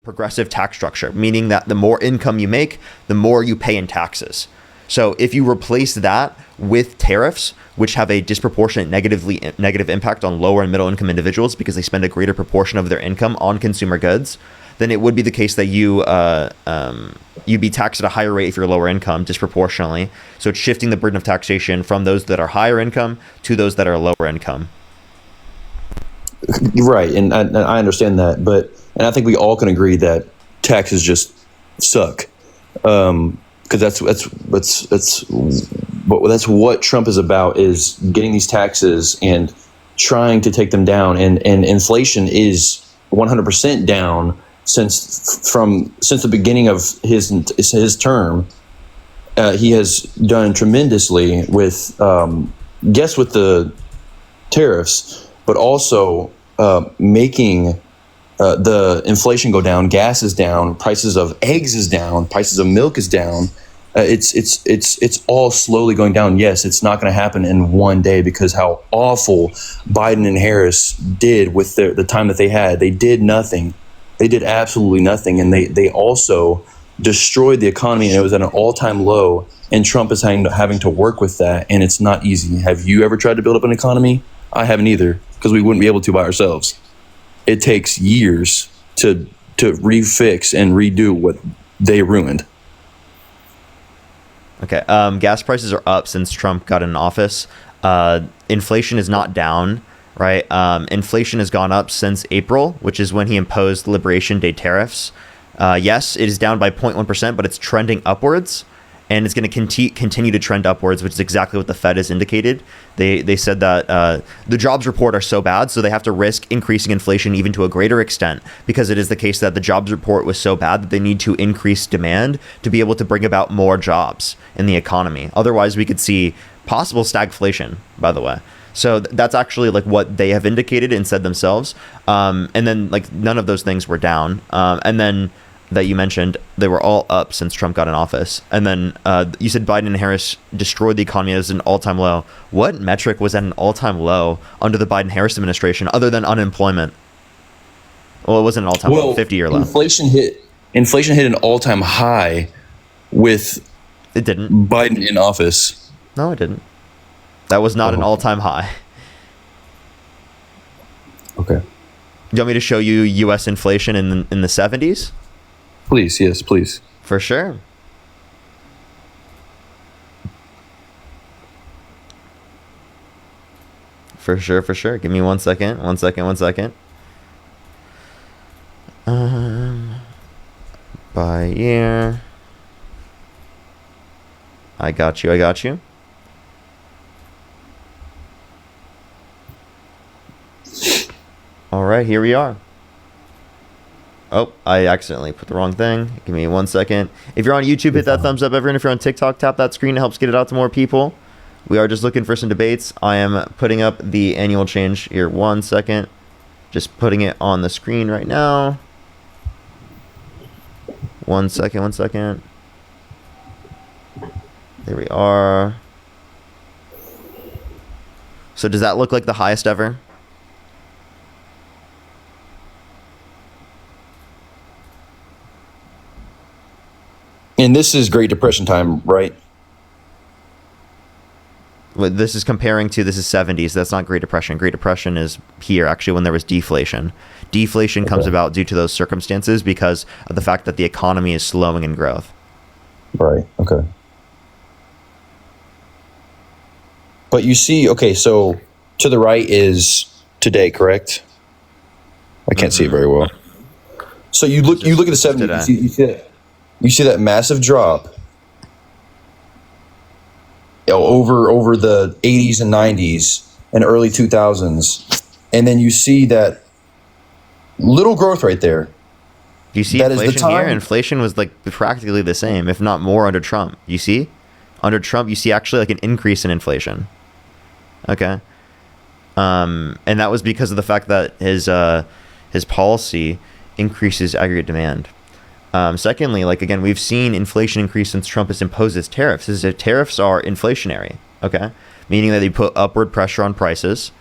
progressive tax structure, meaning that the more income you make, the more you pay in taxes. So if you replace that with tariffs, which have a disproportionate negative impact on lower and middle income individuals because they spend a greater proportion of their income on consumer goods, then it would be the case that you'd be taxed at a higher rate if you're lower income disproportionately. So it's shifting the burden of taxation from those that are higher income to those that are lower income. Right, and I understand that, and I think we all can agree that taxes just suck, because that's what Trump is about, is getting these taxes and trying to take them down, and inflation is 100% down since the beginning of his term. He has done tremendously with the tariffs, but also making the inflation go down. Gas is down. Prices of eggs is down. Prices of milk is down. It's all slowly going down. Yes, it's not going to happen in one day, because how awful Biden and Harris did with the time that they had. They did nothing. They did absolutely nothing, and they also destroyed the economy, and it was at an all-time low. And Trump is having to work with that, and it's not easy. Have you ever tried to build up an economy? I haven't either, because we wouldn't be able to by ourselves. It takes years to refix and redo what they ruined. Okay. Gas prices are up since Trump got in office. Inflation is not down, right? Inflation has gone up since April, which is when he imposed Liberation Day tariffs. Yes, it is down by 0.1%, but it's trending upwards. And it's going to continue to trend upwards, which is exactly what the Fed has indicated. They said that the jobs report are so bad, so they have to risk increasing inflation even to a greater extent, because it is the case that the jobs report was so bad that they need to increase demand to be able to bring about more jobs in the economy. Otherwise, we could see possible stagflation, by the way. So that's actually like what they have indicated and said themselves. And then like none of those things were down. And then that you mentioned, they were all up since Trump got in office. And then you said Biden and Harris destroyed the economy as an all-time low. What metric was at an all-time low under the Biden-Harris administration other than unemployment? Well, it wasn't an all-time low, 50-year low. Inflation hit an all-time high with it didn't. Biden in office. No, it didn't. That was not an all-time high. Okay. Do you want me to show you U.S. inflation in the 70s? Please, yes, please. For sure. For sure. Give me 1 second. By year. I got you. All right, here we are. Oh, I accidentally put the wrong thing. Give me 1 second. If you're on YouTube, hit that thumbs up. Everyone, if you're on TikTok, tap that screen. It helps get it out to more people. We are just looking for some debates. I am putting up the annual change here. 1 second. Just putting it on the screen right now. 1 second. There we are. So does that look like the highest ever? And this is Great Depression time, right? Well, this is 70s. That's not Great Depression. Great Depression is here, actually, when there was deflation. Deflation comes about due to those circumstances because of the fact that the economy is slowing in growth. Right, okay. But you see, okay, so to the right is today, correct? I can't see it very well. So you look at the 70s, you see that massive drop over the 80s and 90s and early 2000s. And then you see that little growth right there. Do you see that inflation here? Inflation was like practically the same, if not more, under Trump. You see? Under Trump, you see actually like an increase in inflation. Okay. And that was because of the fact that his policy increases aggregate demand. Secondly, like again, we've seen inflation increase since Trump has imposed his tariffs. His tariffs are inflationary, okay? Meaning that they put upward pressure on prices,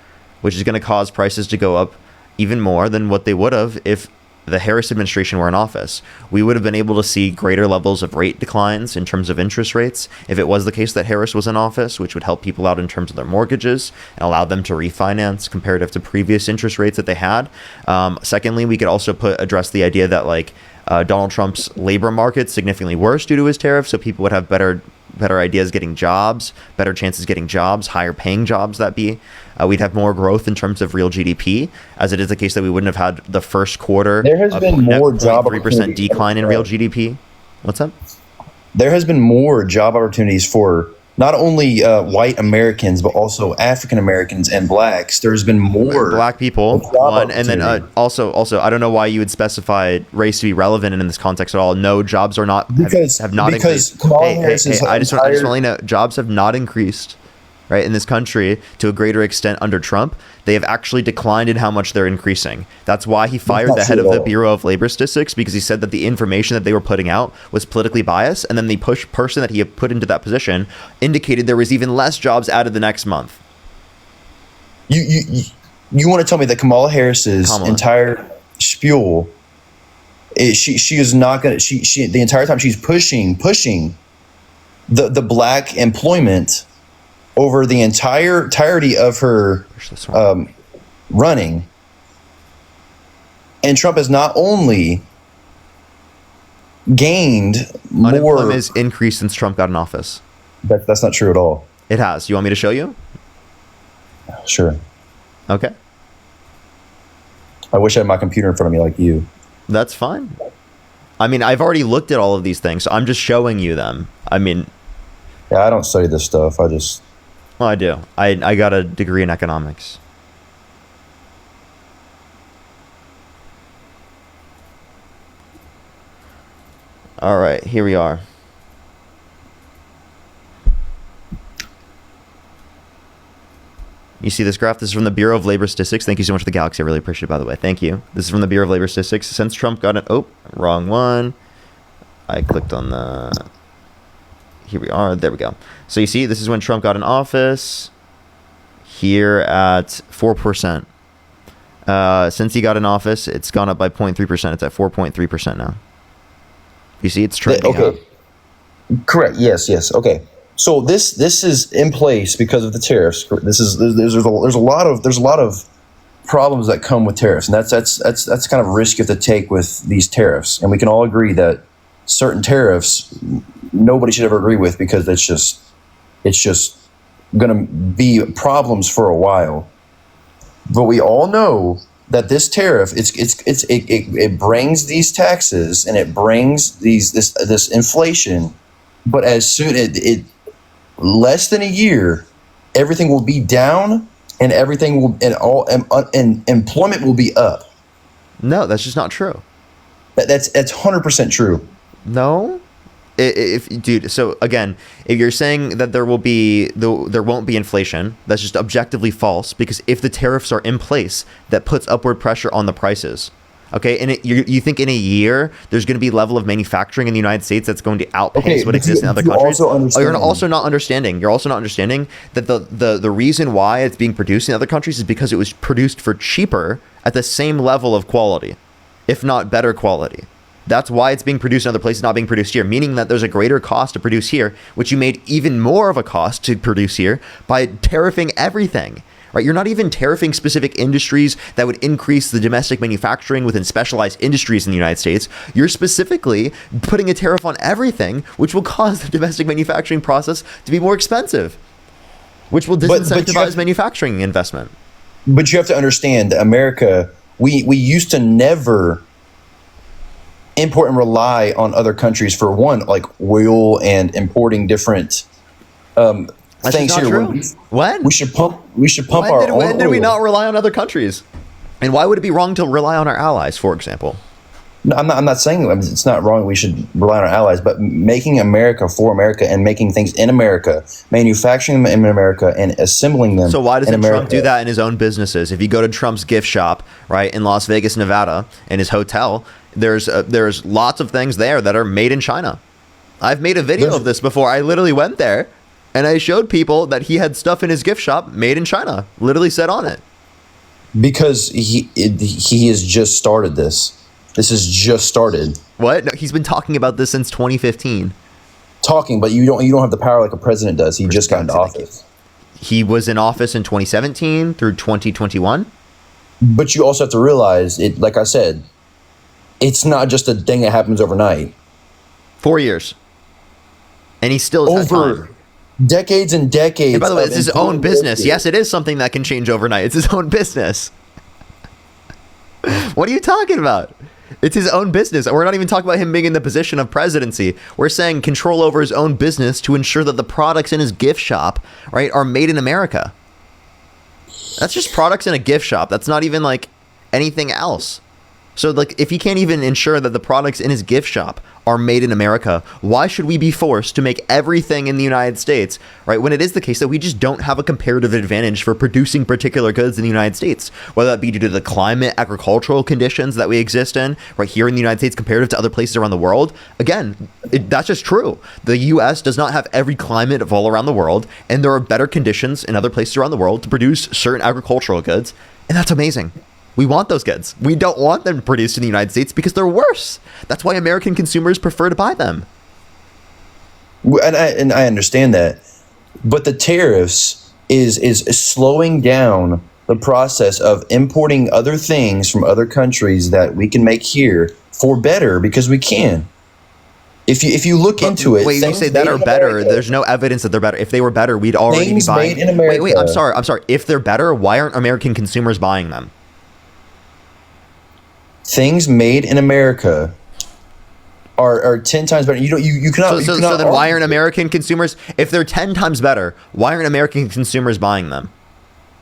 which is going to cause prices to go up even more than what they would have if the Harris administration were in office, we would have been able to see greater levels of rate declines in terms of interest rates if it was the case that Harris was in office, which would help people out in terms of their mortgages and allow them to refinance comparative to previous interest rates that they had. Secondly, we could also address the idea that like Donald Trump's labor market significantly worse due to his tariffs, so people would have better ideas getting jobs, better chances getting jobs, higher paying jobs that be. We'd have more growth in terms of real GDP, as it is the case that we wouldn't have had the first quarter. There has been more job 3% decline in real GDP. What's up? There has been more job opportunities for not only white Americans, but also African Americans and blacks. There's been more black people, one, and then also, I don't know why you would specify race to be relevant in this context at all. No, jobs are not have not increased. I just want to let you know, jobs have not increased, right, in this country to a greater extent under Trump. They have actually declined in how much they're increasing. That's why he fired the head of the Bureau of Labor Statistics, because he said that the information that they were putting out was politically biased, and then the person that he had put into that position indicated there was even less jobs added the next month. You want to tell me that Kamala Harris's entire spiel, she is not going to, she the entire time she's pushing the black employment over the entirety of her running, and Trump has not only gained more. Unemployment has increased since Trump got in office. That's not true at all. It has. You want me to show you? Sure. Okay. I wish I had my computer in front of me like you. That's fine. I mean, I've already looked at all of these things, so I'm just showing you them. I mean, yeah, I don't study this stuff. Well, I do. I got a degree in economics. All right, here we are. You see this graph? This is from the Bureau of Labor Statistics. Thank you so much for the Galaxy. I really appreciate it, by the way. Thank you. This is from the Bureau of Labor Statistics. Since Trump got it... Oh, wrong one. I clicked on the... Here we are. There we go. So you see, this is when Trump got in office. Here at 4%. Since he got in office, it's gone up by 0.3%. It's at 4.3% now. You see, it's trending up. Correct. Yes. Okay. So this is in place because of the tariffs. There's a lot of problems that come with tariffs, and that's kind of a risk you have to take with these tariffs. And we can all agree that certain tariffs nobody should ever agree with, because it's just going to be problems for a while. But we all know that this tariff, it brings these taxes and it brings this inflation. But as soon less than a year, everything will be down, and everything will and employment will be up. No, that's just not true. That's 100% true. No. Dude, so again, if you're saying that there won't be inflation, that's just objectively false, because if the tariffs are in place, that puts upward pressure on the prices. Okay, and you think in a year there's going to be level of manufacturing in the United States that's going to outpace what exists in other countries? You're also not understanding that the reason why it's being produced in other countries is because it was produced for cheaper at the same level of quality, if not better quality. That's why it's being produced in other places, not being produced here, meaning that there's a greater cost to produce here, which you made even more of a cost to produce here by tariffing everything, right? You're not even tariffing specific industries that would increase the domestic manufacturing within specialized industries in the United States. You're specifically putting a tariff on everything, which will cause the domestic manufacturing process to be more expensive, which will disincentivize manufacturing investment. But you have to understand that America, we used to never import and rely on other countries for one, like oil and importing different things here. True. When we should pump our own oil. When did we not rely on other countries? And why would it be wrong to rely on our allies, for example? No, I'm not saying it's not wrong. We should rely on our allies, but making America for America and making things in America, manufacturing them in America, and assembling them. So why doesn't Trump do that in his own businesses? If you go to Trump's gift shop, right, in Las Vegas, Nevada, in his hotel, there's lots of things there that are made in China. I've made a video of this before. I literally went there and I showed people that he had stuff in his gift shop made in China. Literally said on it. Because he has just started this. This has just started. What? No, he's been talking about this since 2015. Talking, but you don't have the power like a president does. He just got into office. He was in office in 2017 through 2021. But you also have to realize it. Like I said, it's not just a thing that happens overnight. 4 years, and he still has Over decades and decades. And by the way, it's his own business. Yes, it is something that can change overnight. It's his own business. What are you talking about? It's his own business. We're not even talking about him being in the position of presidency. We're saying control over his own business to ensure that the products in his gift shop, right, are made in America. That's just products in a gift shop. That's not even like anything else. So like, if he can't even ensure that the products in his gift shop are made in America, why should we be forced to make everything in the United States, right? When it is the case that we just don't have a comparative advantage for producing particular goods in the United States, whether that be due to the climate, agricultural conditions that we exist in right here in the United States comparative to other places around the world. Again, that's just true. The U.S. does not have every climate of all around the world, and there are better conditions in other places around the world to produce certain agricultural goods, and that's amazing. We want those goods. We don't want them produced in the United States because they're worse. That's why American consumers prefer to buy them. And I understand that, but the tariffs is slowing down the process of importing other things from other countries that we can make here for better because we can. If you look into it, wait, you say that are better. America, there's no evidence that they're better. If they were better, we'd already be buying. Made in America. Wait, I'm sorry. If they're better, why aren't American consumers buying them? Things made in America are 10 times better. You cannot. So then why aren't American consumers, if they're 10 times better, why aren't American consumers buying them?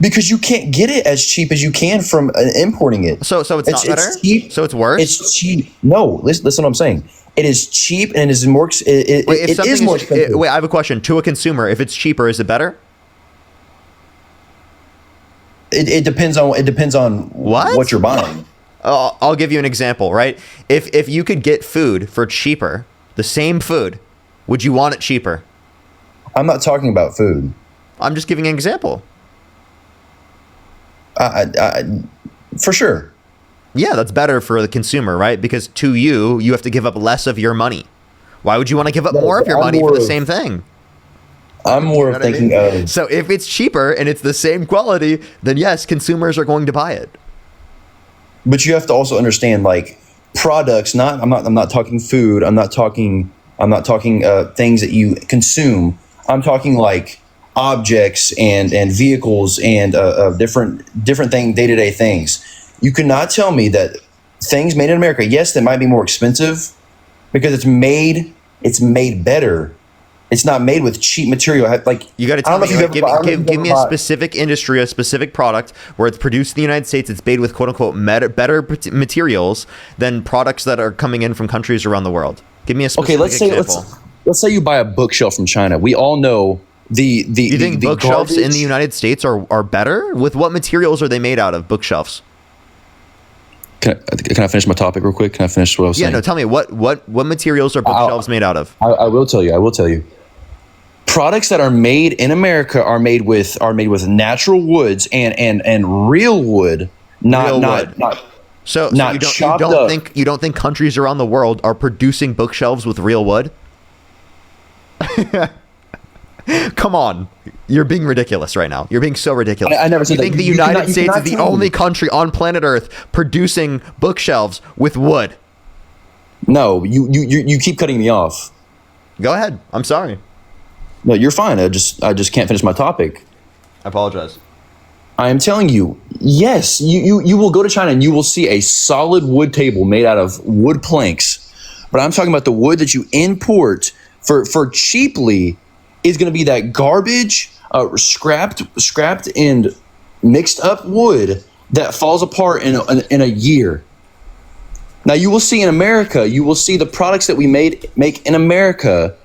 Because you can't get it as cheap as you can from importing it. So it's not better? It's cheap. So it's worse? It's cheap. No, listen what I'm saying. It is cheap and it is more. It is more expensive. Wait, I have a question. To a consumer, if it's cheaper, is it better? It depends on what you're buying. I'll give you an example, right? If you could get food for cheaper, the same food, would you want it cheaper? I'm not talking about food. I'm just giving an example. For sure. Yeah, that's better for the consumer, right? Because to you have to give up less of your money. Why would you want to give up more of your money for the same thing? I'm more of thinking of... So if it's cheaper and it's the same quality, then yes, consumers are going to buy it. But you have to also understand, like, products. I'm not talking food. I'm not talking things that you consume. I'm talking like objects and vehicles and different day-to-day things. You cannot tell me that things made in America, yes, they might be more expensive because it's made better. It's not made with cheap material. Like, you got to tell me, give me a specific industry, a specific product where it's produced in the United States. It's made with quote unquote better materials than products that are coming in from countries around the world. Give me a specific example. Let's say you buy a bookshelf from China. We all know the You think the bookshelves garbage, in the United States are better? With what materials are they made out of? Bookshelves. Can I finish my topic real quick? Can I finish what I was saying? Yeah, no. Tell me what materials are bookshelves made out of? I will tell you. Products that are made in America are made with natural woods and real wood, not So you don't think countries around the world are producing bookshelves with real wood? Come on, you're being ridiculous right now. You're being so ridiculous. I never said that. You think the United States is the only country on planet Earth producing bookshelves with wood? No, you keep cutting me off. Go ahead. I'm sorry. No, you're fine. I just can't finish my topic. I apologize. I am telling you, yes, you will go to China and you will see a solid wood table made out of wood planks. But I'm talking about the wood that you import for cheaply is going to be that garbage, scrapped and mixed up wood that falls apart in a year. Now you will see in America, you will see the products that we make in America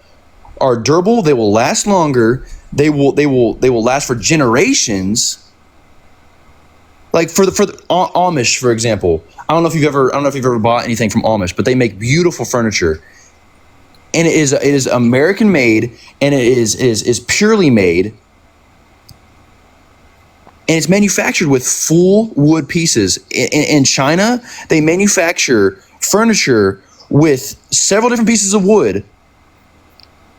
are durable. They will last longer. They will last for generations. Like for the Amish, for example. I don't know if you've ever bought anything from Amish, but they make beautiful furniture. And it is American made, and it is purely made. And it's manufactured with full wood pieces. In China, they manufacture furniture with several different pieces of wood,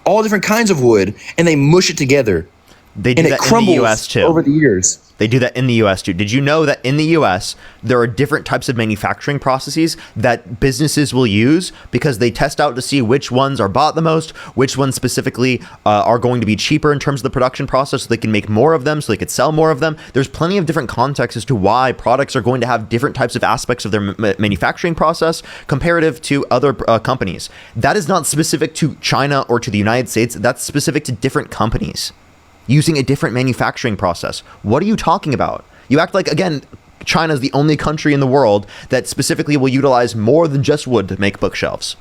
all different kinds of wood, and they mush it together. They do And it that in the crumbles US too. over the years. They do that in the US too. Did you know that in the US, there are different types of manufacturing processes that businesses will use because they test out to see which ones are bought the most, which ones specifically are going to be cheaper in terms of the production process so they can make more of them, so they could sell more of them. There's plenty of different contexts as to why products are going to have different types of aspects of their manufacturing process comparative to other companies. That is not specific to China or to the United States. That's specific to different companies using a different manufacturing process. What are you talking about? You act like, again, China is the only country in the world that specifically will utilize more than just wood to make bookshelves.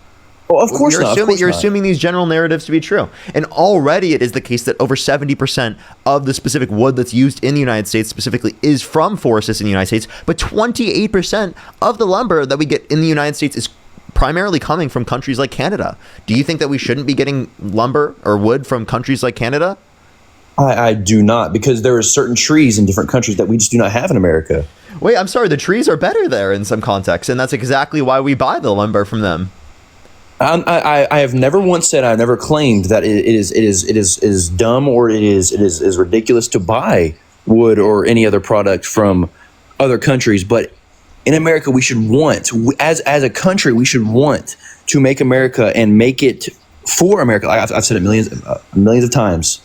Well, of course not. You're assuming these general narratives to be true. And already it is the case that over 70% of the specific wood that's used in the United States specifically is from forests in the United States, but 28% of the lumber that we get in the United States is primarily coming from countries like Canada. Do you think that we shouldn't be getting lumber or wood from countries like Canada? I do not, because there are certain trees in different countries that we just do not have in America. Wait, I'm sorry. The trees are better there in some contexts, and that's exactly why we buy the lumber from them. I have never once said, I've never claimed that it is dumb or it is ridiculous to buy wood or any other product from other countries. But in America, we should want, as a country, we should want to make America and make it for America. I've said it millions of times.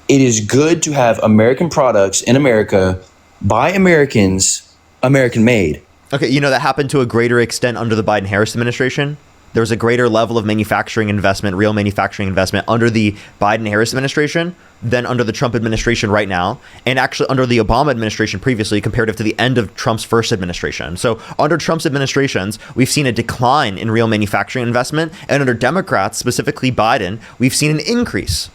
It is good to have American products in America by Americans, American made. Okay, you know, that happened to a greater extent under the Biden-Harris administration. There was a greater level of manufacturing investment, real manufacturing investment under the Biden-Harris administration than under the Trump administration right now, and actually under the Obama administration previously comparative to the end of Trump's first administration. So under Trump's administrations, we've seen a decline in real manufacturing investment, and under Democrats, specifically Biden, we've seen an increase.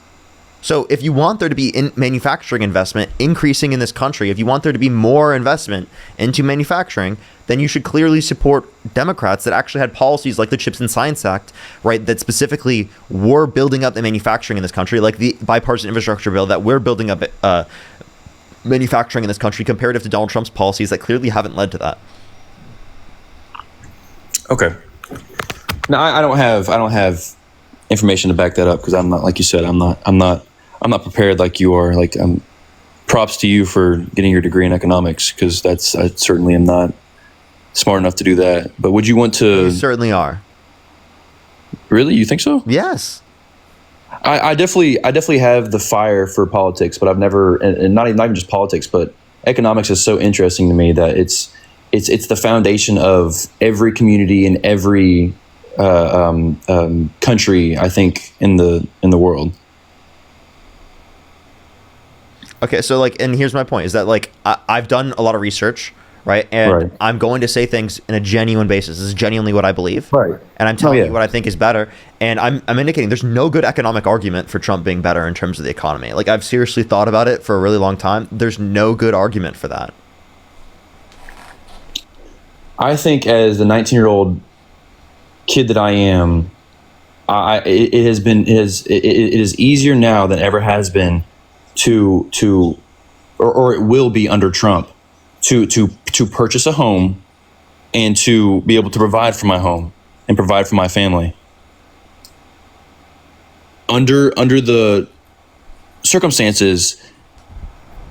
So if you want there to be manufacturing investment increasing in this country, if you want there to be more investment into manufacturing, then you should clearly support Democrats that actually had policies like the CHIPS and Science Act, right, that specifically were building up the manufacturing in this country, like the bipartisan infrastructure bill that we're building up manufacturing in this country comparative to Donald Trump's policies that clearly haven't led to that. Okay. No, I don't have information to back that up because I'm not, like you said, I'm not prepared like you are. Like, props to you for getting your degree in economics, because I certainly am not smart enough to do that. But would you want to? You certainly are. Really? You think so? Yes. I definitely have the fire for politics, but I've never, and not even just politics, but economics is so interesting to me that it's the foundation of every community and every country, I think, in the world. Okay, so like, and here's my point: is that like I've done a lot of research, right? And Right. I'm going to say things in a genuine basis. This is genuinely what I believe, Right. And I'm telling yeah. you what I think is better. And I'm indicating there's no good economic argument for Trump being better in terms of the economy. Like, I've seriously thought about it for a really long time. There's no good argument for that. I think as the 19-year-old kid that I am, it is easier now than ever has been or it will be under Trump to purchase a home and to be able to provide for my home and provide for my family. Under the circumstances,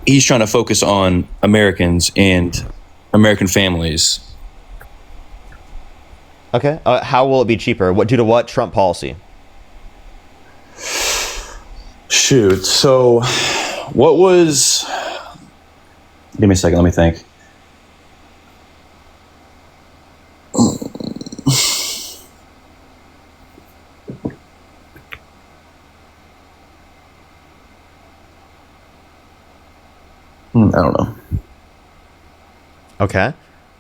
he's trying to focus on Americans and American families. Okay, how will it be cheaper? Due to what Trump policy? Shoot. So what was... Give me a second. Let me think. I don't know. Okay.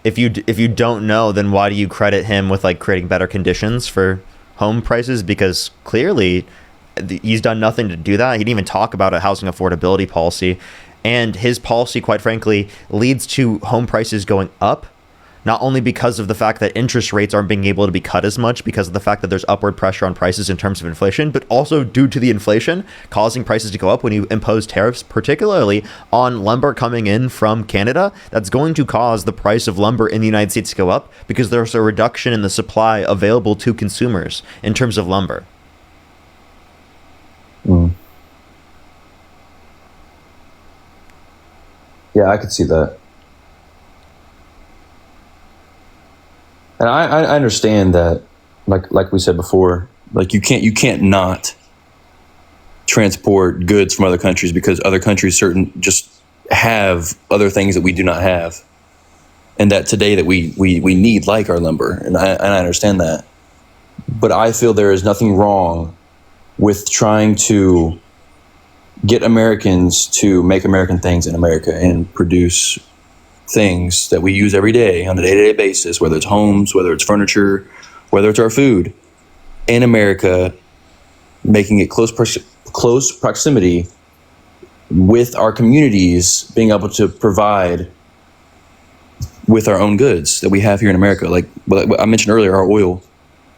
If you don't know, then why do you credit him with like creating better conditions for home prices? Because clearly he's done nothing to do that. He didn't even talk about a housing affordability policy, and his policy, quite frankly, leads to home prices going up, not only because of the fact that interest rates aren't being able to be cut as much because of the fact that there's upward pressure on prices in terms of inflation, but also due to the inflation causing prices to go up when you impose tariffs, particularly on lumber coming in from Canada. That's going to cause the price of lumber in the United States to go up because there's a reduction in the supply available to consumers in terms of lumber. Yeah, I could see that. And I understand that, like we said before, like you can't not transport goods from other countries because other countries just have other things that we do not have, and that today that we need, like our lumber, and I understand that. But I feel there is nothing wrong with trying to get Americans to make American things in America and produce things that we use every day on a day-to-day basis, whether it's homes, whether it's furniture, whether it's our food in America, making it close proximity with our communities, being able to provide with our own goods that we have here in America. Like I mentioned earlier, our oil.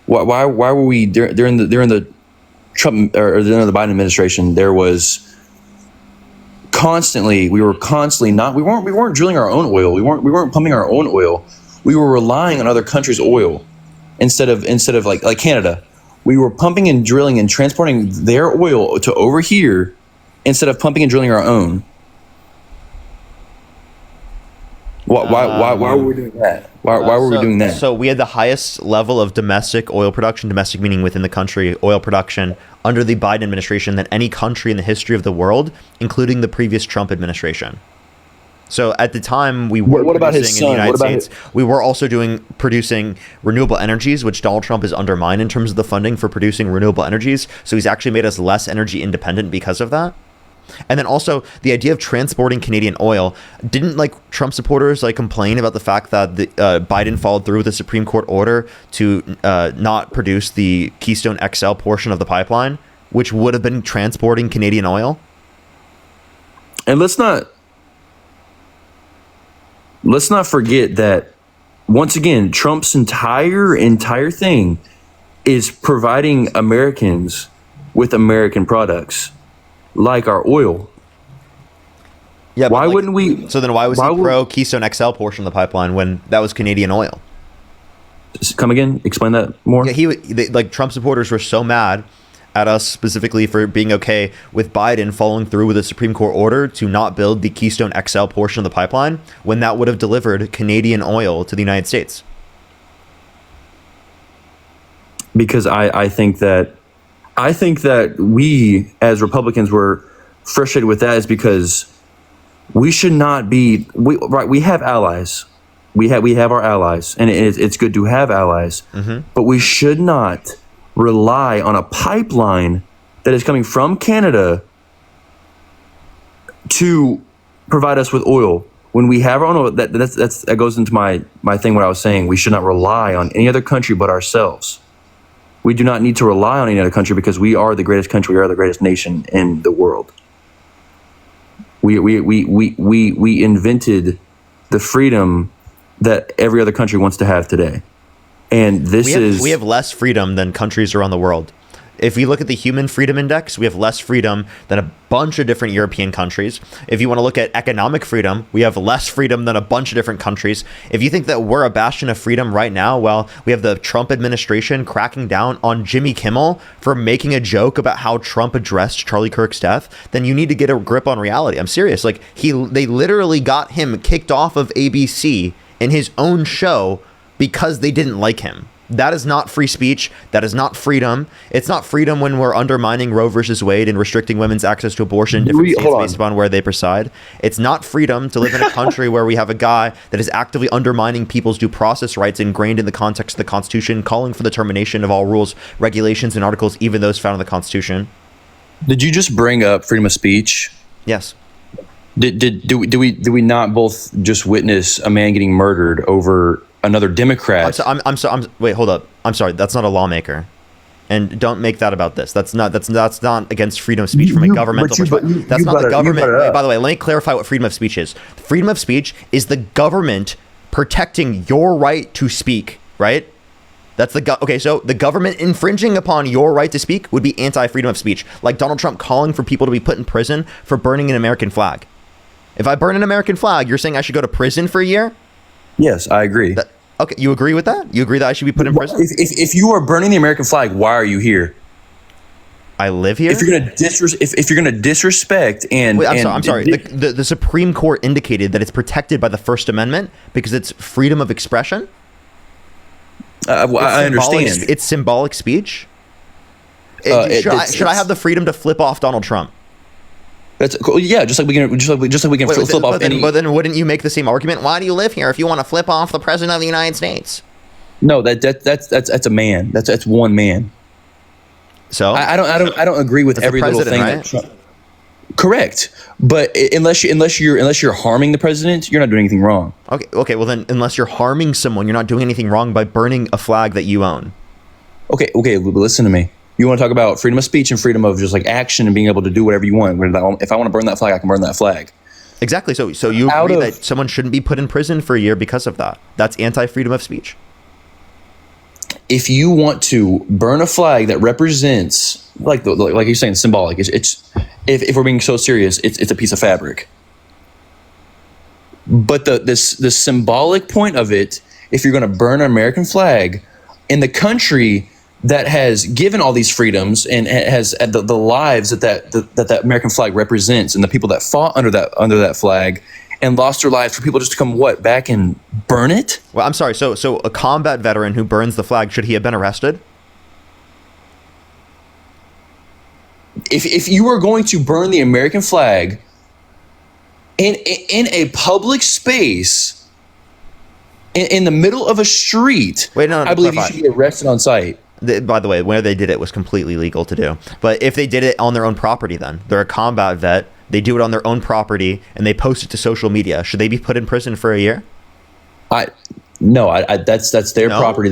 Why were we during the Trump or during the Biden administration? We weren't drilling our own oil. We weren't pumping our own oil. We were relying on other countries' oil instead of like Canada. We were pumping and drilling and transporting their oil to over here instead of pumping and drilling our own. Why were we doing that? Why were we doing that? So we had the highest level of domestic oil production, domestic meaning within the country, oil production under the Biden administration than any country in the history of the world, including the previous Trump administration. So at the time we were producing in the United States, we were also producing renewable energies, which Donald Trump has undermined in terms of the funding for producing renewable energies. So he's actually made us less energy independent because of that. And then also the idea of transporting Canadian oil, didn't Trump supporters complain about the fact that Biden followed through with the Supreme Court order to not produce the Keystone XL portion of the pipeline, which would have been transporting Canadian oil? And let's not forget that once again, Trump's entire thing is providing Americans with American products. Like our oil. Yeah. Why wouldn't we? So then why was he pro Keystone XL portion of the pipeline when that was Canadian oil? Come again? Explain that more. Yeah, Trump supporters were so mad at us specifically for being okay with Biden following through with a Supreme Court order to not build the Keystone XL portion of the pipeline when that would have delivered Canadian oil to the United States. Because I think that we as Republicans were frustrated with that is because we should not be. We have allies. We have our allies, and it's good to have allies. Mm-hmm. But we should not rely on a pipeline that is coming from Canada to provide us with oil when we have our own oil. That goes into my thing. What I was saying, we should not rely on any other country but ourselves. We do not need to rely on any other country because we are the greatest country. We are the greatest nation in the world. We invented the freedom that every other country wants to have today. And we have less freedom than countries around the world. If we look at the Human Freedom Index, we have less freedom than a bunch of different European countries. If you want to look at economic freedom, we have less freedom than a bunch of different countries. If you think that we're a bastion of freedom right now, well, we have the Trump administration cracking down on Jimmy Kimmel for making a joke about how Trump addressed Charlie Kirk's death, then you need to get a grip on reality. I'm serious. They literally got him kicked off of ABC in his own show because they didn't like him. That is not free speech. That is not freedom. It's not freedom when we're undermining Roe versus Wade and restricting women's access to abortion in different states based upon where they preside. It's not freedom to live in a country where we have a guy that is actively undermining people's due process rights ingrained in the context of the Constitution, calling for the termination of all rules, regulations, and articles, even those found in the Constitution. Did you just bring up freedom of speech? Yes. Do we not both just witness a man getting murdered over another Democrat? Wait, hold up. I'm sorry. That's not a lawmaker, and don't make that about this. That's not against freedom of speech from a governmental perspective. That's not the government. By the way, let me clarify what freedom of speech is. Freedom of speech is the government protecting your right to speak, right? That's okay, so the government infringing upon your right to speak would be anti-freedom of speech, like Donald Trump calling for people to be put in prison for burning an American flag. If I burn an American flag, you're saying I should go to prison for a year? Yes, I agree. Okay, you agree with that? You agree that I should be put in prison? If you are burning the American flag, why are you here? I live here. If you're gonna if you're gonna disrespect and wait, I'm sorry. The Supreme Court indicated that it's protected by the First Amendment because it's freedom of expression. I understand. It's symbolic speech. Should I have the freedom to flip off Donald Trump? That's cool. Yeah, just like we can flip off any. But then wouldn't you make the same argument? Why do you live here if you want to flip off the president of the United States? No, that's a man. That's one man. So I don't agree with every little thing. Right? Correct, but unless you're harming the president, you're not doing anything wrong. Okay. Well, then, unless you're harming someone, you're not doing anything wrong by burning a flag that you own. Okay. Listen to me. You want to talk about freedom of speech and freedom of just like action and being able to do whatever you want. If I want to burn that flag, I can burn that flag. Exactly. So you agree that someone shouldn't be put in prison for a year because of that? That's anti-freedom of speech. If you want to burn a flag that represents, like you're saying, symbolic. It's if we're being so serious, it's a piece of fabric. But the symbolic point of it, if you're going to burn an American flag in the country that has given all these freedoms and has the lives that American flag represents, and the people that fought under that flag and lost their lives, for people just to come back and burn it? Well, I'm sorry. So a combat veteran who burns the flag, should he have been arrested? If you are going to burn the American flag in a public space, in the middle of a street, I believe you should be arrested on sight. By the way, where they did it was completely legal to do. But if they did it on their own property, then they're a combat vet. They do it on their own property and they post it to social media. Should they be put in prison for a year? No, that's their property.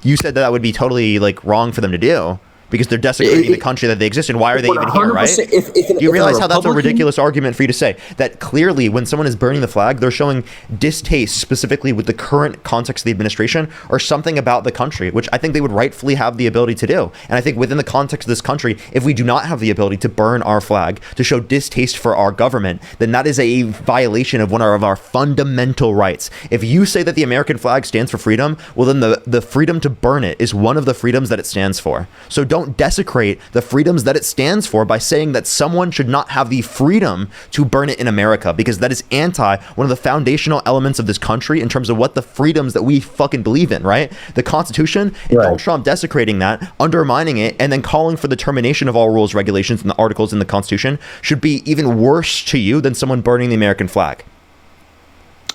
You said that would be totally like wrong for them to do because they're desecrating the country that they exist in. Why are they even here, right? Do you realize how that's a ridiculous argument for you to say? That clearly when someone is burning the flag, they're showing distaste specifically with the current context of the administration or something about the country, which I think they would rightfully have the ability to do. And I think within the context of this country, if we do not have the ability to burn our flag, to show distaste for our government, then that is a violation of one of our fundamental rights. If you say that the American flag stands for freedom, well then the freedom to burn it is one of the freedoms that it stands for. So don't desecrate the freedoms that it stands for by saying that someone should not have the freedom to burn it in America, because that is anti one of the foundational elements of this country in terms of what the freedoms that we fucking believe in, right? The Constitution, and Donald Trump desecrating that, undermining it, and then calling for the termination of all rules, regulations, and the articles in the Constitution should be even worse to you than someone burning the American flag.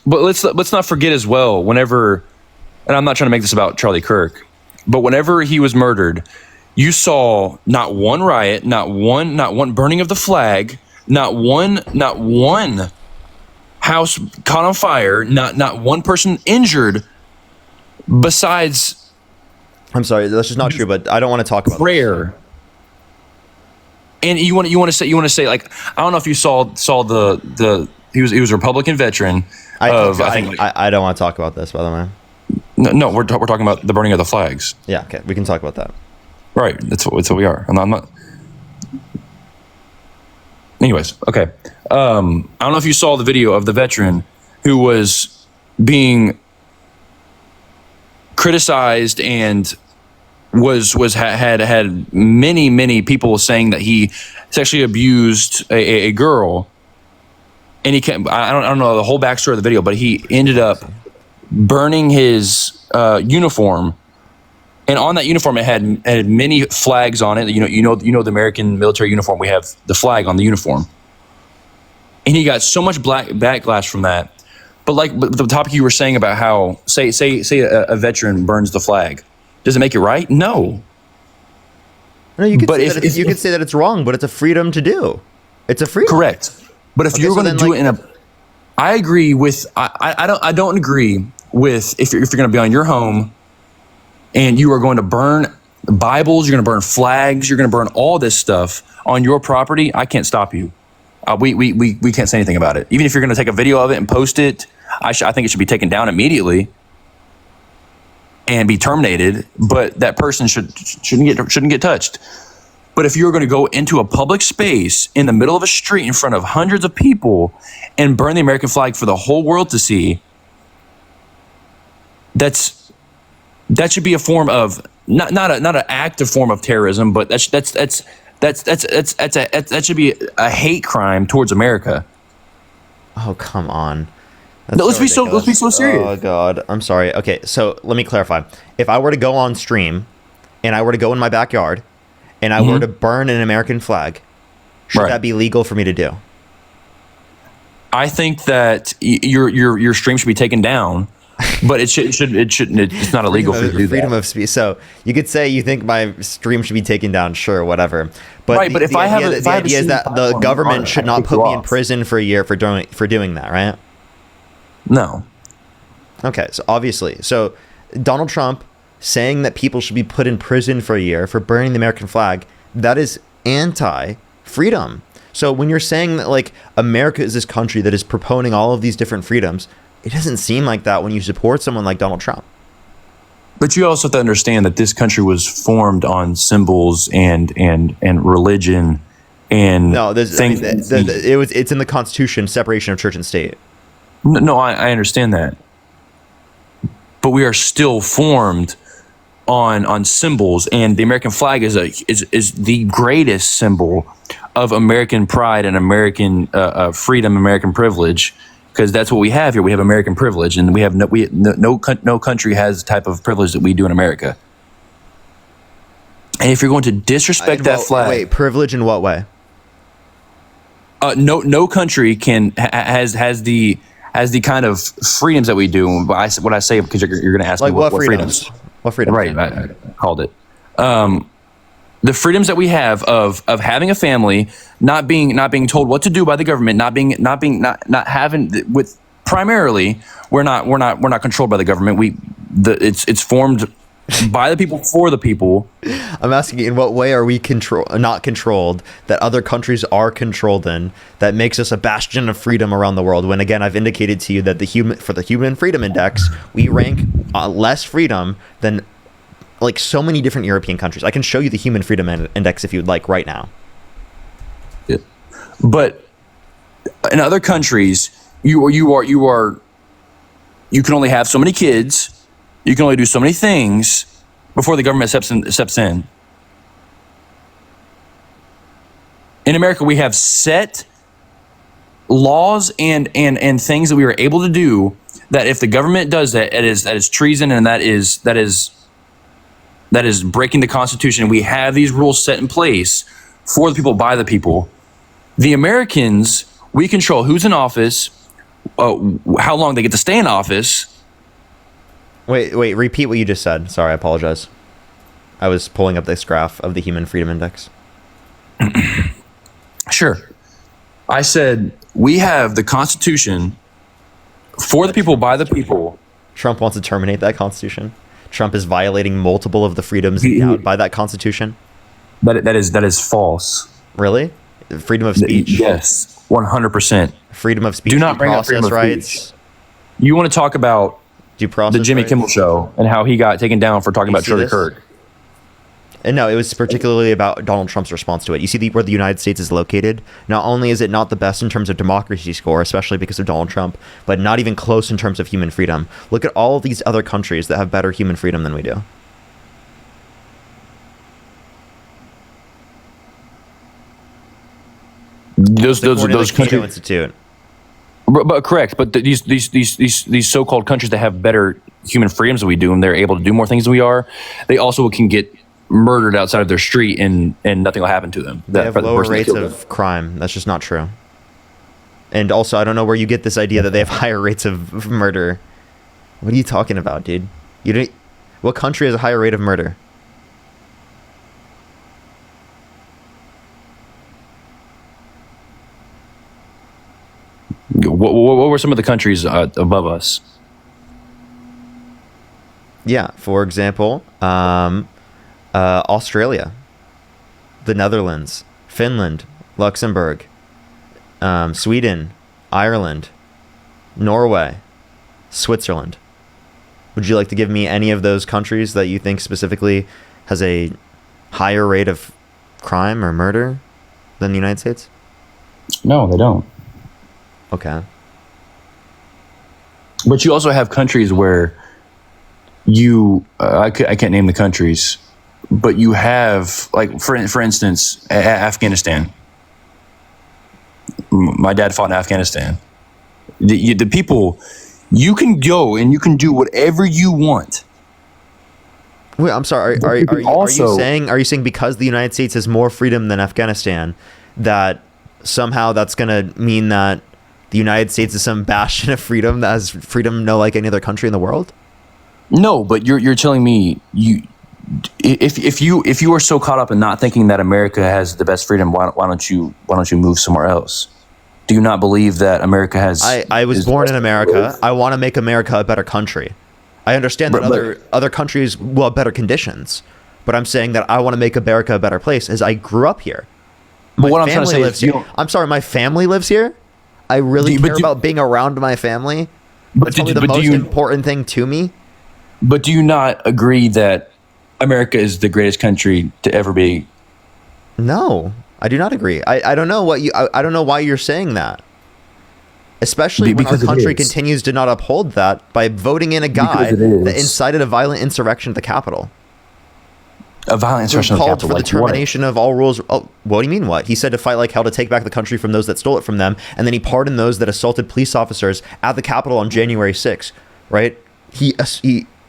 But let's not forget as well, whenever, and I'm not trying to make this about Charlie Kirk, but whenever he was murdered, you saw not one riot, not one burning of the flag, not one house caught on fire, not one person injured. Besides, I'm sorry, that's just not true. But I don't want to talk about prayer. This. And you want to say like, I don't know if you saw the he was a Republican veteran. I don't want to talk about this, by the way. No, we're talking about the burning of the flags. Yeah, okay, we can talk about that. Right, that's what we are. I'm not. Anyways, okay. I don't know if you saw the video of the veteran who was being criticized and had many people saying that he sexually abused a girl, and he can't. I don't know the whole backstory of the video, but he ended up burning his uniform. And on that uniform, it had many flags on it. You know the American military uniform. We have the flag on the uniform, and he got so much backlash from that. But the topic you were saying about how say a veteran burns the flag, does it make it right? No. No, you could you could say that it's wrong, but it's a freedom to do. It's a freedom. Correct. But if you're going to do it in a, I agree with. I don't agree with if you're going to be on your home. And you are going to burn Bibles, you're going to burn flags, you're going to burn all this stuff on your property, I can't stop you. We can't say anything about it. Even if you're going to take a video of it and post it, I think it should be taken down immediately and be terminated. But that person shouldn't get touched. But if you're going to go into a public space in the middle of a street in front of hundreds of people and burn the American flag for the whole world to see, that should be a form of not an active form of terrorism, but that should be a hate crime towards America. Oh, come on. No, let's be so serious. Oh God, I'm sorry. Okay, so let me clarify. If I were to go on stream and I were to go in my backyard and I were to burn an American flag, should that be legal for me to do? I think that your stream should be taken down, but it shouldn't. It's not illegal for you to do that. Freedom of speech. So you could say you think my stream should be taken down, sure, whatever. But but if I have the idea is that the government should not put me in prison for a year for doing that, right? No. Okay, so obviously, Donald Trump saying that people should be put in prison for a year for burning the American flag, that is anti-freedom. So when you're saying that, like, America is this country that is proponing all of these different freedoms, it doesn't seem like that when you support someone like Donald Trump. But you also have to understand that this country was formed on symbols and religion and things. It's in the Constitution, separation of church and state. No, I understand that. But we are still formed on symbols, and the American flag is the greatest symbol of American pride and American freedom, American privilege, because that's what we have here. We have American privilege, and we have no country has the type of privilege that we do in America. And if you're going to disrespect that flag, wait, privilege in what way? No country has the kind of freedoms that we do. What I say, because you're going to ask me what freedoms. What freedom? Right, I called it. The freedoms that we have of having a family, not being told what to do by the government, not having with primarily we're not controlled by the government. It's formed by the people for the people. I'm asking, in what way are we not controlled that other countries are controlled in, that makes us a bastion of freedom around the world? When again, I've indicated to you that for the Human Freedom Index, we rank less freedom than like so many different European countries. I can show you the Human Freedom Index if you'd like right now. Yeah. But in other countries, you can only have so many kids. You can only do so many things before the government steps in. In America, we have set laws and things that we are able to do that if the government does that, that is treason, and that is breaking the Constitution. We have these rules set in place for the people, by the people. The Americans, we control who's in office, how long they get to stay in office. Wait, repeat what you just said. Sorry, I apologize. I was pulling up this graph of the Human Freedom Index. Sure. I said we have the Constitution for the people, by the people. Trump wants to terminate that Constitution. Trump is violating multiple of the freedoms endowed by that Constitution. That is false. Really? Freedom of speech? Yes, 100%. Freedom of speech. Do not bring up freedom of rights. Speech. You want to talk about the Jimmy Kimmel Show and how he got taken down for talking about Charlie Kirk? And no, it was particularly about Donald Trump's response to it. You see where the United States is located? Not only is it not the best in terms of democracy score, especially because of Donald Trump, but not even close in terms of human freedom. Look at all of these other countries that have better human freedom than we do. Those countries. Institute. But correct. But these so-called countries that have better human freedoms than we do, and they're able to do more things than we are, they also can get murdered outside of their street, and nothing will happen to them. They have lower rates of crime. That's just not true. And also, I don't know where you get this idea that they have higher rates of murder. What are you talking about, dude? What country has a higher rate of murder? What were some of the countries above us? Yeah, for example, Australia, the Netherlands, Finland, Luxembourg, Sweden, Ireland, Norway, Switzerland. Would you like to give me any of those countries that you think specifically has a higher rate of crime or murder than the United States? No, they don't. Okay. But you also have countries where I can't name the countries, but you have, like, for instance, Afghanistan. My dad fought in Afghanistan. The people, you can go and you can do whatever you want. Wait, I'm sorry. Are you saying because the United States has more freedom than Afghanistan, that somehow that's going to mean that the United States is some bastion of freedom that has freedom no like any other country in the world? No, but you're telling me if you are so caught up in not thinking that America has the best freedom, why don't you move somewhere else? Do you not believe that America has? I was born in America. I want to make America a better country. I understand that other countries will have better conditions, but I'm saying that I want to make America a better place as I grew up here. But what I'm trying to say is, I'm sorry, my family lives here. I really care about being around my family. It's probably the most important thing to me. But do you not agree that America is the greatest country to ever be? No, I do not agree. I don't know I don't know why you're saying that. Especially when our country continues to not uphold that by voting in a guy that incited a violent insurrection at the Capitol. A violent insurrection at the Capitol? Called for the termination of all rules. Oh, what do you mean what? He said to fight like hell to take back the country from those that stole it from them, and then he pardoned those that assaulted police officers at the Capitol on January 6th, right? He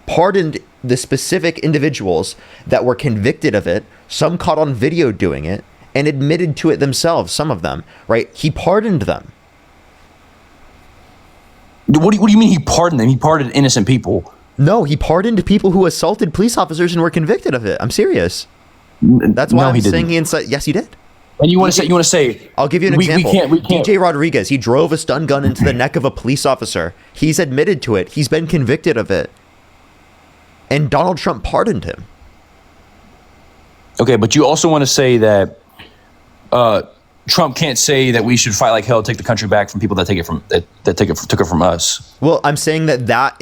pardoned the specific individuals that were convicted of it, some caught on video doing it, and admitted to it themselves, some of them, right? He pardoned them. What do you mean he pardoned them? He pardoned innocent people. No, he pardoned people who assaulted police officers and were convicted of it. I'm serious. That's why I'm saying he incited. Yes, he did. And you want to say? I'll give you an example. We can't. DJ Rodriguez, he drove a stun gun into the neck of a police officer. He's admitted to it. He's been convicted of it. And Donald Trump pardoned him. Okay, but you also want to say that Trump can't say that we should fight like hell to take the country back from people that took it from us. Well, I'm saying that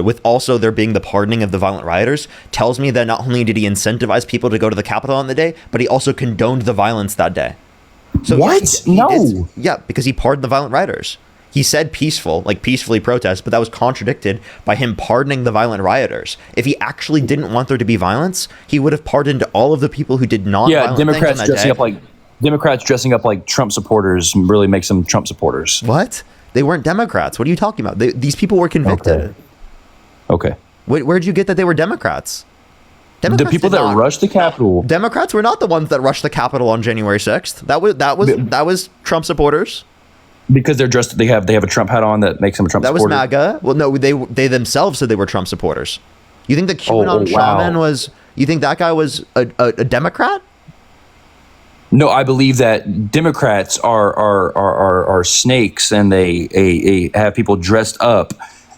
with also there being the pardoning of the violent rioters tells me that not only did he incentivize people to go to the Capitol on the day, but he also condoned the violence that day. So what? No. Yeah, because he pardoned the violent rioters. He said peacefully protest, but that was contradicted by him pardoning the violent rioters. If he actually didn't want there to be violence, he would have pardoned all of the people who did not. Yeah, Democrats dressing up like Trump supporters really makes them Trump supporters. What? They weren't Democrats. What are you talking about? These people were convicted. Okay. Where'd you get that they were Democrats? The people that rushed the Capitol. Democrats were not the ones that rushed the Capitol on January 6th. That was Trump supporters. Because they're dressed, they have a Trump hat on that makes them a Trump supporter. That was MAGA. Well, no, they themselves said they were Trump supporters. You think the QAnon shaman was? You think that guy was a Democrat? No, I believe that Democrats are snakes, and they have people dressed up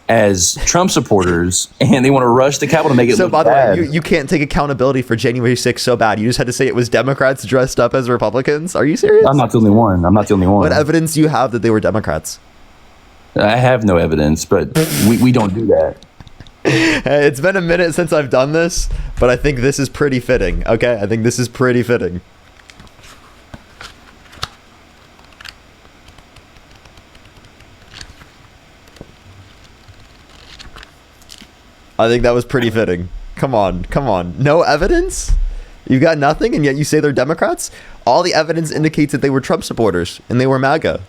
as Trump supporters, and they want to rush the Capitol to make it look bad. So, by the way, you can't take accountability for January 6th so bad. You just had to say it was Democrats dressed up as Republicans. Are you serious? I'm not the only one. What evidence do you have that they were Democrats? I have no evidence, but we don't do that. It's been a minute since I've done this, but I think this is pretty fitting. Okay? I think this is pretty fitting. I think that was pretty fitting. Come on. No evidence? You got nothing, and yet you say they're Democrats? All the evidence indicates that they were Trump supporters, and they were MAGA.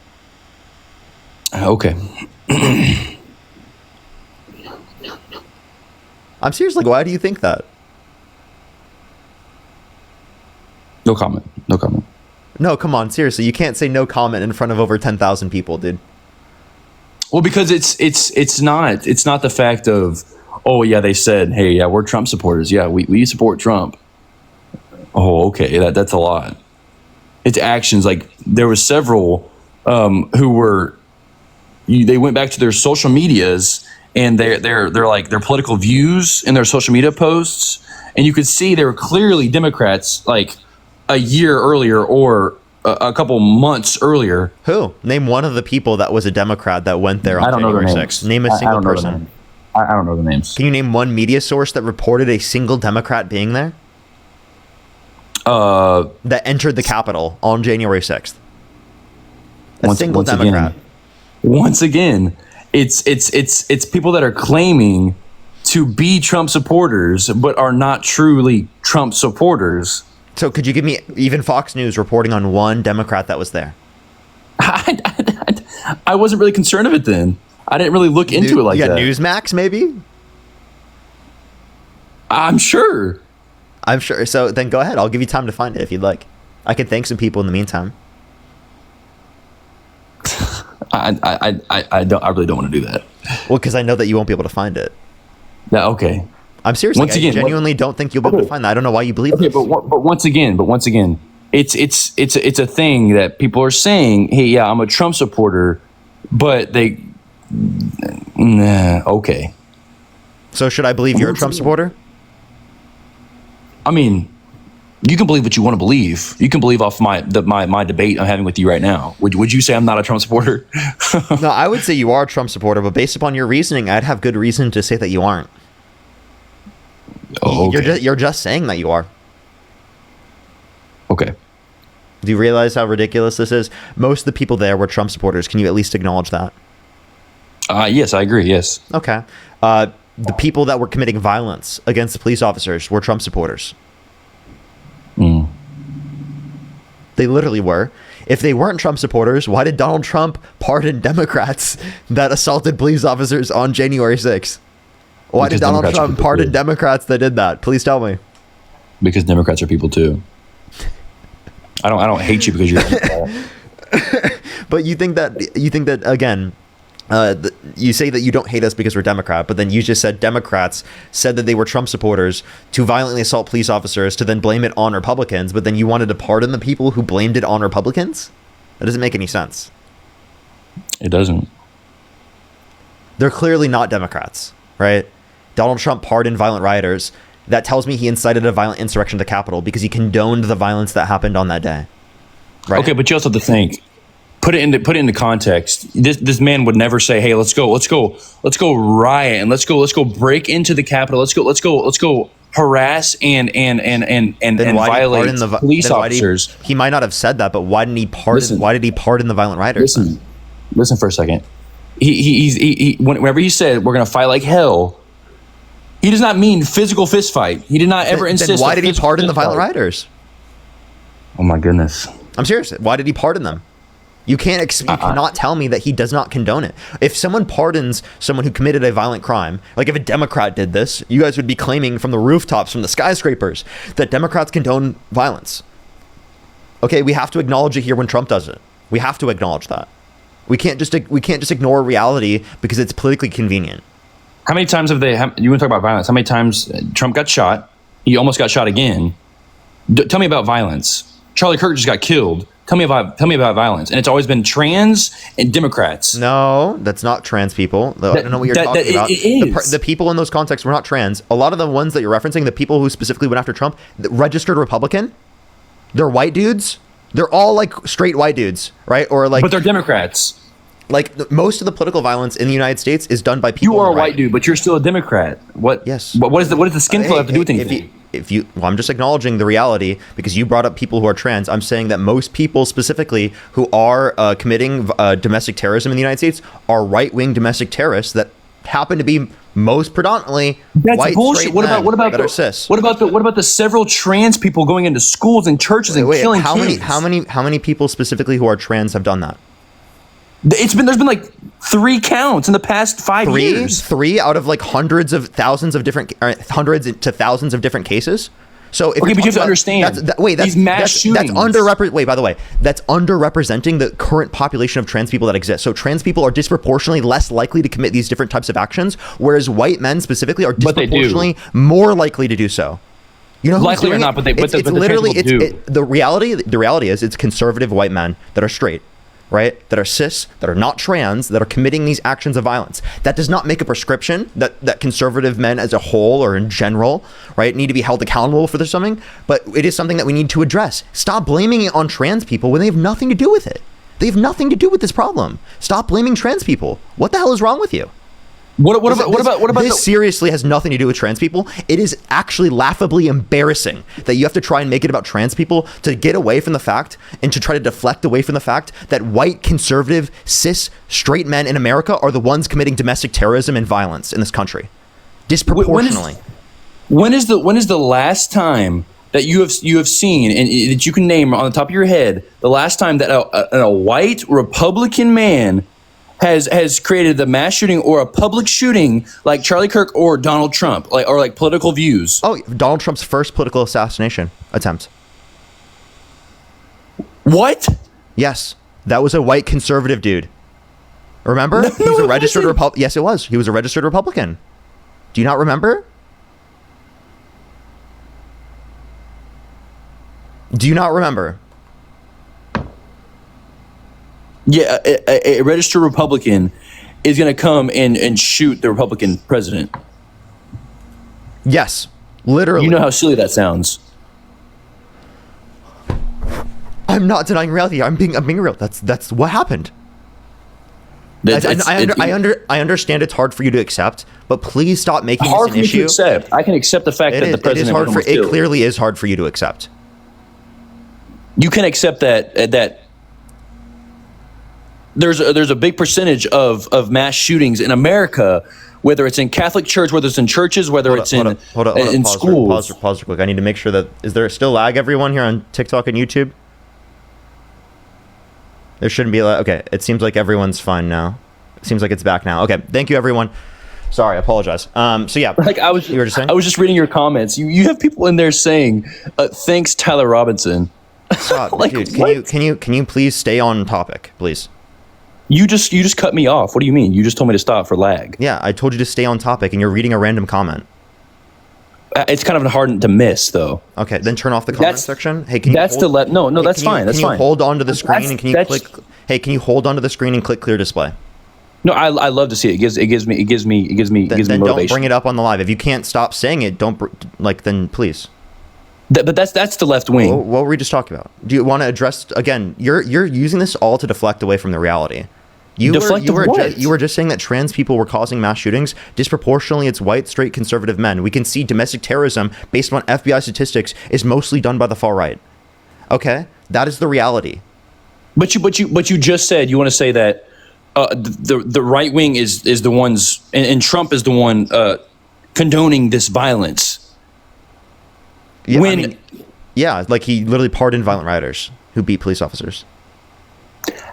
Okay. I'm serious. Why do you think that? No comment. No, come on. Seriously, you can't say no comment in front of over 10,000 people, dude. Well, because it's not the fact of, oh, yeah, they said, hey, yeah, we're Trump supporters. Yeah, we support Trump. Oh, okay, that's a lot. It's actions. Like, there were several who were, they went back to their social medias, and their political views in their social media posts, and you could see they were clearly Democrats, like, a year earlier or a couple months earlier. Who? Name one of the people that was a Democrat that went there on I don't know January the names. 6th. Name a single person. I don't know the names. Can you name one media source that reported a single Democrat being there? That entered the Capitol on January 6th. A single Democrat. Once again, it's people that are claiming to be Trump supporters but are not truly Trump supporters. So could you give me even Fox News reporting on one Democrat that was there? I wasn't really concerned of it then. I didn't really look into it like that. Newsmax, maybe? I'm sure. So then go ahead. I'll give you time to find it if you'd like. I can thank some people in the meantime. I really don't want to do that. Well, because I know that you won't be able to find it. Yeah, okay. I'm serious. I genuinely don't think you'll be able to find that. I don't know why you believe this. But once again, it's a thing that people are saying. Hey, yeah, I'm a Trump supporter, but okay. So should I believe you're a Trump supporter? I mean, you can believe what you want to believe. You can believe off my debate I'm having with you right now. Would you say I'm not a Trump supporter? No, I would say you are a Trump supporter, but based upon your reasoning, I'd have good reason to say that you aren't. Oh, okay. You're just saying that you are. Okay. Do you realize how ridiculous this is? Most of the people there were Trump supporters. Can you at least acknowledge that? Yes, I agree. Yes. Okay. The people that were committing violence against the police officers were Trump supporters. They literally were. If they weren't Trump supporters, why did Donald Trump pardon Democrats that assaulted police officers on January 6th? Why did Donald Trump pardon Democrats that did that? Please tell me. Because Democrats are people too. I don't hate you because you're. But you think that again. You say that you don't hate us because we're Democrat, but then you just said Democrats said that they were Trump supporters to violently assault police officers to then blame it on Republicans, but then you wanted to pardon the people who blamed it on Republicans? That doesn't make any sense. It doesn't. They're clearly not Democrats, right? Donald Trump pardoned violent rioters. That tells me he incited a violent insurrection at the Capitol because he condoned the violence that happened on that day. Right? Okay, but you also have to think. Put it into context. This man would never say, "Hey, let's go riot and let's go break into the Capitol. Let's go harass and violate police officers." He might not have said that, but why didn't he pardon? Why did he pardon the violent rioters? Listen for a second. Whenever he said we're going to fight like hell, he does not mean physical fist fight. He did not ever insist. Then why did he pardon the violent rioters? Oh my goodness! I'm serious. Why did he pardon them? You cannot tell me that he does not condone it. If someone pardons someone who committed a violent crime, like if a Democrat did this, you guys would be claiming from the rooftops, from the skyscrapers, that Democrats condone violence. Okay, we have to acknowledge it here when Trump does it. We have to acknowledge that. We can't just ignore reality because it's politically convenient. How many times you want to talk about violence? How many times Trump got shot? He almost got shot again. Tell me about violence. Charlie Kirk just got killed. Tell me about violence, and it's always been trans and Democrats. No, that's not trans people. I don't know what you're talking about. It is. The people in those contexts were not trans. A lot of the ones that you're referencing, the people who specifically went after Trump, registered Republican, they're white dudes. They're all like straight white dudes, right? Or like, but they're Democrats. Like most of the political violence in the United States is done by people. You are a white dude, but you're still a Democrat. What? Yes. What does the skin color have to do with anything? Well, I'm just acknowledging the reality because you brought up people who are trans. I'm saying that most people specifically who are committing domestic terrorism in the United States are right-wing domestic terrorists that happen to be most predominantly white straight men that are cis. What about the several trans people going into schools and churches and killing kids? How many people specifically who are trans have done that? There's been like 3 counts in the past 5 years. 3 out of like hundreds to thousands of different cases. So if but you have to understand. These mass shootings. By the way, that's underrepresenting the current population of trans people that exist. So trans people are disproportionately less likely to commit these different types of actions, whereas white men specifically are disproportionately more likely to do so. You know, likely or not, but the reality is it's conservative white men that are straight right, that are cis, that are not trans, that are committing these actions of violence. That does not make a prescription that conservative men as a whole or in general, right, need to be held accountable for something, but it is something that we need to address. Stop blaming it on trans people when they have nothing to do with it. They have nothing to do with this problem. Stop blaming trans people. What the hell is wrong with you? What about this? Seriously has nothing to do with trans people. It is actually laughably embarrassing that you have to try and make it about trans people to get away from the fact and to try to deflect away from the fact that white, conservative, cis, straight men in America are the ones committing domestic terrorism and violence in this country, disproportionately. When is the last time that you have seen, and that you can name on the top of your head, the last time that a white Republican man has created the mass shooting or a public shooting like Charlie Kirk or Donald Trump, like political views? Oh, Donald Trump's first political assassination attempt. What? Yes, that was a white conservative dude. Remember? No, he was a registered Republican. Yes, it was. He was a registered Republican. Do you not remember? Do you not remember? Yeah, a registered Republican is going to come and shoot the Republican president. Yes, literally. You know how silly that sounds. I'm not denying reality. I'm being real. That's what happened. I understand it's hard for you to accept, but please stop making this an issue. To accept. I can accept the fact that the president. It clearly is hard for you to accept. You can accept that there's a big percentage of mass shootings in America, whether it's in Catholic church, whether it's in churches, whether it's in schools. Pause real quick. I need to make sure that, is there still lag, everyone, here on TikTok and YouTube? There shouldn't be okay, it seems like everyone's fine now. It seems like it's back now. Okay, thank you, everyone. Sorry, I apologize. So yeah, you were just saying? I was just reading your comments. You have people in there saying, "Thanks, Tyler Robinson." Stop, dude. Can you please stay on topic, please? You just cut me off. What do you mean? You just told me to stop for lag. Yeah, I told you to stay on topic, and you're reading a random comment. It's kind of hard to miss, though. Okay, then turn off the comment section. Hey, can you that's hold, no, that's fine. That's fine. Can you hold onto the screen and can you click? Hey, can you hold onto the screen and click clear display? No, I love to see it. It gives me Then motivation. Don't bring it up on the live. If you can't stop saying it, then please. But that's the left wing. What were we just talking about? Do you want to address again? You're using this all to deflect away from the reality. You were just saying that trans people were causing mass shootings. Disproportionately, it's white, straight, conservative men. We can see domestic terrorism, based on FBI statistics, is mostly done by the far right. Okay, that is the reality. But you just said you want to say that the right wing is the ones, and Trump is the one condoning this violence. Yeah, like he literally pardoned violent rioters who beat police officers.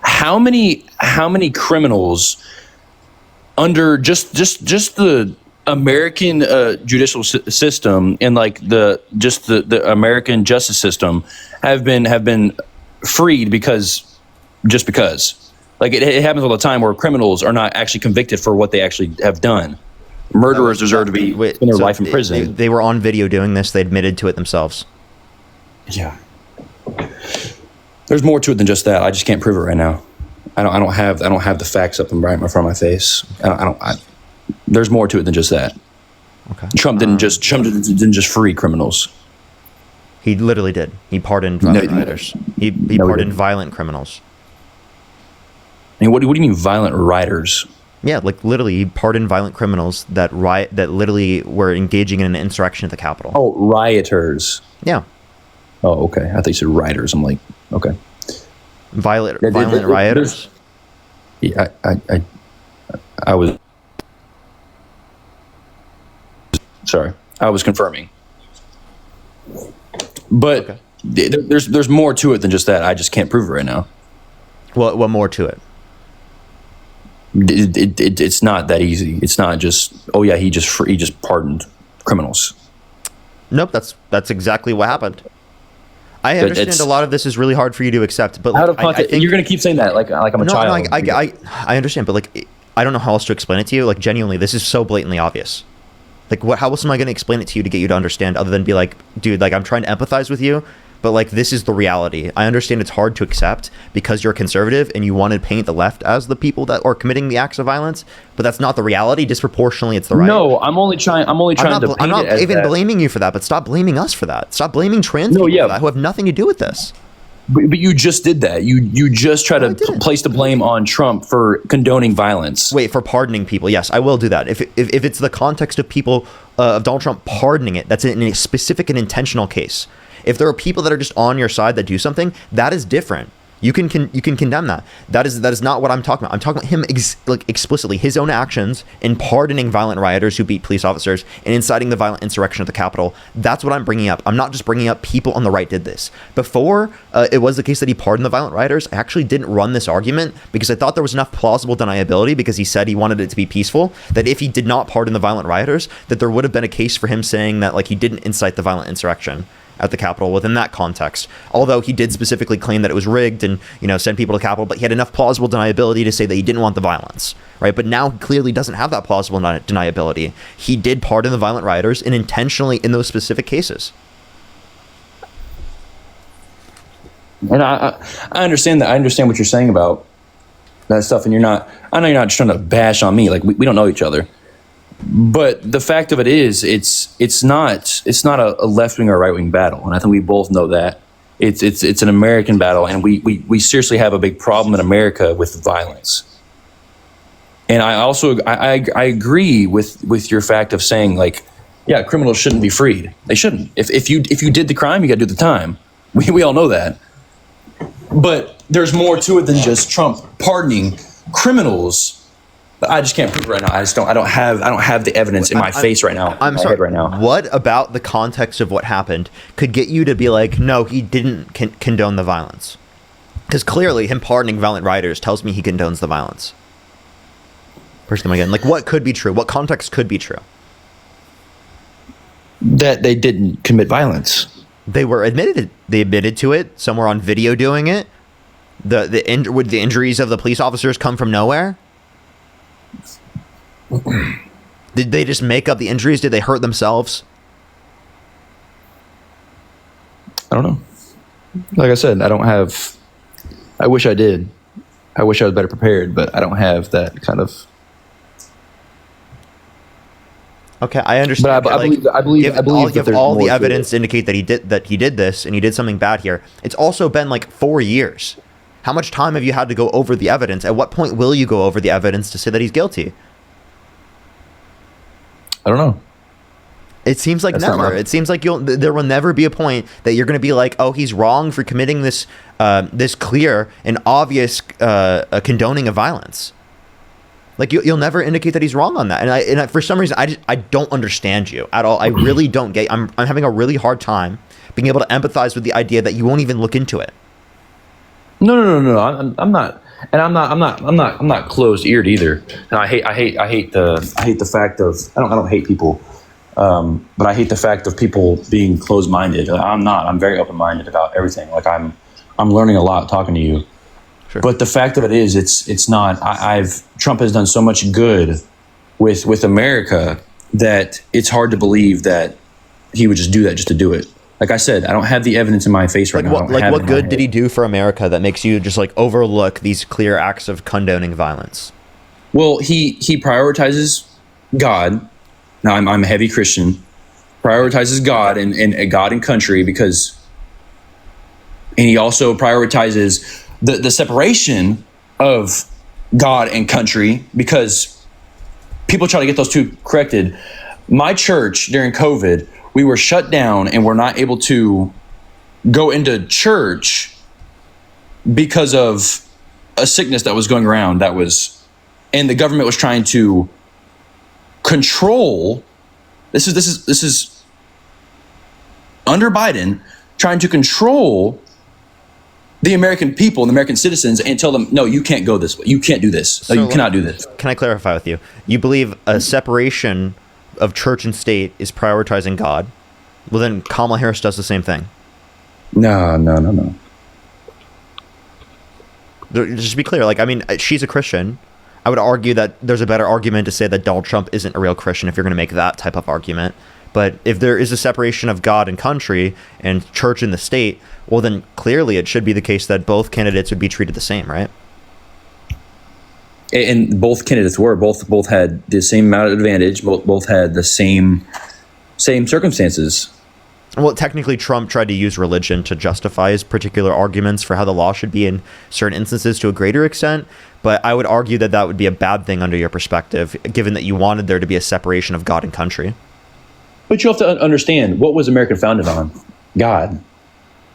How many criminals under just the American judicial system and like the American justice system have been freed because like it happens all the time where criminals are not actually convicted for what they actually have done. Murderers deserve to be spend their life in prison. They were on video doing this. They admitted to it themselves. Yeah. There's more to it than just that. I just can't prove it right now. I don't have the facts up right in front of my face. There's more to it than just that. Okay. Trump didn't just free criminals. He literally did. He pardoned violent rioters. He pardoned violent criminals. And what do you mean violent rioters? Yeah, like literally, he pardoned violent criminals that literally were engaging in an insurrection at the Capitol. Oh, rioters. Yeah. Oh, okay. I thought you said rioters. I'm like, okay. Violent rioters. Yeah, I was. Sorry, I was confirming. But okay. There's more to it than just that. I just can't prove it right now. What more to it? It's not that easy. It's not just, oh yeah, he just pardoned criminals. Nope, that's exactly what happened. I understand a lot of this is really hard for you to accept, but like, out of context, you're going to keep saying that like I'm a child. I understand, but like I don't know how else to explain it to you. Like genuinely, this is so blatantly obvious. Like how else am I going to explain it to you to get you to understand other than be like, dude, like I'm trying to empathize with you, but like this is the reality. I understand it's hard to accept because you're conservative and you want to paint the left as the people that are committing the acts of violence, but that's not the reality. Disproportionately, it's the right. No, I'm only trying to paint I'm not it as even that. blaming you for that, but stop blaming us for that. Stop blaming trans No, people yeah. for that, who have nothing to do with this. But you just did that. You just try No, I to didn't. place the blame on Trump for condoning violence. Wait, for pardoning people? Yes, I will do that. If it's the context of people of Donald Trump pardoning it, that's in a specific and intentional case. If there are people that are just on your side that do something, that is different. You can condemn that. That is not what I'm talking about. I'm talking about him explicitly, his own actions in pardoning violent rioters who beat police officers and inciting the violent insurrection at the Capitol. That's what I'm bringing up. I'm not just bringing up people on the right did this. Before it was the case that he pardoned the violent rioters, I actually didn't run this argument because I thought there was enough plausible deniability, because he said he wanted it to be peaceful, that if he did not pardon the violent rioters, that there would have been a case for him saying that like he didn't incite the violent insurrection at the Capitol within that context. Although he did specifically claim that it was rigged and, send people to the Capitol, but he had enough plausible deniability to say that he didn't want the violence, right? But now he clearly doesn't have that plausible deniability. He did pardon the violent rioters, and intentionally in those specific cases. And I understand that. I understand what you're saying about that stuff. And I know you're not just trying to bash on me. Like we don't know each other. But the fact of it is, it's not a left wing or right wing battle, and I think we both know that it's an American battle, and we seriously have a big problem in America with violence. And I also I agree with your fact of saying, like, yeah, criminals shouldn't be freed. They shouldn't. If you did the crime, you got to do the time. We all know that. But there's more to it than just Trump pardoning criminals. I just can't prove it right now. I don't have the evidence in my face right now. I'm sorry. Right now. What about the context of what happened could get you to be like, no, he didn't condone the violence? Because clearly, him pardoning violent rioters tells me he condones the violence. First time again, like, what could be true? What context could be true? That they didn't commit violence. They admitted to it. Some were on video doing it. Would the injuries of the police officers come from nowhere? Did they just make up the injuries? Did they hurt themselves? I don't know. Like I said, I wish I did. I wish I was better prepared, but I don't have that kind of. Okay, I understand. But I believe that all the evidence indicate that he did this and he did something bad here. It's also been like 4 years. How much time have you had to go over the evidence? At what point will you go over the evidence to say that he's guilty? I don't know. It seems like never. It seems like there will never be a point that you're going to be like, oh, he's wrong for committing this clear and obvious condoning of violence. Like you'll never indicate that he's wrong on that. And for some reason, I don't understand you at all. I really don't get. I'm having a really hard time being able to empathize with the idea that you won't even look into it. No. I'm not, and I'm not closed-eared either. And I hate the fact of I don't hate people, but I hate the fact of people being closed-minded. I'm not. I'm very open-minded about everything. Like I'm learning a lot talking to you. Sure. But the fact of it is, it's not. Trump has done so much good with America that it's hard to believe that he would just do that just to do it. Like I said, I don't have the evidence in my face right now. What good did he do for America that makes you just like overlook these clear acts of condoning violence? Well, he prioritizes God. Now I'm a heavy Christian. Prioritizes God and God and country and he also prioritizes the separation of God and country because people try to get those two corrected. My church during COVID, we were shut down and we're not able to go into church because of a sickness that was going around and the government was trying to control. This is under Biden trying to control the American people and the American citizens and tell them, no, you can't go this way. You can't do this. No, you cannot do this. Can I clarify with you? You believe a separation of church and state is prioritizing God? Well, then Kamala Harris does the same thing. No. Just to be clear, she's a Christian. I would argue that there's a better argument to say that Donald Trump isn't a real Christian if you're going to make that type of argument. But if there is a separation of God and country and church and the state, well, then clearly it should be the case that both candidates would be treated the same, right? And both candidates both had the same amount of advantage. Both had the same circumstances. Well, technically, Trump tried to use religion to justify his particular arguments for how the law should be in certain instances to a greater extent. But I would argue that that would be a bad thing under your perspective, given that you wanted there to be a separation of God and country. But you have to understand, what was America founded on? God.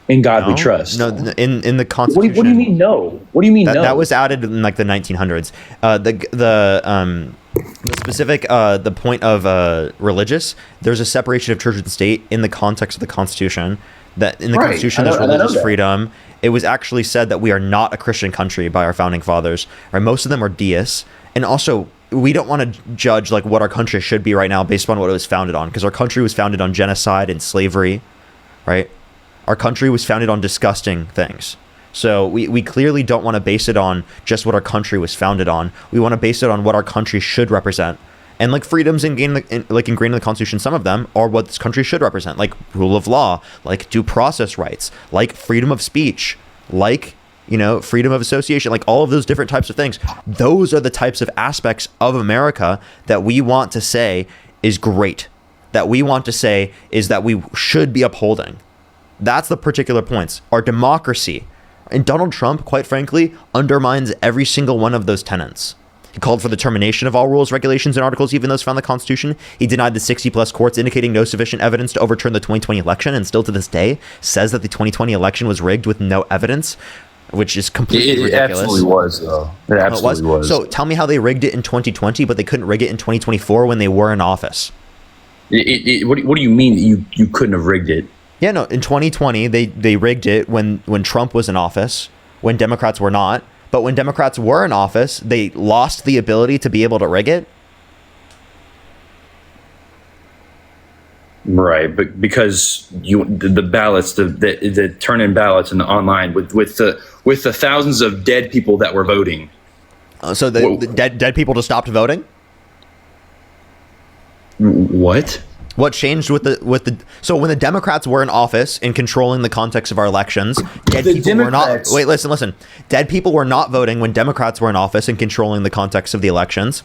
In God we trust. No, in the Constitution. What do you mean no? What do you mean no? That was added in like the 1900s. The specific the point of religious, there's a separation of church and state in the context of the Constitution. That in the Constitution there's religious freedom. It was actually said that we are not a Christian country by our founding fathers. Right? Most of them are deists, and also we don't want to judge like what our country should be right now based on what it was founded on, because our country was founded on genocide and slavery, right? Our country was founded on disgusting things. So we clearly don't want to base it on just what our country was founded on. We want to base it on what our country should represent. And like freedoms ingrained in the Constitution, some of them are what this country should represent, like rule of law, like due process rights, like freedom of speech, like, you know, freedom of association, like all of those different types of things. Those are the types of aspects of America that we want to say is great, that we want to say is that we should be upholding. That's the particular points. Our democracy. And Donald Trump, quite frankly, undermines every single one of those tenets. He called for the termination of all rules, regulations, and articles, even those found in the Constitution. He denied the 60-plus courts, indicating no sufficient evidence to overturn the 2020 election, and still to this day says that the 2020 election was rigged with no evidence, which is completely ridiculous. It absolutely was, though. It absolutely was. So tell me how they rigged it in 2020, but they couldn't rig it in 2024 when they were in office. What do you mean you couldn't have rigged it? Yeah, no, in 2020, they rigged it when Trump was in office, when Democrats were not. But when Democrats were in office, they lost the ability to be able to rig it. Right, but because the ballots, the turn-in ballots and the online with the thousands of dead people that were voting. So the dead people just stopped voting? What? What changed with the so when the Democrats were in office and controlling the context of our elections, dead people were not. Wait, listen. Dead people were not voting when Democrats were in office and controlling the context of the elections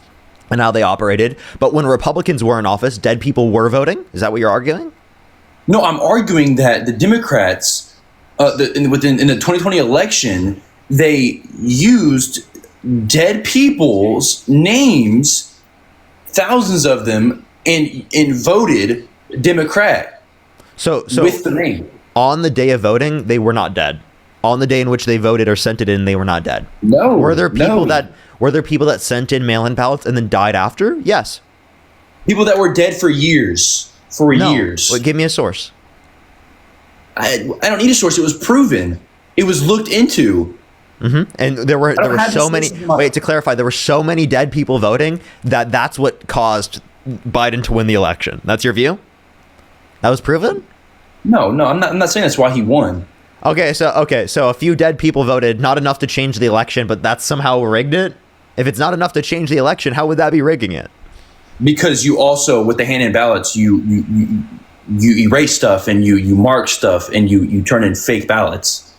and how they operated. But when Republicans were in office, dead people were voting. Is that what you're arguing? No, I'm arguing that the Democrats, in the 2020 election, they used dead people's names, thousands of them, and voted Democrat. So with the name. On the day of voting, they were not dead. On the day in which they voted or sent it in, they were not dead. No. Were there people that sent in mail-in ballots and then died after? Yes. People that were dead for years. Years. Well, give me a source. I don't need a source. It was proven. It was looked into. Mm-hmm. And there were so many. Wait, to clarify, there were so many dead people voting that's what caused Biden to win the election. That's your view? That was proven? No, I'm not saying that's why he won. Okay, so a few dead people voted, not enough to change the election, but that's somehow rigged it? If it's not enough to change the election, how would that be rigging it? Because you also, with the hand-in ballots, you erase stuff and you mark stuff and you turn in fake ballots.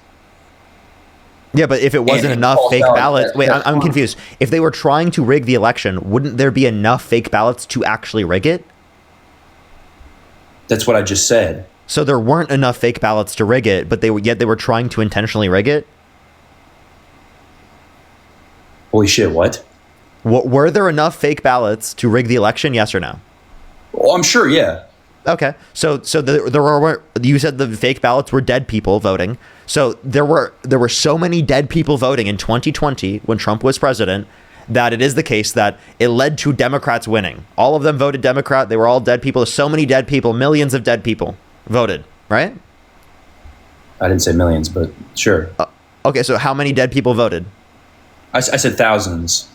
Yeah, but if it wasn't enough fake ballots... Wait, I'm confused. If they were trying to rig the election, wouldn't there be enough fake ballots to actually rig it? That's what I just said. So there weren't enough fake ballots to rig it, but they were trying to intentionally rig it? Holy shit, what? Were there enough fake ballots to rig the election, yes or no? Oh, I'm sure, yeah. Okay, so there were, you said the fake ballots were dead people voting. So there were so many dead people voting in 2020 when Trump was president that it is the case that it led to Democrats winning. All of them voted Democrat. They were all dead people. There's so many dead people, millions of dead people voted, right? I didn't say millions, but sure. Okay, so how many dead people voted? I said thousands.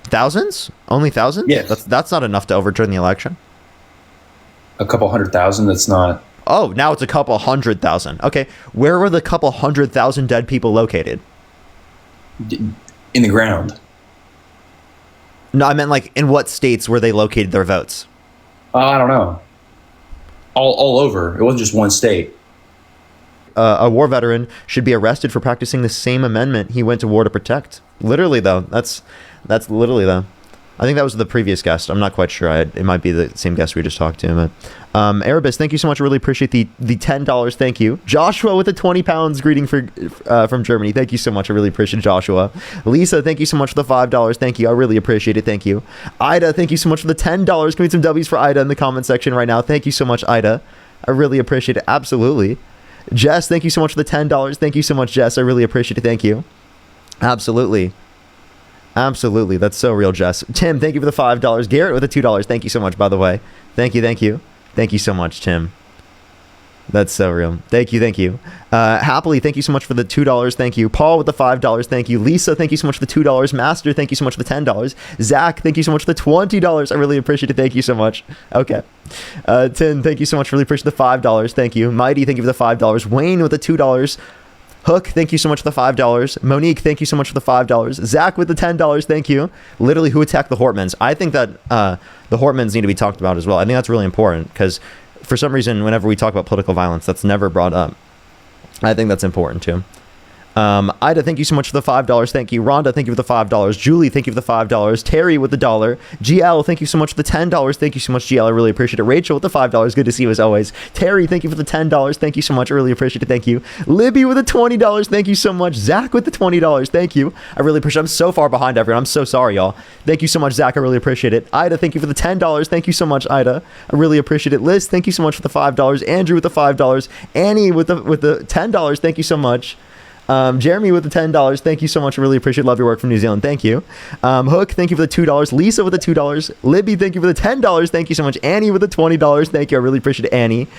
Thousands? Only thousands? Yes. That's not enough to overturn the election. A couple 100,000, that's not. Oh, now it's a couple 100,000. Okay, where were the couple 100,000 dead people located? In the ground. No, I meant like in what states were they located their votes? I don't know. all over. It wasn't just one state. A war veteran should be arrested for practicing the same amendment he went to war to protect. Literally, though. That's literally, though. I think that was the previous guest. I'm not quite sure. It might be the same guest we just talked to. But, Erebus, thank you so much. I really appreciate the $10. Thank you. Joshua with the 20 pounds greeting from Germany. Thank you so much. I really appreciate it, Joshua. Lisa, thank you so much for the $5. Thank you. I really appreciate it. Thank you. Ida, thank you so much for the $10. Can we get some W's for Ida in the comment section right now? Thank you so much, Ida. I really appreciate it. Absolutely. Jess, thank you so much for the $10. Thank you so much, Jess. I really appreciate it. Thank you. Absolutely. Absolutely. That's so real, Jess. Tim, thank you for the $5. Garrett with the $2. Thank you so much, by the way. Thank you. Thank you. Thank you so much, Tim. That's so real. Thank you. Thank you. Happily, thank you so much for the $2. Thank you. Paul with the $5. Thank you. Lisa, thank you so much for the $2. Master, thank you so much for the $10. Zach, thank you so much for the $20. I really appreciate it. Thank you so much. Okay. Tim, thank you so much. Really appreciate the $5. Thank you. Mighty, thank you for the $5. Wayne with the $2. Hook, thank you so much for the $5. Monique, thank you so much for the $5. Zach with the $10. Thank you. Literally, who attacked the Hortmans? I think that the Hortmans need to be talked about as well. I think that's really important because for some reason, whenever we talk about political violence, that's never brought up. I think that's important too. Ida, thank you so much for the $5. Thank you. Rhonda, thank you for the $5. Julie, thank you for the $5. Terry with the $1. GL, thank you so much for the $10. Thank you so much, GL. I really appreciate it. Rachel with the $5. Good to see you as always. Terry, thank you for the $10. Thank you so much. I really appreciate it. Thank you. Libby with the $20. Thank you so much. Zach with the $20. Thank you. I really appreciate it. I'm so far behind everyone. I'm so sorry, y'all. Thank you so much, Zach. I really appreciate it. Ida, thank you for the $10. Thank you so much, Ida. I really appreciate it. Liz, thank you so much for the $5. Andrew with the $5. Annie with the $10. Thank you so much. Jeremy with the $10. Thank you so much. I really appreciate it. Love your work from New Zealand. Thank you. Hook, thank you for the $2. Lisa with the $2. Libby, thank you for the $10. Thank you so much. Annie with the $20. Thank you. I really appreciate it, Annie.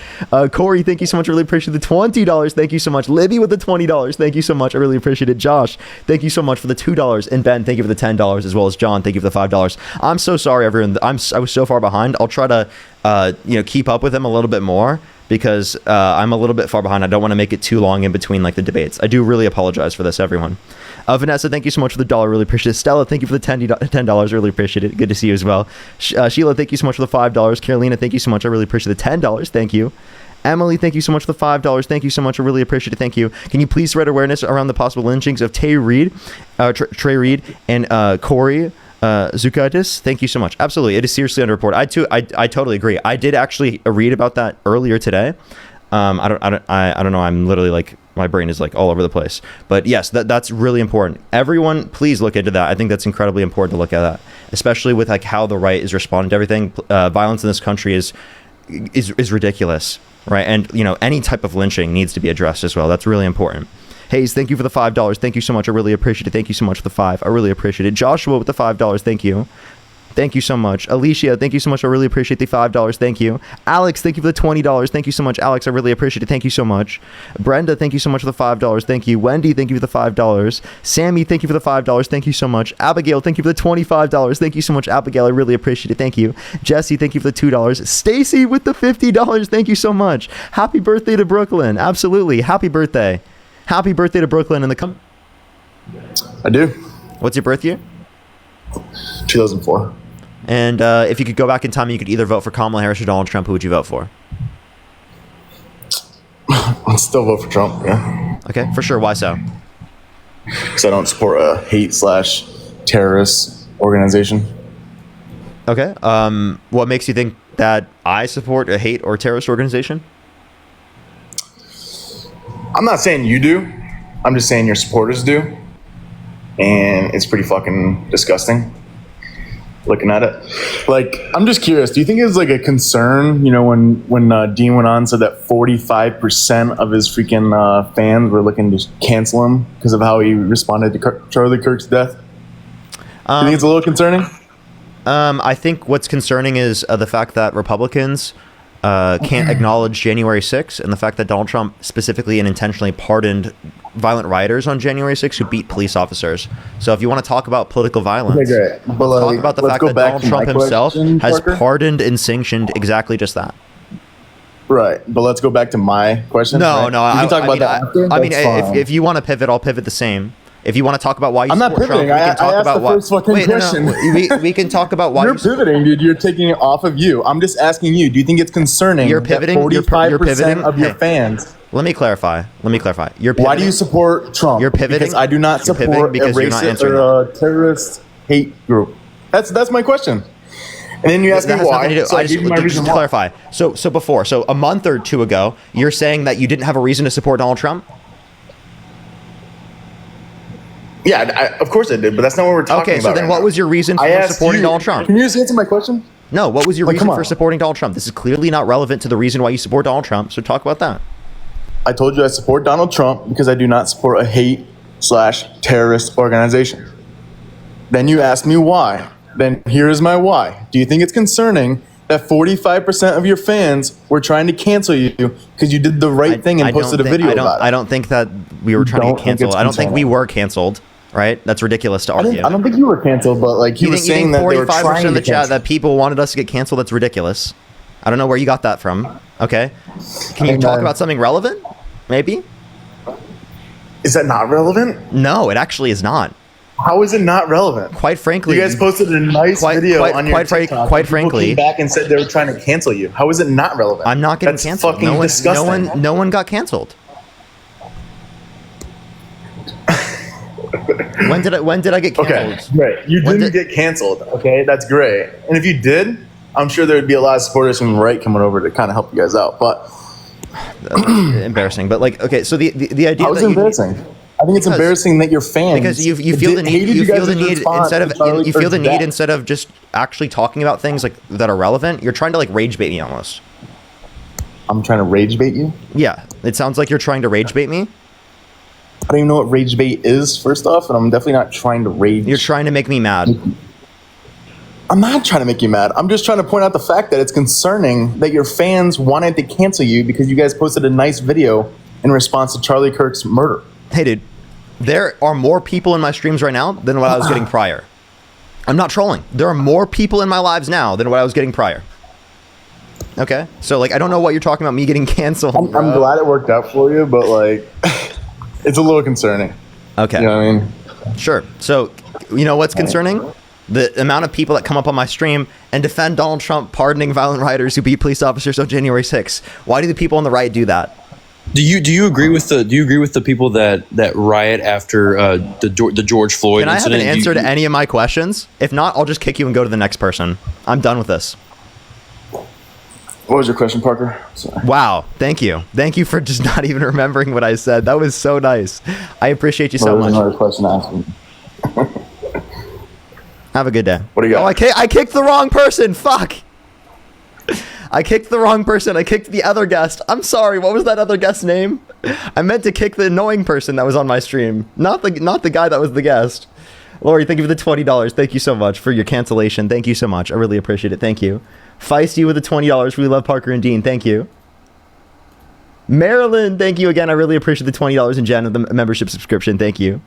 Corey, thank you so much. I really appreciate the $20. Thank you so much. Libby with the $20. Thank you so much. I really appreciate it. Josh, thank you so much for the $2. And Ben, thank you for the $10, as well as John. Thank you for the $5. I'm so sorry, everyone. I was so far behind. I'll try to keep up with them a little bit more, because I'm a little bit far behind. I don't want to make it too long in between like the debates. I do really apologize for this, everyone. Vanessa, thank you so much for the $1. Really appreciate it. Stella, thank you for the $10. Really appreciate it. Good to see you as well. Sheila, thank you so much for the $5. Carolina, thank you so much. I really appreciate the $10. Thank you. Emily, thank you so much for the $5. Thank you so much. I really appreciate it. Thank you. Can you please spread awareness around the possible lynchings of Trey Reed, and Corey Zukaitis? Thank you so much. Absolutely, it is seriously underreported. I totally agree. I did actually read about that earlier today. I don't know. I'm literally like, my brain is like all over the place. But yes, that's really important. Everyone, please look into that. I think that's incredibly important to look at that, especially with like how the right is responding to everything. Violence in this country is ridiculous, right? And any type of lynching needs to be addressed as well. That's really important. Hayes, thank you for the $5. Thank you so much. I really appreciate it. Thank you so much for the $5. I really appreciate it. Joshua with the $5. Thank you. Thank you so much. Alicia, thank you so much. I really appreciate the $5. Thank you. Alex, thank you for the $20. Thank you so much, Alex. I really appreciate it. Thank you so much. Brenda, thank you so much for the $5. Thank you. Wendy, thank you for the $5. Sammy, thank you for the $5. Thank you so much. Abigail, thank you for the $25. Thank you so much, Abigail. I really appreciate it. Thank you. Jesse, thank you for the $2. Stacy with the $50. Thank you so much. Happy birthday to Brooklyn. Absolutely. Happy birthday. Happy birthday to Brooklyn. I do. What's your birth year? 2004. And if you could go back in time, you could either vote for Kamala Harris or Donald Trump. Who would you vote for? I'd still vote for Trump, yeah. Okay, for sure. Why so? Because I don't support a hate/terrorist organization. Okay. What makes you think that I support a hate or terrorist organization? I'm not saying you do. I'm just saying your supporters do. And it's pretty fucking disgusting looking at it. Like, I'm just curious, do you think it's like a concern, when Dean went on and said that 45% of his freaking fans were looking to cancel him because of how he responded to Charlie Kirk's death? Do you think it's a little concerning? I think what's concerning is the fact that Republicans can't acknowledge January 6th, and the fact that Donald Trump specifically and intentionally pardoned violent rioters on January 6th who beat police officers. So if you want to talk about political violence, okay, great. But talk about the fact that Donald Trump himself has pardoned and sanctioned exactly just that. Right, but let's go back to my question. No, right? no. We can talk about that after. I mean, if you want to pivot, I'll pivot the same. If you want to talk about why you I'm not support pivoting. Trump, we can talk I asked about the why. first fucking Wait, question. we can talk about why You're pivoting, dude. You're taking it off of you. I'm just asking you. Do you think it's concerning You're pivoting? that You're 45% pivoting? of your Hey. fans? Let me clarify. You're pivoting. Why do you support Trump? You're pivoting? Because I do not You're pivoting support a because you're not racist answering or a terrorist hate group. That's my question. And then you ask me That has why. nothing to do. So I gave you my just reason to why. clarify. So before, a month or two ago, you're saying that you didn't have a reason to support Donald Trump? Yeah, of course I did, but that's not what we're talking Okay, about. so then right what now. was your reason for I asked supporting you- Donald Trump? Can you just answer my question? No, what was your Like, reason come for on. supporting Donald Trump? This is clearly not relevant to the reason why you support Donald Trump, so talk about that. I told you I support Donald Trump because I do not support a hate/terrorist organization. Then you asked me why. Then here is my why. Do you think it's concerning that 45% of your fans were trying to cancel you because you did the right thing and posted a video about it? I don't think that we were trying to don't get think canceled. it's I don't think we concerning. were canceled, right? That's ridiculous to I argue. don't think you were canceled, but like he You was think saying that they were 45% trying of to the chat cancel. that people wanted us to get canceled? That's ridiculous. I don't know where you got that from. Okay. Can you Hey, talk man. about something relevant? Maybe? Is that not relevant? No, it actually is not. How is it not relevant? Quite frankly, You guys posted a nice video on your TikTok. quite and people frankly, came back and said they were trying to cancel you. How is it not relevant? I'm not getting That's canceled. fucking disgusting. No one got canceled. When did I get Okay, canceled? great. You When didn't did- get canceled. Okay, that's great. And if you did, I'm sure there would be a lot of supporters from the right coming over to kind of help you guys out. But Embarrassing, but like, okay, so the idea how is that it you embarrassing? I think it's Because- embarrassing that your fans because you feel the need hated you feel guys' the need response instead to of Charlie you feel the Kirk's need death. instead of just actually talking about things like that are relevant. You're trying to like rage bait me almost. I'm trying to rage bait you. Yeah, it sounds like you're trying to rage bait me. I don't even know what rage bait is. First off, and I'm definitely not trying to rage. You're trying to make me mad. I'm not trying to make you mad. I'm just trying to point out the fact that it's concerning that your fans wanted to cancel you because you guys posted a nice video in response to Charlie Kirk's murder. Hey, dude, there are more people in my streams right now than what I was getting prior. I'm not trolling. There are more people in my lives now than what I was getting prior. Okay, so like I don't know what you're talking about me getting canceled. I'm bro. glad it worked out for you, but like, it's a little concerning. Okay. You know what I mean? Sure. So, you know what's concerning? The amount of people that come up on my stream and defend Donald Trump pardoning violent rioters who beat police officers on January 6th. Why do the people on the right do that? Do you agree with the people that riot after the George Floyd Can I have an incident? answer to any of my questions? If not, I'll just kick you and go to the next person. I'm done with this. What was your question, Parker? Sorry. Wow. Thank you. Thank you for just not even remembering what I said. That was so nice. I appreciate you so There's much. another question to ask me. Have a good day. What do you got? Oh, I kicked the wrong person. Fuck. I kicked the wrong person. I kicked the other guest. I'm sorry. What was that other guest's name? I meant to kick the annoying person that was on my stream, not the guy that was the guest. Lori, thank you for the $20. Thank you so much for your cancellation. Thank you so much. I really appreciate it. Thank you. Feisty with the $20. We love Parker and Dean. Thank you. Marilyn, thank you again. I really appreciate the $20. And Jen with the membership subscription. Thank you.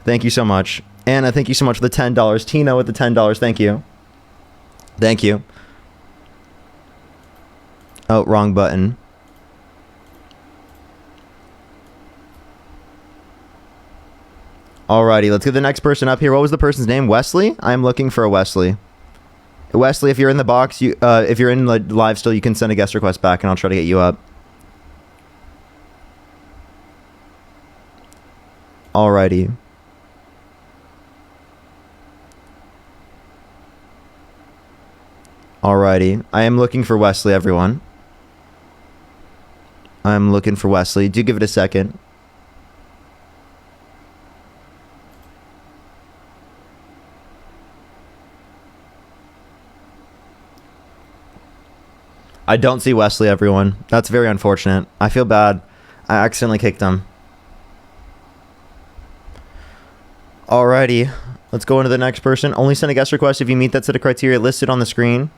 Thank you so much. Anna, thank you so much for the $10. Tina with the $10. Thank you. Thank you. Oh, wrong button. Alrighty, let's get the next person up here. What was the person's name? Wesley? I'm looking for a Wesley. Wesley, if you're in the box, if you're in the live still, you can send a guest request back and I'll try to get you up. Alrighty. Alrighty. I am looking for Wesley, everyone. I'm looking for Wesley. Do give it a second. I don't see Wesley, everyone. That's very unfortunate. I feel bad. I accidentally kicked him. Alrighty. Let's go into the next person. Only send a guest request if you meet that set of criteria listed on the screen.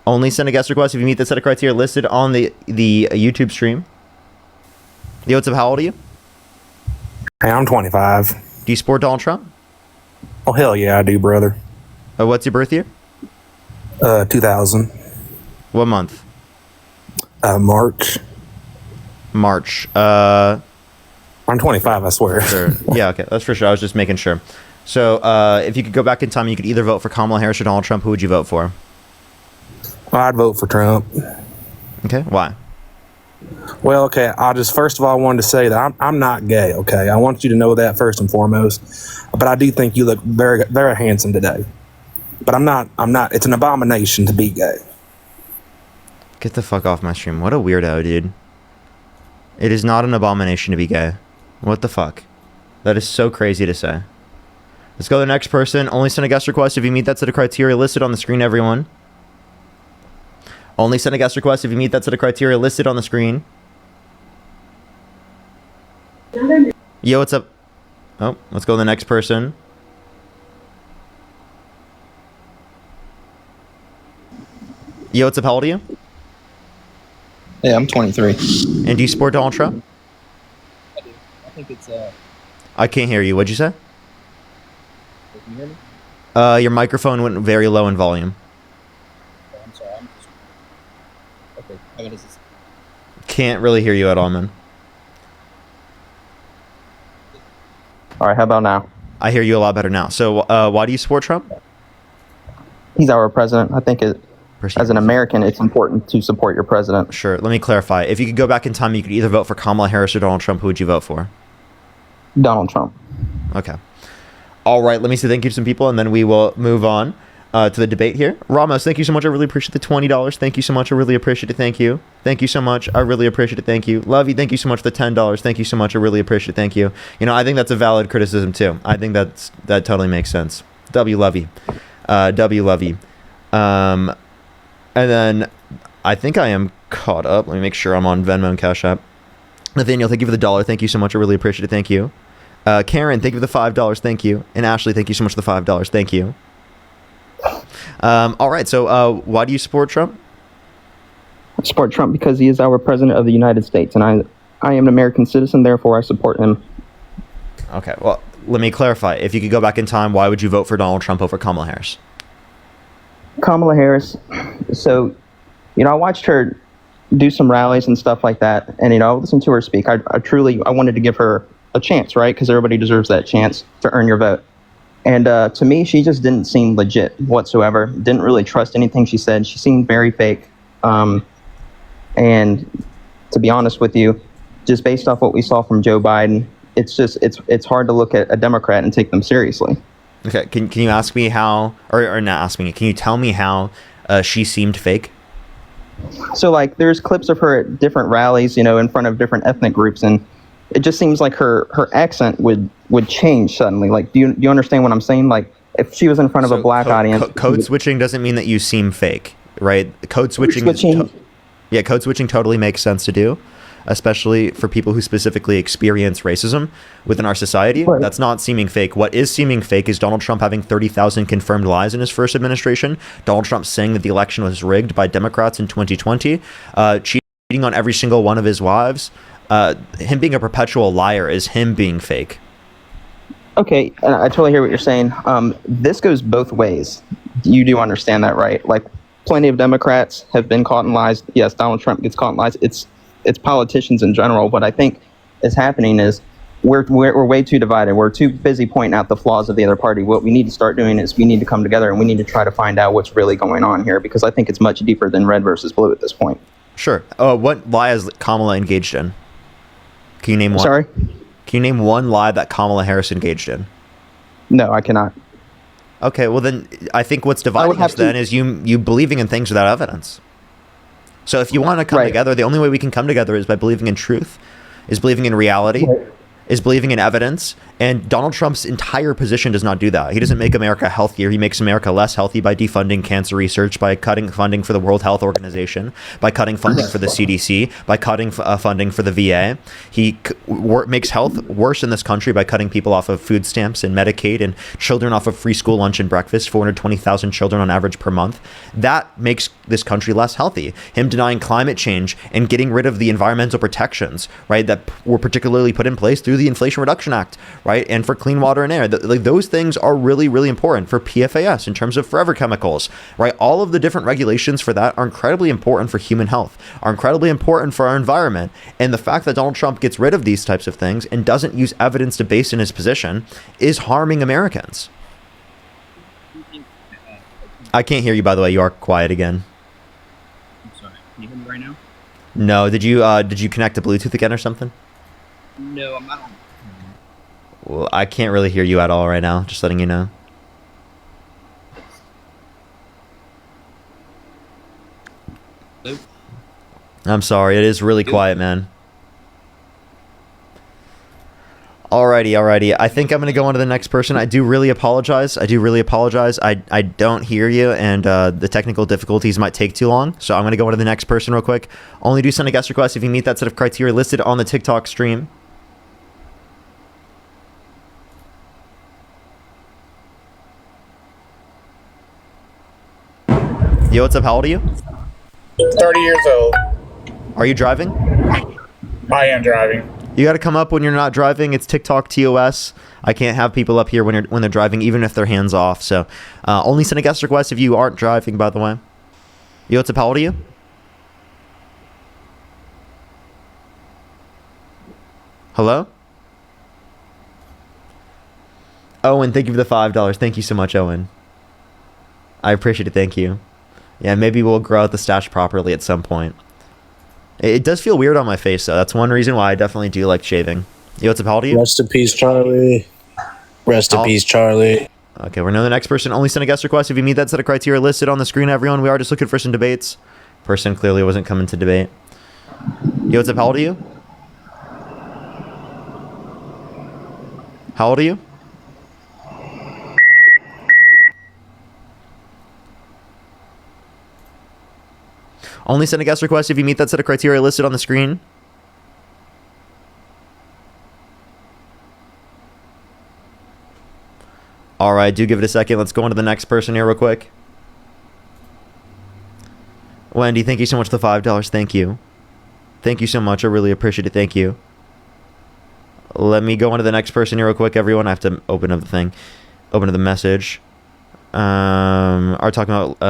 Only send a guest request if you meet the set of criteria listed on the YouTube stream. Yo, what's up? How old are you? Hey, I'm 25. Do you support Donald Trump? Oh, hell yeah, I do, brother. What's your birth year? 2000. What month? March. March. I'm 25, I swear. Sure. Yeah, okay, that's for sure. I was just making sure. So, if you could go back in time, you could either vote for Kamala Harris or Donald Trump. Who would you vote for? Well, I'd vote for Trump. Okay, why? Well, okay, first of all, I wanted to say that I'm not gay, okay? I want you to know that first and foremost. But I do think you look very, very handsome today. But I'm not, it's an abomination to be gay. Get the fuck off my stream. What a weirdo, dude. It is not an abomination to be gay. What the fuck? That is so crazy to say. Let's go to the next person. Only send a guest request if you meet that set of criteria listed on the screen, everyone. Only send a guest request if you meet that set of criteria listed on the screen. Yo, what's up? Oh, let's go to the next person. Yo, what's up? How old are you? Yeah, I'm 23. And do you support Donald Trump? I do. I think it's I can't hear you. What'd you say? Can you hear me? Your microphone went very low in volume. Oh, I'm sorry. I'm just okay. How about this? Can't really hear you at all, man. All right. How about now? I hear you a lot better now. So, why do you support Trump? He's our president. I think as an American, it's important to support your president. Sure. Let me clarify. If you could go back in time, you could either vote for Kamala Harris or Donald Trump. Who would you vote for? Donald Trump. Okay. All right. Let me say thank you to some people, and then we will move on to the debate here. Ramos, thank you so much. I really appreciate the $20. Thank you so much. I really appreciate it. Thank you. Thank you so much. I really appreciate it. Thank you. Lovey, thank you so much for the $10. Thank you so much. I really appreciate it. Thank you. You know, I think that's a valid criticism too. I think that totally makes sense. W Lovey. W Lovey. And then I think I am caught up. Let me make sure I'm on Venmo and Cash App. Nathaniel, thank you for the $1. Thank you so much. I really appreciate it. Thank you. Karen, thank you for the $5. Thank you. And Ashley, thank you so much for the $5. Thank you. All right. So why do you support Trump? I support Trump because he is our president of the United States, and I am an American citizen. Therefore, I support him. Okay. Well, let me clarify. If you could go back in time, why would you vote for Donald Trump over Kamala Harris? Kamala Harris. So, I watched her do some rallies and stuff like that, and I listened to her speak. I wanted to give her a chance, right? Because everybody deserves that chance to earn your vote. And to me, she just didn't seem legit whatsoever. Didn't really trust anything she said. She seemed very fake. And to be honest with you, just based off what we saw from Joe Biden, it's hard to look at a Democrat and take them seriously. Okay, can you ask me how, or not ask me, can you tell me how she seemed fake? So, there's clips of her at different rallies, in front of different ethnic groups, and it just seems like her accent would change suddenly. Do you understand what I'm saying? If she was in front of a black audience. Code switching doesn't mean that you seem fake, right? Code switching code switching totally makes sense to do, especially for people who specifically experience racism within our society. Right. That's not seeming fake. What is seeming fake is Donald Trump having 30,000 confirmed lies in his first administration. Donald Trump saying that the election was rigged by Democrats in 2020, cheating on every single one of his wives. Him being a perpetual liar is him being fake. Okay, I totally hear what you're saying. This goes both ways. You do understand that, right? Plenty of Democrats have been caught in lies. Yes, Donald Trump gets caught in lies. It's politicians in general. What I think is happening is we're way too divided. We're too busy pointing out the flaws of the other party. What we need to start doing is we need to come together and we need to try to find out what's really going on here, because I think it's much deeper than red versus blue at this point. Sure. What lie is Kamala engaged in? Can you name one? Sorry? Can you name one lie that Kamala Harris engaged in? No, I cannot. Okay, well then I think what's dividing us then is you believing in things without evidence. So if you want to come together, the only way we can come together is by believing in truth, is believing in reality, is believing in evidence. And Donald Trump's entire position does not do that. He doesn't make America healthier. He makes America less healthy by defunding cancer research, by cutting funding for the World Health Organization, by cutting funding for the CDC, by cutting funding for the VA. He makes health worse in this country by cutting people off of food stamps and Medicaid and children off of free school lunch and breakfast, 420,000 children on average per month. That makes this country less healthy. Him denying climate change and getting rid of the environmental protections, right, that were particularly put in place through through the Inflation Reduction Act, right? And for clean water and air. Like those things are really, really important for PFAS in terms of forever chemicals, right? All of the different regulations for that are incredibly important for human health, are incredibly important for our environment. And the fact that Donald Trump gets rid of these types of things and doesn't use evidence to base in his position is harming Americans. I can't hear you, by the way. You are quiet again. I'm sorry. Can you hear me right now? No. Did you connect to Bluetooth again or something? No, I'm not on. Well, I can't really hear you at all right now. Just letting you know. Hello? I'm sorry. It is really quiet, man. Alrighty. I think I'm going to go on to the next person. I do really apologize. I don't hear you, and the technical difficulties might take too long. So I'm going to go on to the next person real quick. Only do send a guest request if you meet that set of criteria listed on the TikTok stream. Yo, what's up? How old are you? 30 years old. Are you driving? I am driving. You got to come up when you're not driving. It's TikTok TOS. I can't have people up here when they're driving, even if they're hands off. So only send a guest request if you aren't driving, by the way. Yo, what's up? How old are you? Hello? Owen, thank you for the $5. Thank you so much, Owen. I appreciate it. Thank you. Yeah, maybe we'll grow out the stash properly at some point. It does feel weird on my face, though. That's one reason why I definitely do like shaving. Yo, what's up? How old are you? Rest in peace, Charlie. Rest in peace, Charlie. Okay, we're now the next person. Only send a guest request if you meet that set of criteria listed on the screen, everyone. We are just looking for some debates. Person clearly wasn't coming to debate. Yo, what's up? How old are you? How old are you? Only send a guest request if you meet that set of criteria listed on the screen. All right, do give it a second. Let's go on to the next person here real quick. Wendy, thank you so much for the $5. Thank you. Thank you so much. I really appreciate it. Thank you. Let me go on to the next person here real quick, everyone. I have to open up the thing. Open up the message. Are talking about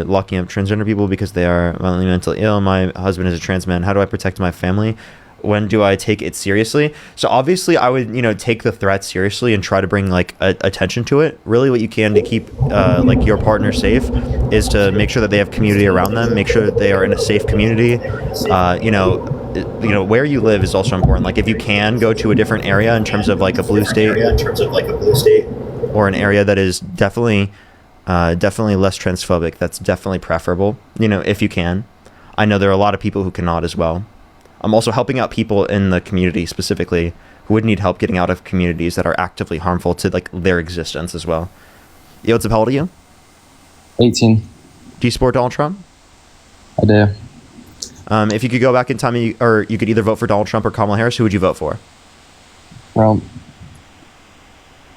locking up transgender people because they are violently mentally ill. My husband is a trans man. How do I protect my family? When do I take it seriously? So obviously I would, take the threat seriously and try to bring attention to it. Really what you can to keep your partner safe is to make sure that they have community around them, make sure that they are in a safe community. Where you live is also important. Like if you can go to a different area in terms of like a blue state or an area that is definitely less transphobic, that's definitely preferable, if you can. I know there are a lot of people who cannot as well. I'm also helping out people in the community specifically who would need help getting out of communities that are actively harmful to their existence as well. Yo, what's up? How old are you? 18. Do you support Donald Trump? I do. If you could go back in time or you could either vote for Donald Trump or Kamala Harris, who would you vote for? Trump.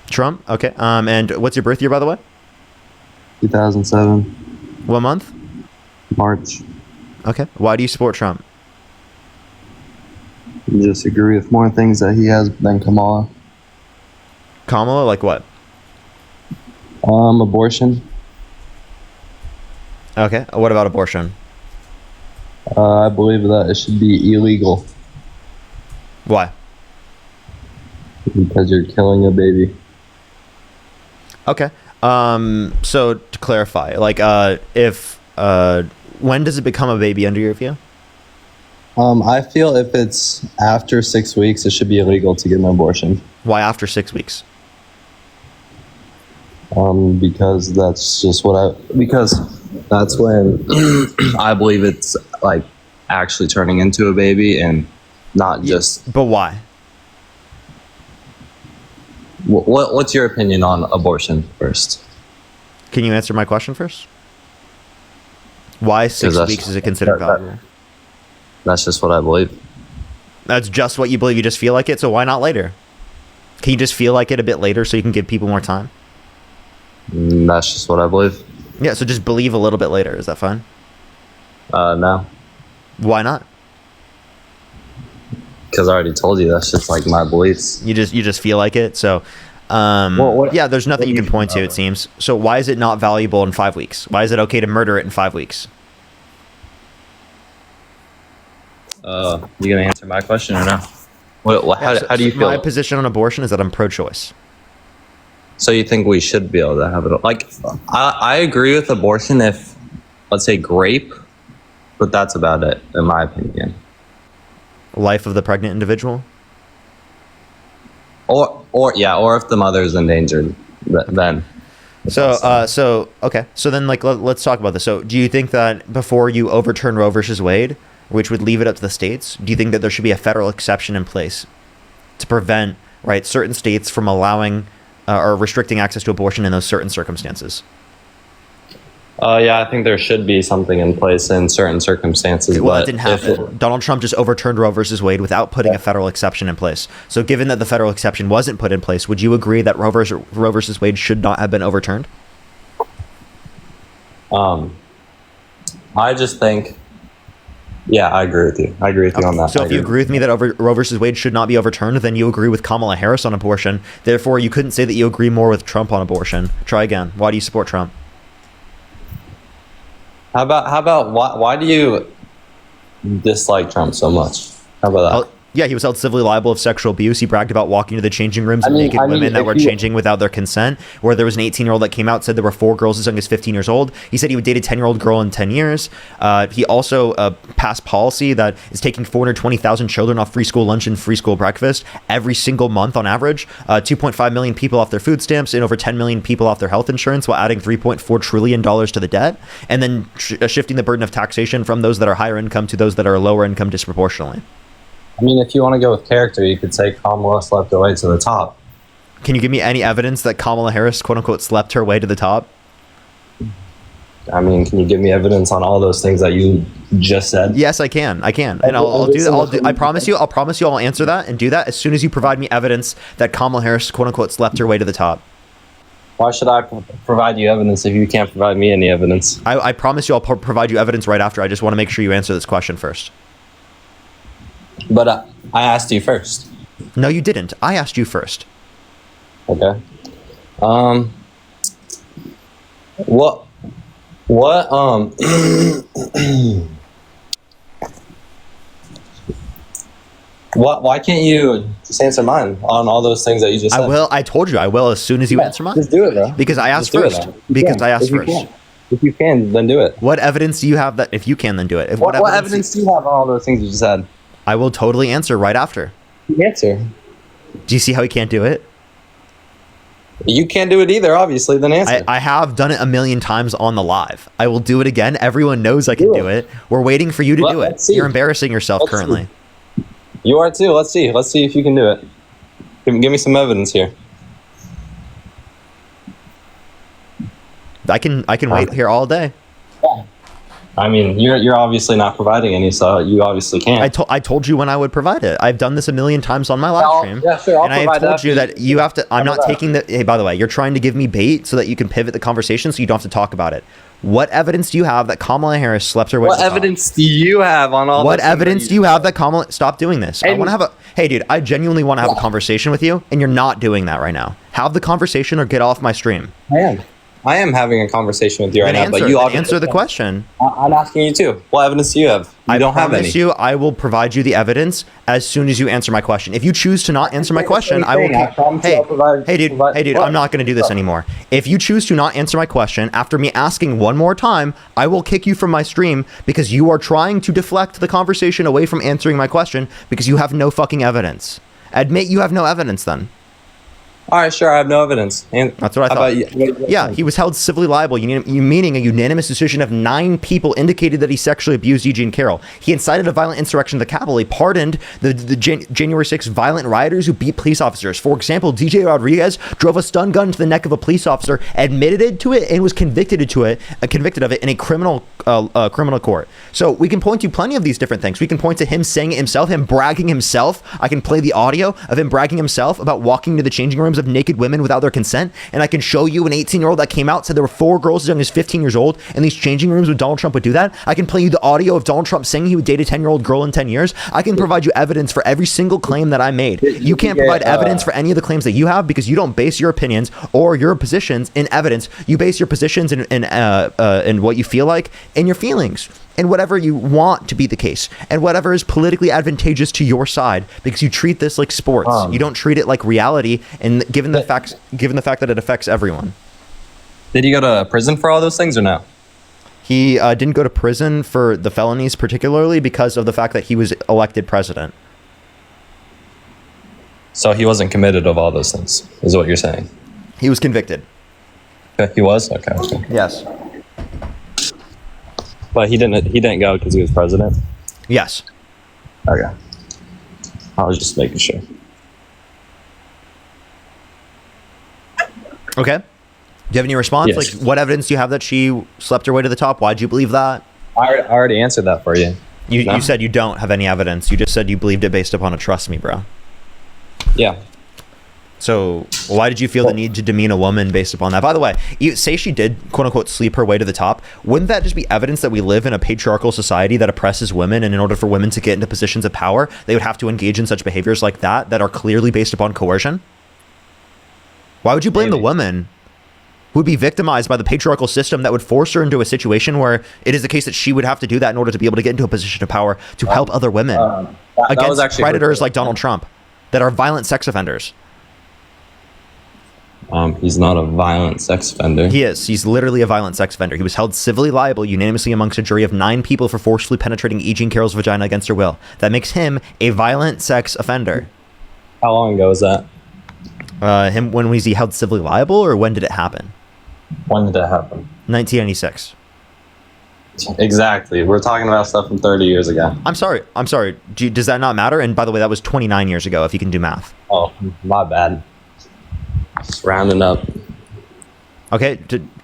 Trump? Okay. And what's your birth year, by the way? 2007. What month? March. Okay. Why do you support Trump? Just agree with more things that he has than Kamala. Kamala, like what? Abortion. Okay. What about abortion? I believe that it should be illegal Why? because you're killing a baby. Okay. So to clarify, when does it become a baby under your view? I feel if it's after 6 weeks, it should be illegal to get an abortion. Why after 6 weeks? Because that's just because that's when I believe it's actually turning into a baby and not just. But why? What's your opinion on abortion first? Can you answer my question first? Why 6 weeks is it considered valuable? That's just what I believe. That's just what you believe. You just feel like it. So why not later? Can you just feel like it a bit later so you can give people more time? That's just what I believe. Yeah. So just believe a little bit later. Is that fine? No. Why not? because I already told you that's just like my beliefs. You just feel like it. So, yeah, there's nothing you can point to, it seems. So why is it not valuable in 5 weeks? Why is it okay to murder it in 5 weeks? You gonna answer my question or no? How do you feel? My position on abortion is that I'm pro-choice. So you think we should be able to have it? Like, I agree with abortion if, let's say, grape, but that's about it, in my opinion. Life of the pregnant individual? Or if the mother is endangered, then. So okay. So then, like, let's talk about this. So, do you think that before you overturn Roe versus Wade, which would leave it up to the states, do you think that there should be a federal exception in place to prevent, right, certain states from allowing or restricting access to abortion in those certain circumstances? Yeah, I think there should be something in place in certain circumstances. Well, but that didn't happen. Donald Trump just overturned Roe versus Wade without putting a federal exception in place. So given that the federal exception wasn't put in place, would you agree that Roe versus Wade should not have been overturned? I just think, yeah, I agree with you. I agree with you on that. So if you agree with me that Roe versus Wade should not be overturned, then you agree with Kamala Harris on abortion. Therefore, you couldn't say that you agree more with Trump on abortion. Try again. Why do you support Trump? How about why do you dislike Trump so much? How about that? Yeah, he was held civilly liable of sexual abuse. He bragged about walking to the changing rooms of naked women that were changing without their consent, where there was an 18-year-old that came out, said there were 4 girls as young as 15 years old. He said he would date a 10-year-old girl in 10 years. He also passed policy that is taking 420,000 children off free school lunch and free school breakfast every single month on average, 2.5 million people off their food stamps, and over 10 million people off their health insurance, while adding $3.4 trillion to the debt, and then shifting the burden of taxation from those that are higher income to those that are lower income disproportionately. I mean, if you want to go with character, you could say Kamala slept her way to the top. Can you give me any evidence that Kamala Harris, quote unquote, slept her way to the top? I mean, can you give me evidence on all those things that you just said? Yes, I can, and I'll do that. I promise you, I'll answer that and do that as soon as you provide me evidence that Kamala Harris, quote unquote, slept her way to the top. Why should I provide you evidence if you can't provide me any evidence? I promise you, I'll provide you evidence right after. I just want to make sure you answer this question first. But I asked you first. No, you didn't. I asked you first. Okay. What why can't you just answer mine on all those things that you just said? I will. I told you I will as soon as you answer mine. Just do it, bro. Because I asked first. Because I asked first. If you can, then do it. What evidence do you have that if you can, then do it? What evidence do you have on all those things you just said? I will totally answer right after. Answer. Do you see how he can't do it? You can't do it either, obviously, then answer. I have done it a million times on the live. I will do it again. Everyone knows I can do it. We're waiting for you to do it. You're embarrassing yourself currently. You are too. Let's see. Let's see if you can do it. Give me some evidence here. I can wait here all day. I mean, you're obviously not providing any, so you obviously can't. I told you when I would provide it. I've done this a million times on my live stream. Yeah, sure. And I told you that you have to. I'm not taking the. Hey, by the way, you're trying to give me bait so that you can pivot the conversation, so you don't have to talk about it. What evidence do you have that Kamala Harris slept her way? What evidence do you have on all? What evidence do you have that Kamala? Stop doing this. I want to have a. Hey, dude, I genuinely want to have a conversation with you, and you're not doing that right now. Have the conversation or get off my stream. I am having a conversation with you right now, but you answer the question. I'm asking you too. What evidence do you have? You don't have any. I will provide you the evidence as soon as you answer my question. If you choose to not answer my question, I will. Hey, dude, I'm not going to do this anymore. If you choose to not answer my question after me asking one more time, I will kick you from my stream because you are trying to deflect the conversation away from answering my question because you have no fucking evidence. Admit you have no evidence then. All right, sure, I have no evidence. And that's what I thought. Yeah, he was held civilly liable, meaning a unanimous decision of 9 people indicated that he sexually abused Eugene Carroll. He incited a violent insurrection of the Capitol. He pardoned the January 6th violent rioters who beat police officers. For example, DJ Rodriguez drove a stun gun to the neck of a police officer, admitted to it, and was convicted of it in a criminal court. So we can point to plenty of these different things. We can point to him saying it himself, him bragging himself. I can play the audio of him bragging himself about walking to the changing rooms of naked women without their consent, and I can show you an 18-year-old that came out, said there were 4 girls as young as 15 years old in these changing rooms when Donald Trump would do that. I can play you the audio of Donald Trump saying he would date a 10-year-old girl in 10 years. I can provide you evidence for every single claim that I made. You can't provide evidence for any of the claims that you have because you don't base your opinions or your positions in evidence. You base your positions in what you feel like and your feelings and whatever you want to be the case and whatever is politically advantageous to your side, because you treat this like sports. You don't treat it like reality, and given the fact that it affects everyone. Did he go to prison for all those things or no? He didn't go to prison for the felonies, particularly because of the fact that he was elected president. So he wasn't committed of all those things, is what you're saying? He was convicted. Okay, he was? Okay. Yes. But he didn't go because he was president? Yes. Okay. I was just making sure. Okay. Do you have any response? Yes. Like, what evidence do you have that she slept her way to the top? Why'd you believe that? I already answered that for you. You said you don't have any evidence. You just said you believed it based upon a trust me, bro. Yeah. So why did you feel the need to demean a woman based upon that? By the way, you say she did, quote unquote, sleep her way to the top. Wouldn't that just be evidence that we live in a patriarchal society that oppresses women, and in order for women to get into positions of power, they would have to engage in such behaviors like that are clearly based upon coercion? Why would you blame the woman who would be victimized by the patriarchal system that would force her into a situation where it is the case that she would have to do that in order to be able to get into a position of power to help other women that was against actually predators like Donald Trump that are violent sex offenders? He's not a violent sex offender. He is. He's literally a violent sex offender. He was held civilly liable unanimously amongst a jury of 9 people for forcefully penetrating E. Jean Carroll's vagina against her will. That makes him a violent sex offender. How long ago was that? When was he held civilly liable, or when did it happen? When did it happen? 1996. Exactly. We're talking about stuff from 30 years ago. I'm sorry. Does that not matter? And by the way, that was 29 years ago, if you can do math. Oh, my bad. Just rounding up. Okay.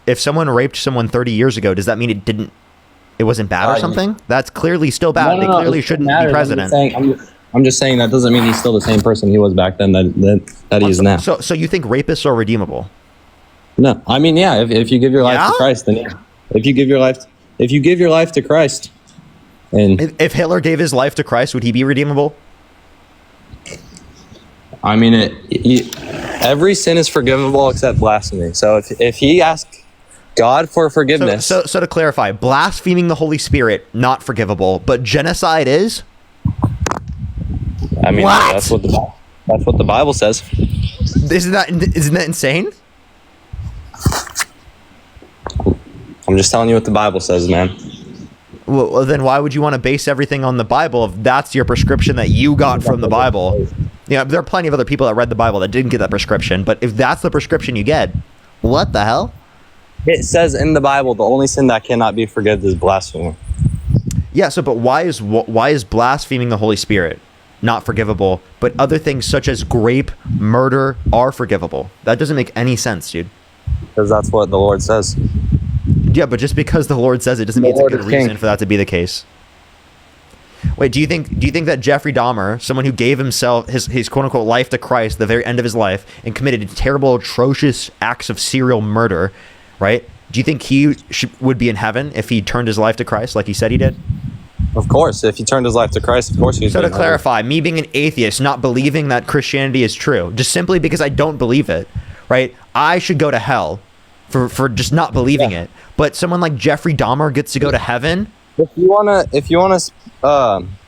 If someone raped someone 30 years ago, does that mean it wasn't bad or something? That's clearly still bad. They clearly shouldn't be president. I'm just saying that doesn't mean he's still the same person he was back then that he is now. So you think rapists are redeemable? No, I mean, yeah. If you give your life to Christ, then yeah. If you give your life to Christ, and if Hitler gave his life to Christ, would he be redeemable? I mean, every sin is forgivable except blasphemy. So if he asked God for forgiveness, so to clarify, blaspheming the Holy Spirit not forgivable, but genocide is. I mean, that's what the Bible says. Isn't that insane? I'm just telling you what the Bible says, man. Well, then why would you want to base everything on the Bible if that's your prescription that you got from the Bible? Yeah, there are plenty of other people that read the Bible that didn't get that prescription, but if that's the prescription you get, what the hell? It says in the Bible the only sin that cannot be forgiven is blasphemy. Yeah, so but why is blaspheming the Holy Spirit not forgivable, but other things such as rape, murder are forgivable? That doesn't make any sense, dude. Because that's what the Lord says. Yeah, but just because the Lord says it doesn't mean it's a good reason for that to be the case. Wait, do you think that Jeffrey Dahmer, someone who gave himself his quote unquote life to Christ at the very end of his life and committed terrible, atrocious acts of serial murder, right? Do you think he would be in heaven if he turned his life to Christ like he said he did? Of course, if he turned his life to Christ, of course he'd So be to in heaven. clarify, me being an atheist, not believing that Christianity is true, just simply because I don't believe it, right? I should go to hell for just not believing it. But someone like Jeffrey Dahmer gets to go to heaven. If you wanna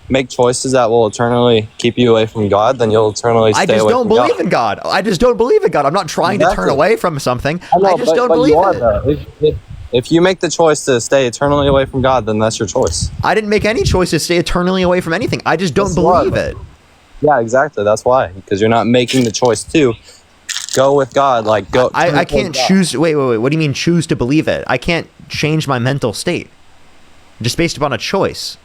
make choices that will eternally keep you away from God, then you'll eternally stay away from God. I just don't believe in God. I just don't believe in God. I'm not trying to turn away from something. I just don't believe it. If you make the choice to stay eternally away from God, then that's your choice. I didn't make any choice to stay eternally away from anything. I just don't believe it. Yeah, exactly. That's why. Because you're not making the choice to go with God. Like go. I can't choose. Wait. What do you mean choose to believe it? I can't change my mental state just based upon a choice.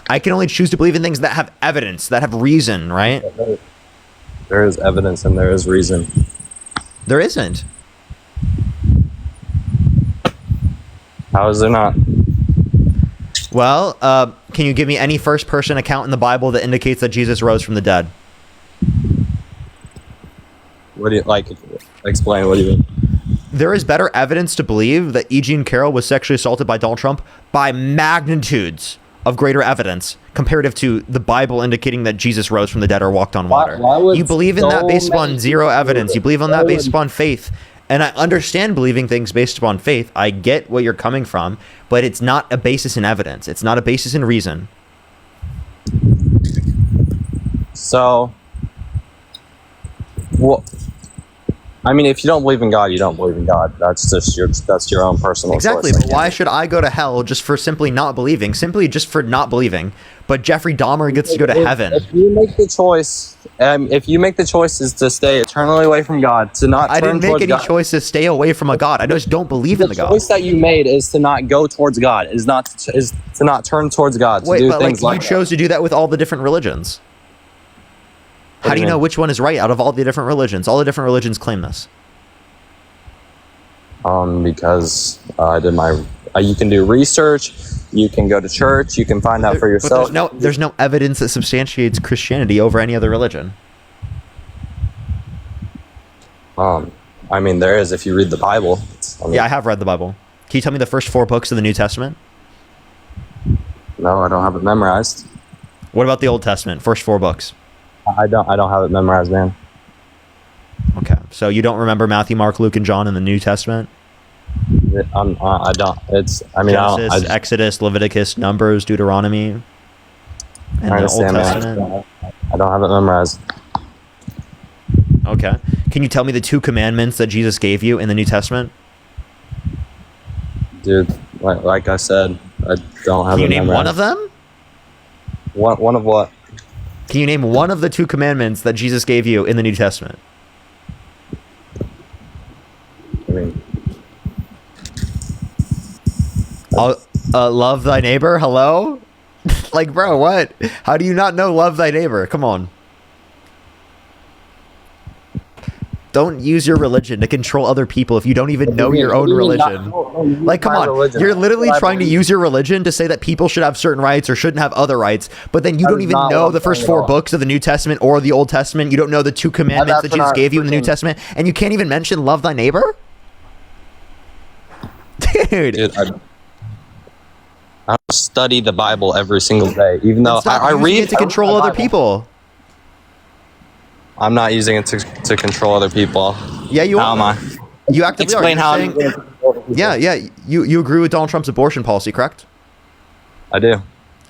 I can only choose to believe in things that have evidence, that have reason, right? There is evidence and there is reason. There isn't. How is there not? Well, can you give me any first-person account in the Bible that indicates that Jesus rose from the dead? What do you like? Explain. What do you mean? There is better evidence to believe that E. Jean Carroll was sexually assaulted by Donald Trump by magnitudes of greater evidence comparative to the Bible indicating that Jesus rose from the dead or walked on water. Why would You believe in that so based upon many zero people evidence. do You it? believe on Why that based would- upon faith. And I understand believing things based upon faith. I get where you're coming from, but it's not a basis in evidence. It's not a basis in reason. So, well, I mean, if you don't believe in God, you don't believe in God. That's just your own personal Exactly, choice. but why should I go to hell just for simply not believing? Simply just for not believing. But Jeffrey Dahmer gets to go to heaven. If you make the choice, is to stay eternally away from God, to not I turn didn't make towards any God. choice to stay away from a God. I just don't believe in the God. choice that you made is to not go towards God. Is to not turn towards God. To Wait, do but things like you that. chose to do that with all the different religions. How do do you you know mean? which one is right out of all the different religions? All the different religions claim this. Because I did my. You can do research. You can go to church. You can find out for But yourself. there's no evidence that substantiates Christianity over any other religion. I mean, there is if you read the Bible. Yeah, I have read the Bible. Can you tell me the first 4 books of the New Testament? No, I don't have it memorized. What about the Old Testament? First 4 books. I don't have it memorized, man. Okay, so you don't remember Matthew, Mark, Luke, and John in the New Testament? I don't. It's. I mean, Genesis, I don't. Exodus, Leviticus, Numbers, Deuteronomy, and I the Old understand, Testament. man. I don't have it memorized. Okay. Can you tell me the 2 commandments that Jesus gave you in the New Testament? Dude, like I said, I don't have Can you it name memorized. one of them? One of what? Can you name one of the 2 commandments that Jesus gave you in the New Testament? I mean, Love thy neighbor? Hello? Like, bro, what? How do you not know love thy neighbor? Come on. Don't use your religion to control other people if you don't even know your own religion. Like, come on. You're literally trying to use your religion to say that people should have certain rights or shouldn't have other rights, but then you That don't is even not know what I'm the first saying at 4 all. books of the New Testament or the Old Testament. You don't know the 2 commandments that that's Jesus not gave you in the New freaking- Testament, and you can't even mention love thy neighbor? Dude. dude, I study the Bible every single day, even though Stop I using read it to I read control my other Bible. people. I'm not using it to control other people. Yeah, you How are. am I? You actively Explain are. how You're I'm saying- using it to control other people. Yeah. You agree with Donald Trump's abortion policy, correct? I do.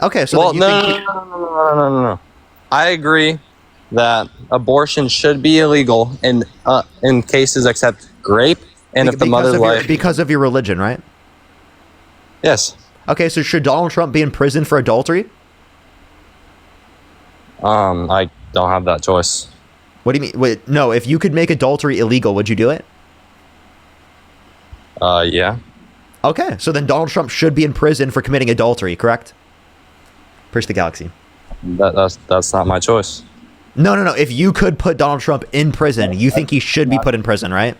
Okay, so Well, then you no, think no. I agree that abortion should be illegal in cases except rape and if the mother's life. because of your religion, right? Yes. Okay, so should Donald Trump be in prison for adultery? I don't have that choice. What do you mean? Wait, no, if you could make adultery illegal, would you do it? Yeah. Okay, so then Donald Trump should be in prison for committing adultery, correct? Push the galaxy. That's not my choice. No. If you could put Donald Trump in prison, you think he should be put in prison, right?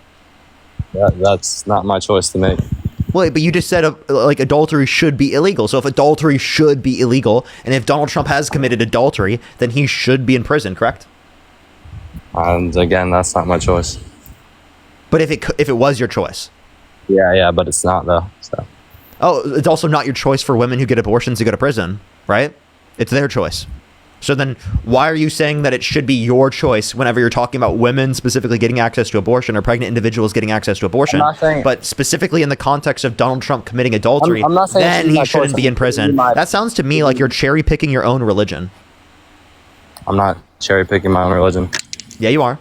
That's not my choice to make. Well, but you just said like adultery should be illegal. So if adultery should be illegal, and if Donald Trump has committed adultery, then he should be in prison, correct? And again, that's not my choice. But if it was your choice. Yeah, but it's not though. So Oh, it's also not your choice for women who get abortions to go to prison, right? It's their choice. So then why are you saying that it should be your choice whenever you're talking about women specifically getting access to abortion or pregnant individuals getting access to abortion? I'm not saying- But specifically in the context of Donald Trump committing adultery, I'm not saying it then should be he my shouldn't choice. be in It should prison. be my- That sounds to me like you're cherry picking your own religion. I'm not cherry picking my own religion. Yeah, you are.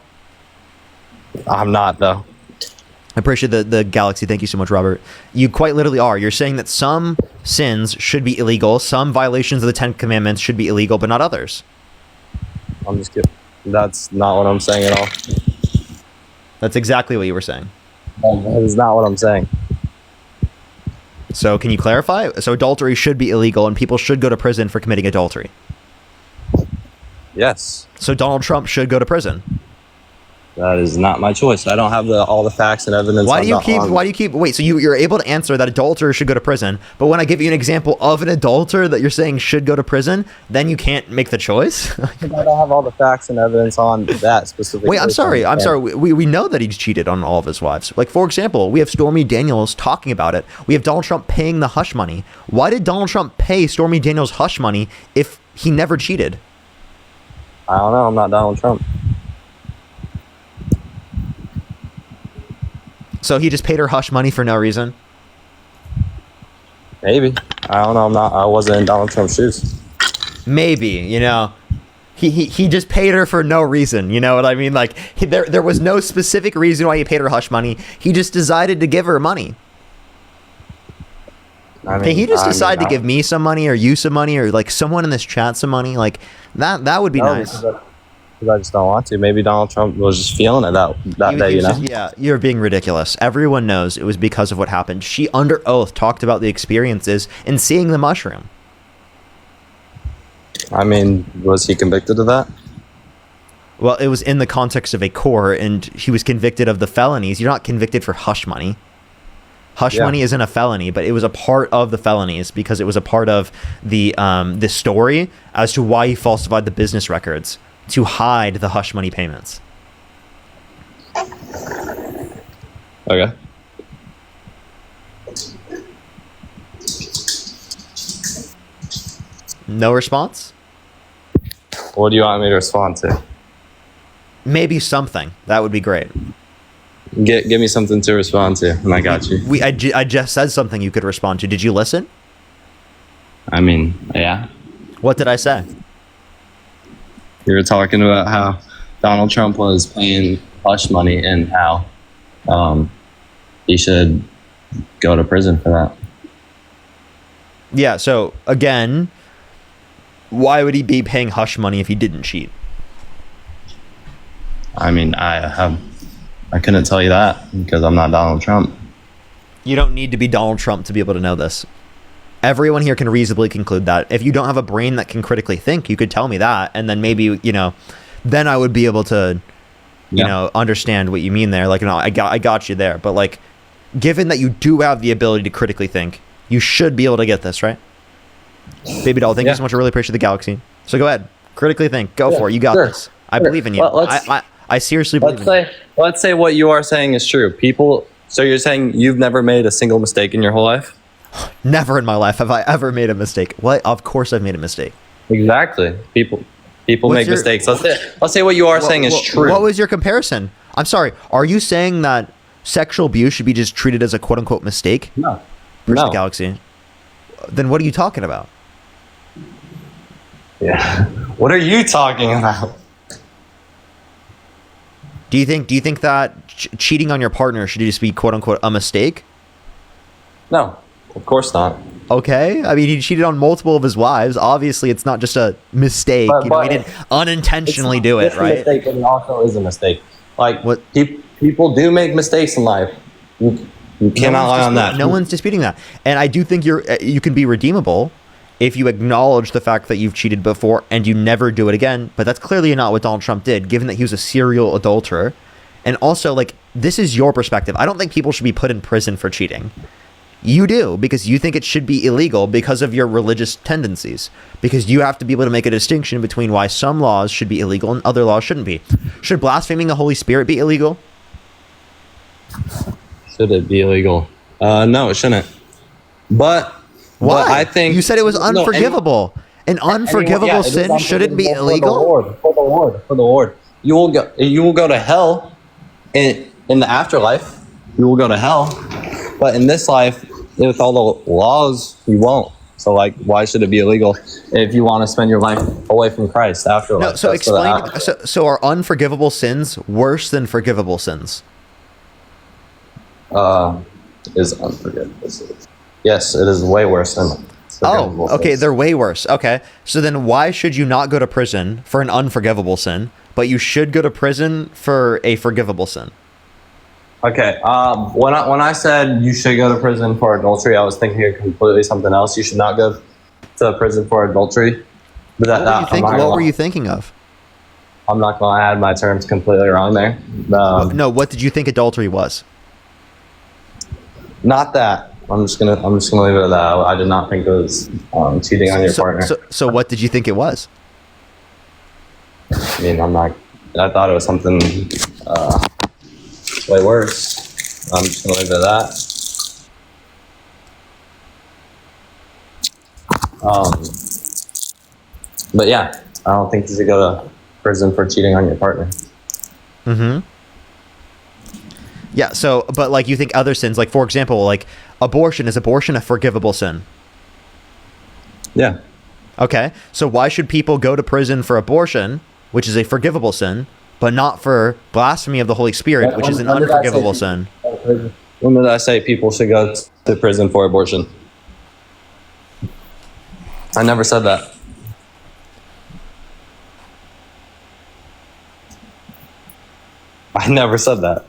I'm not though. I appreciate the galaxy. Thank you so much, Robert. You quite literally are. You're saying that some sins should be illegal, some violations of the 10 Commandments should be illegal, but not others. I'm just kidding. That's not what I'm saying at all. That's exactly what you were saying. That is not what I'm saying. So can you clarify? So adultery should be illegal and people should go to prison for committing adultery. Yes. So Donald Trump should go to prison. That is not my choice. I don't have all the facts and evidence. Why do you keep wait, so you're able to answer that adulterers should go to prison, but when I give you an example of an adulterer that you're saying should go to prison, then you can't make the choice? I don't have all the facts and evidence on that specifically. Wait, I'm sorry. We know that he's cheated on all of his wives. Like, for example, we have Stormy Daniels talking about it. We have Donald Trump paying the hush money. Why did Donald Trump pay Stormy Daniels hush money if he never cheated? I don't know. I'm not Donald Trump. So he just paid her hush money for no reason? Maybe. I don't know. I wasn't in Donald Trump's shoes. Maybe, you know. He just paid her for no reason, you know what I mean? Like, there was no specific reason why he paid her hush money. He just decided to give her money. Can he just decide to give me some money or you some money or like someone in this chat some money? Like, that would be nice. Because I just don't want to. Maybe Donald Trump was just feeling it that day, you know? Yeah, you're being ridiculous. Everyone knows it was because of what happened. She, under oath, talked about the experiences and seeing the mushroom. I mean, was he convicted of that? Well, it was in the context of a court, and he was convicted of the felonies. You're not convicted for hush money. Hush money isn't a felony, but it was a part of the felonies because it was a part of the story as to why he falsified the business records to hide the hush money payments. Okay. No response? What do you want me to respond to? Maybe something. That would be great. Give me something to respond to, and I got you. I just said something you could respond to. Did you listen? I mean, yeah. What did I say? You were talking about how Donald Trump was paying hush money and how he should go to prison for that. Yeah, so again, why would he be paying hush money if he didn't cheat? I mean, I couldn't tell you that because I'm not Donald Trump. You don't need to be Donald Trump to be able to know this. Everyone here can reasonably conclude that. If you don't have a brain that can critically think, you could tell me that, and then maybe, you know, then I would be able to, you know, understand what you mean there. Like, no, I got you there. But like, given that you do have the ability to critically think, you should be able to get this, right? Baby doll, thank you so much. I really appreciate the galaxy. So go ahead, critically think. Go for it. You got this. I believe in you. I seriously believe in you. Let's say what you are saying is true. So you're saying you've never made a single mistake in your whole life? Never in my life have I ever made a mistake. What? Of course I've made a mistake. Exactly. People make mistakes. Let's say what you are saying is true. What was your comparison? I'm sorry. Are you saying that sexual abuse should be just treated as a quote unquote mistake? No. No. Galaxy. Then what are you talking about? Yeah. What are you talking about? Do you think that cheating on your partner should just be quote unquote a mistake? No. Of course not. Okay. I mean, he cheated on multiple of his wives. Obviously, it's not just a mistake. He didn't unintentionally do it, right? It's a mistake, but it also is a mistake. Like, what? People do make mistakes in life. You cannot lie on that. No one's disputing that. And I do think you can be redeemable if you acknowledge the fact that you've cheated before and you never do it again. But that's clearly not what Donald Trump did, given that he was a serial adulterer. And also, like, this is your perspective. I don't think people should be put in prison for cheating. You do, because you think it should be illegal because of your religious tendencies. Because you have to be able to make a distinction between why some laws should be illegal and other laws shouldn't be. Should blaspheming the Holy Spirit be illegal? Should it be illegal? No, it shouldn't. But why? I think you said it was unforgivable. An unforgivable sin shouldn't be illegal. For the Lord, you will go to hell in the afterlife. You will go to hell, but in this life, with all the laws, you won't. So, like, why should it be illegal if you want to spend your life away from Christ after life? No, so explain. So are unforgivable sins worse than forgivable sins? Is unforgivable sins? Yes, it is way worse than. Oh, okay, sins. They're way worse. Okay, so then why should you not go to prison for an unforgivable sin, but you should go to prison for a forgivable sin? Okay. When I said you should go to prison for adultery, I was thinking of completely something else. You should not go to prison for adultery. But what were you thinking of? I'm not going to add my terms completely wrong there. No, what did you think adultery was? Not that. I'm just gonna leave it at that. I did not think it was cheating on your partner. So what did you think it was? I mean, I thought it was something way worse. I'm just gonna leave it at that. But yeah, I don't think you should go to prison for cheating on your partner. Mm-hmm. Yeah, so, but like you think other sins, like for example, like abortion, is abortion a forgivable sin? Yeah. Okay, so why should people go to prison for abortion, which is a forgivable sin, but not for blasphemy of the Holy Spirit, which is an unforgivable sin? When did I say people should go to prison for abortion? I never said that. I never said that.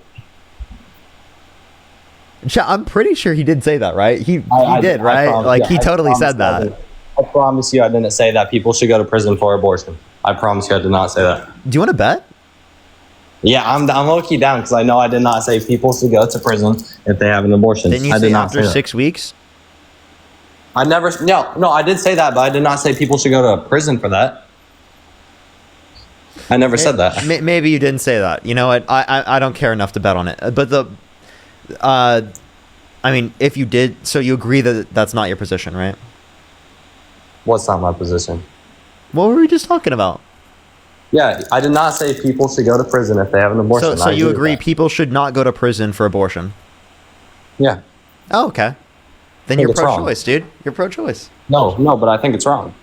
I'm pretty sure he did say that, right? He did, right? Promise, he totally said that. I promise you I didn't say that people should go to prison for abortion. I promise you I did not say that. Do you want to bet? Yeah, I'm low-key down because I know I did not say people should go to prison if they have an abortion. Didn't you I say did not after say 6 weeks? I never. No, I did say that, but I did not say people should go to prison for that. I never said that. Maybe you didn't say that. You know what? I don't care enough to bet on it. But I mean, if you did, so you agree that that's not your position, right? What's not my position? What were we just talking about? Yeah, I did not say people should go to prison if they have an abortion. So you agree people should not go to prison for abortion? Yeah. Oh, okay. Then you're pro-choice, dude. You're pro-choice. No, but I think it's wrong.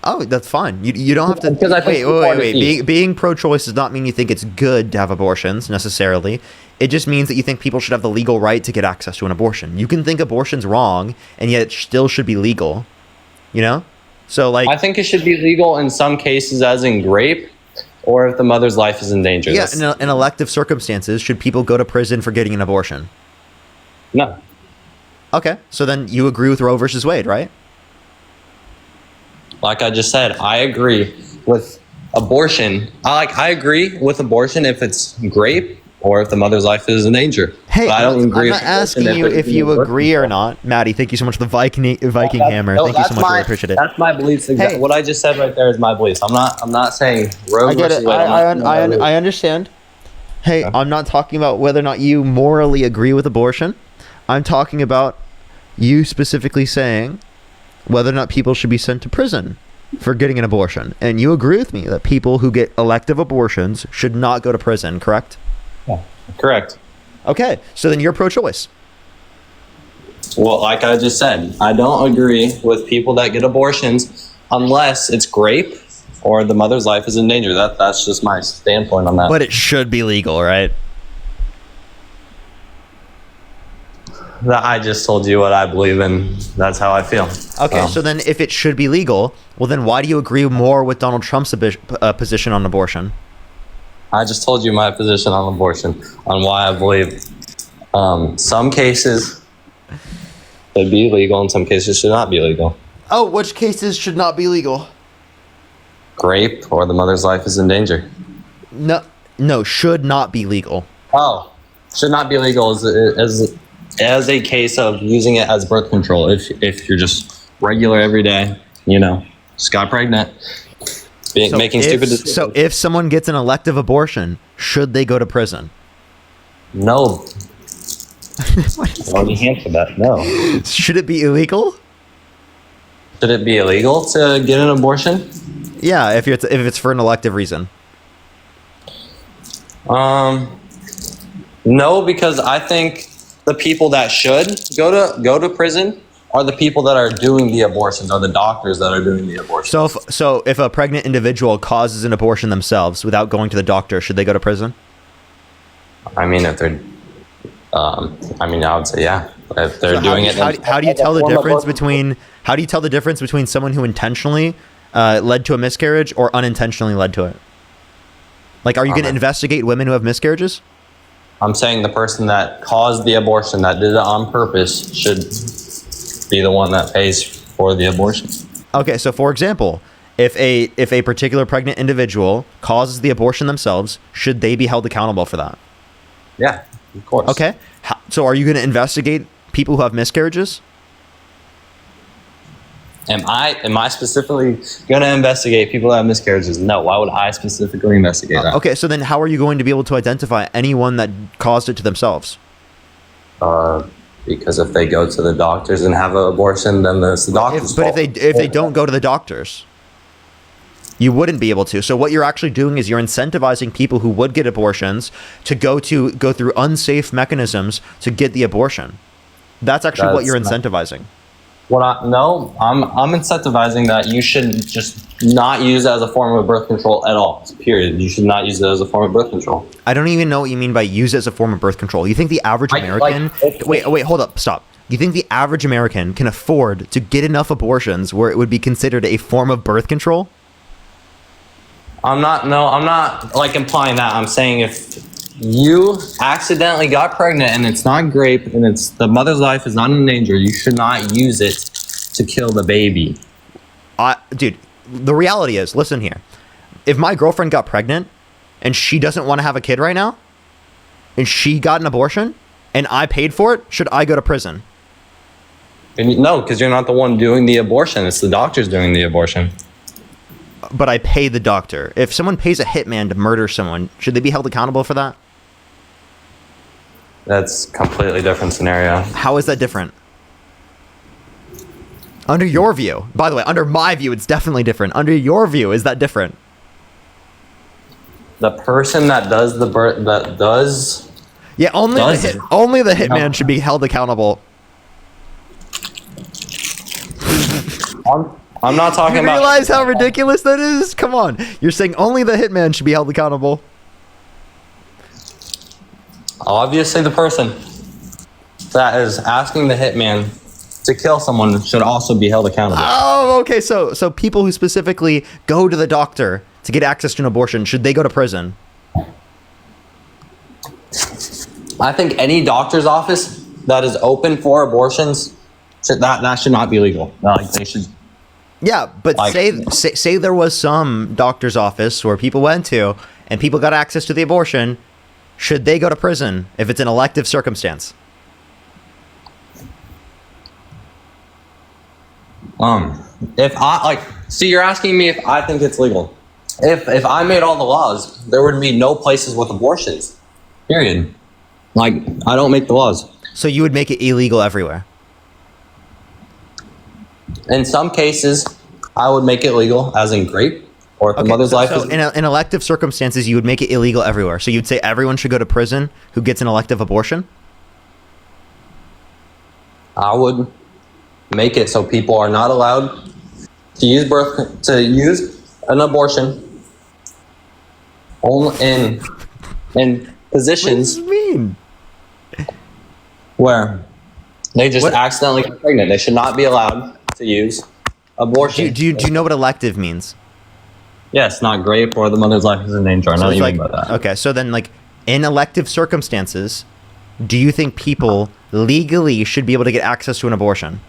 Oh, that's fine. You don't have to. Because I think wait. Being pro-choice does not mean you think it's good to have abortions necessarily. It just means that you think people should have the legal right to get access to an abortion. You can think abortion's wrong, and yet it still should be legal. You know? So, like, I think it should be legal in some cases, as in rape, or if the mother's life is in danger. Yeah, in elective circumstances, should people go to prison for getting an abortion? No. Okay, so then you agree with Roe versus Wade, right? Like I just said, I agree with abortion. I agree with abortion if it's rape or if the mother's life is in danger. Hey, but I don't agree. I'm not asking you if you agree or not. Maddie, thank you so much for the Viking hammer. Thank you so much. I appreciate it. That's my beliefs. Exactly. Hey. What I just said right there is my beliefs. I'm not saying Roe I get versus it. Wade. I understand. Hey, I'm not talking about whether or not you morally agree with abortion. I'm talking about you specifically saying whether or not people should be sent to prison for getting an abortion. And you agree with me that people who get elective abortions should not go to prison, correct? Yeah, correct. Okay, so then you're pro-choice. Well, like I just said, I don't agree with people that get abortions unless it's rape or the mother's life is in danger. That's just my standpoint on that. But it should be legal, right? I just told you what I believe in. That's how I feel. Okay, so then if it should be legal, well then why do you agree more with Donald Trump's position on abortion? I just told you my position on abortion, on why I believe some cases should be legal and some cases should not be legal. Oh, which cases should not be legal? Rape or the mother's life is in danger. No, should not be legal. Oh, should not be legal as a case of using it as birth control. If you're just regular every day, just got pregnant, making stupid decisions. So if someone gets an elective abortion, should they go to prison? No. Let me answer that. No. Should it be illegal? Should it be illegal to get an abortion? Yeah, if it's for an elective reason. No, because I think the people that should go to prison are the people that are doing the abortions, or the doctors that are doing the abortions. So if a pregnant individual causes an abortion themselves without going to the doctor, should they go to prison? I mean, if they're, I would say yeah. If they're doing it, how do you tell the difference between someone who intentionally led to a miscarriage or unintentionally led to it? Like, are you going to investigate women who have miscarriages? I'm saying the person that caused the abortion, that did it on purpose, should be the one that pays for the abortion. Okay, so for example, If a particular pregnant individual causes the abortion themselves, should they be held accountable for that? Yeah, of course. Okay. So are you going to investigate people who have miscarriages? Am I specifically going to investigate people that have miscarriages? No. Why would I specifically investigate that? Okay, so then how are you going to be able to identify anyone that caused it to themselves? Because if they go to the doctors and have an abortion, then it's the doctor's fault. But if they don't go to the doctors, you wouldn't be able to. So what you're actually doing is you're incentivizing people who would get abortions to go through unsafe mechanisms to get the abortion. That's actually what you're incentivizing. I'm incentivizing that you should just not use it as a form of birth control at all. Period. You should not use it as a form of birth control. I don't even know what you mean by use it as a form of birth control. You think the average American... Wait, hold up, stop. You think the average American can afford to get enough abortions where it would be considered a form of birth control? I'm not like implying that. I'm saying if you accidentally got pregnant and it's not grape and it's the mother's life is not in danger, you should not use it to kill the baby. Dude, the reality is, listen here. If my girlfriend got pregnant and she doesn't want to have a kid right now, and she got an abortion, and I paid for it, should I go to prison? No, because you're not the one doing the abortion. It's the doctors doing the abortion. But I pay the doctor. If someone pays a hitman to murder someone, should they be held accountable for that? That's a completely different scenario. How is that different? Under your view. By the way, under my view, it's definitely different. Under your view, is that different? The person that does the birth, that does... Yeah, only the hitman should be held accountable. I'm not talking about... You realize how ridiculous that is? Come on. You're saying only the hitman should be held accountable. Obviously, the person that is asking the hitman to kill someone should also be held accountable. Oh, okay. So people who specifically go to the doctor to get access to an abortion, should they go to prison? I think any doctor's office that is open for abortions, that should not be legal. Like, they should... Yeah, but Like- say there was some doctor's office where people went to and people got access to the abortion, should they go to prison if it's an elective circumstance? If you're asking me if I think it's legal. If I made all the laws, there would be no places with abortions. Period. Like, I don't make the laws. So you would make it illegal everywhere? In some cases, I would make it legal, as in grape, or if the mother's life is... in elective circumstances, you would make it illegal everywhere. So you'd say everyone should go to prison who gets an elective abortion? I would make it so people are not allowed to use an abortion only in positions What does this mean? where they just What- accidentally get pregnant. They should not be allowed to use abortion. Do you know what elective means? Yes, not grape or the mother's life is in danger. I know what it's you mean by that. Okay, so then in elective circumstances, do you think people legally should be able to get access to an abortion?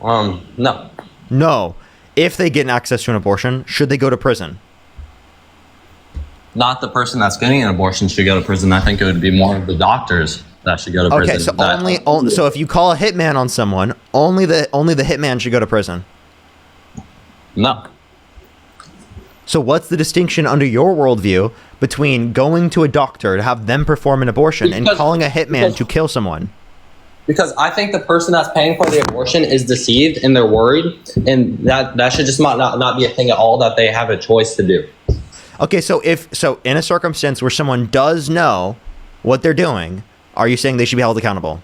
No. No. If they get access to an abortion, should they go to prison? Not the person that's getting an abortion should go to prison. I think it would be more of the doctors that should go to prison. Okay, so so if you call a hitman on someone, only the hitman should go to prison. No. So what's the distinction under your worldview between going to a doctor to have them perform an abortion and Because- calling a hitman because- to kill someone? Because I think the person that's paying for the abortion is deceived and they're worried, and that should just not be a thing at all that they have a choice to do. Okay, so in a circumstance where someone does know what they're doing, are you saying they should be held accountable?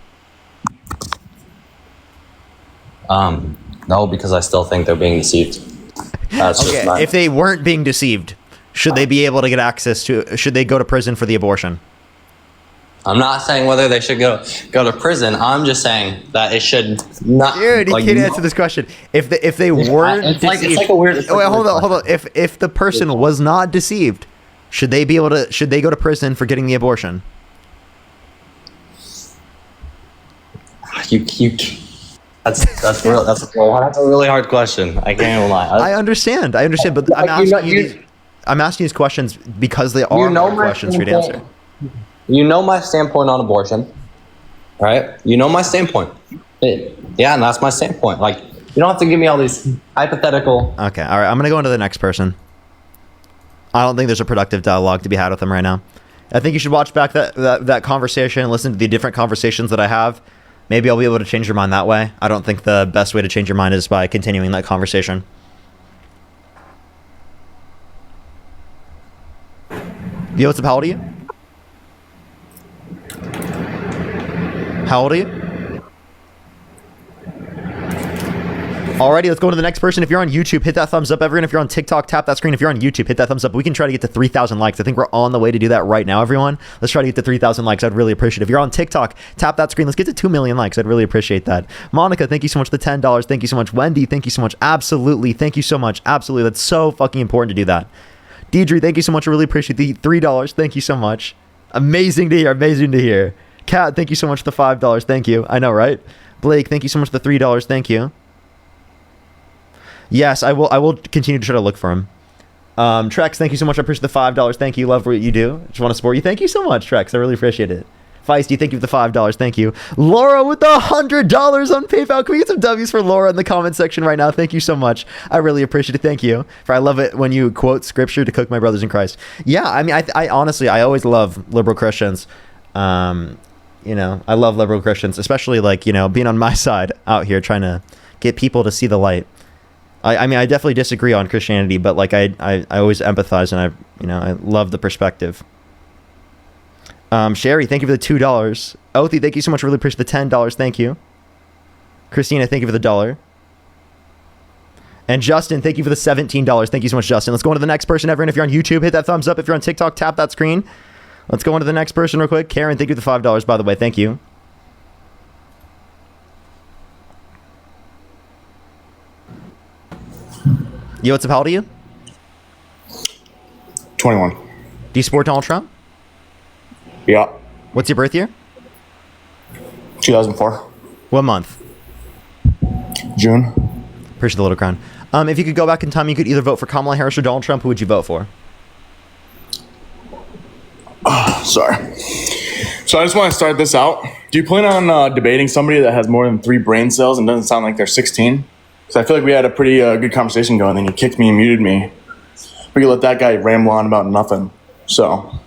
No, because I still think they're being deceived. That's just Okay, if they weren't being deceived, should they be able to get access to? Should they go to prison for the abortion? I'm not saying whether they should go to prison. I'm just saying that it should not. Dude, you can't answer this question. If they weren't it's like deceived, a weird. It's like wait, a hold weird on. If the person was not deceived, should they go to prison for getting the abortion? That's real. That's a really hard question. I can't even lie. I understand, but I'm asking I'm asking these questions because they are hard questions for you to answer. You know my standpoint on abortion, right? You know my standpoint. Yeah, and that's my standpoint. Like, you don't have to give me all these hypothetical. Okay, all right. I'm gonna go into the next person. I don't think there's a productive dialogue to be had with them right now. I think you should watch back that conversation, listen to the different conversations that I have. Maybe I'll be able to change your mind that way. I don't think the best way to change your mind is by continuing that conversation. Yo, what's up? How old are you? How old are you? Alrighty, let's go to the next person. If you're on YouTube, hit that thumbs up. Everyone, if you're on TikTok, tap that screen. If you're on YouTube, hit that thumbs up. We can try to get to 3,000 likes. I think we're on the way to do that right now, everyone. Let's try to get to 3,000 likes. I'd really appreciate it. If you're on TikTok, tap that screen. Let's get to 2 million likes. I'd really appreciate that. Monica, thank you so much for the $10. Thank you so much. Wendy, thank you so much. Absolutely. Thank you so much. Absolutely. That's so fucking important to do that. Deidre, thank you so much. I really appreciate the $3. Thank you so much. Amazing to hear. Amazing to hear. Kat, thank you so much for the $5. Thank you. I know, right? Blake, thank you so much for the $3. Thank you. Yes, I will continue to try to look for him. Trex, thank you so much. I appreciate the $5. Thank you. Love what you do. Just want to support you. Thank you so much, Trex. I really appreciate it. Feisty, thank you for the $5. Thank you. Laura with the $100 on PayPal. Can we get some W's for Laura in the comment section right now? Thank you so much. I really appreciate it. Thank you. I love it when you quote scripture to cook my brothers in Christ. Yeah, I mean, I honestly, I always love liberal Christians. You know, I love liberal Christians, especially like, you know, being on my side out here trying to get people to see the light. I mean, I definitely disagree on Christianity, but like I always empathize, and I love the perspective. Sherry, thank you for the $2. Othi, thank you so much. Really appreciate the $10. Thank you. Christina, thank you for the $1. And Justin, thank you for the $17. Thank you so much, Justin. Let's go on to the next person. Everyone, if you're on YouTube, hit that thumbs up. If you're on TikTok, tap that screen. Let's go on to the next person real quick. Karen, thank you for the $5, by the way. Thank you. Yo, what's up? How old are you? 21. Do you support Donald Trump? Yeah. What's your birth year? 2004. What month? June. Appreciate the little crown. If you could go back in time, you could either vote for Kamala Harris or Donald Trump. Who would you vote for? Sorry. So I just want to start this out. Do you plan on debating somebody that has more than 3 brain cells and doesn't sound like they're 16? Because I feel like we had a pretty good conversation going, then you kicked me and muted me. We could let that guy ramble on about nothing. So.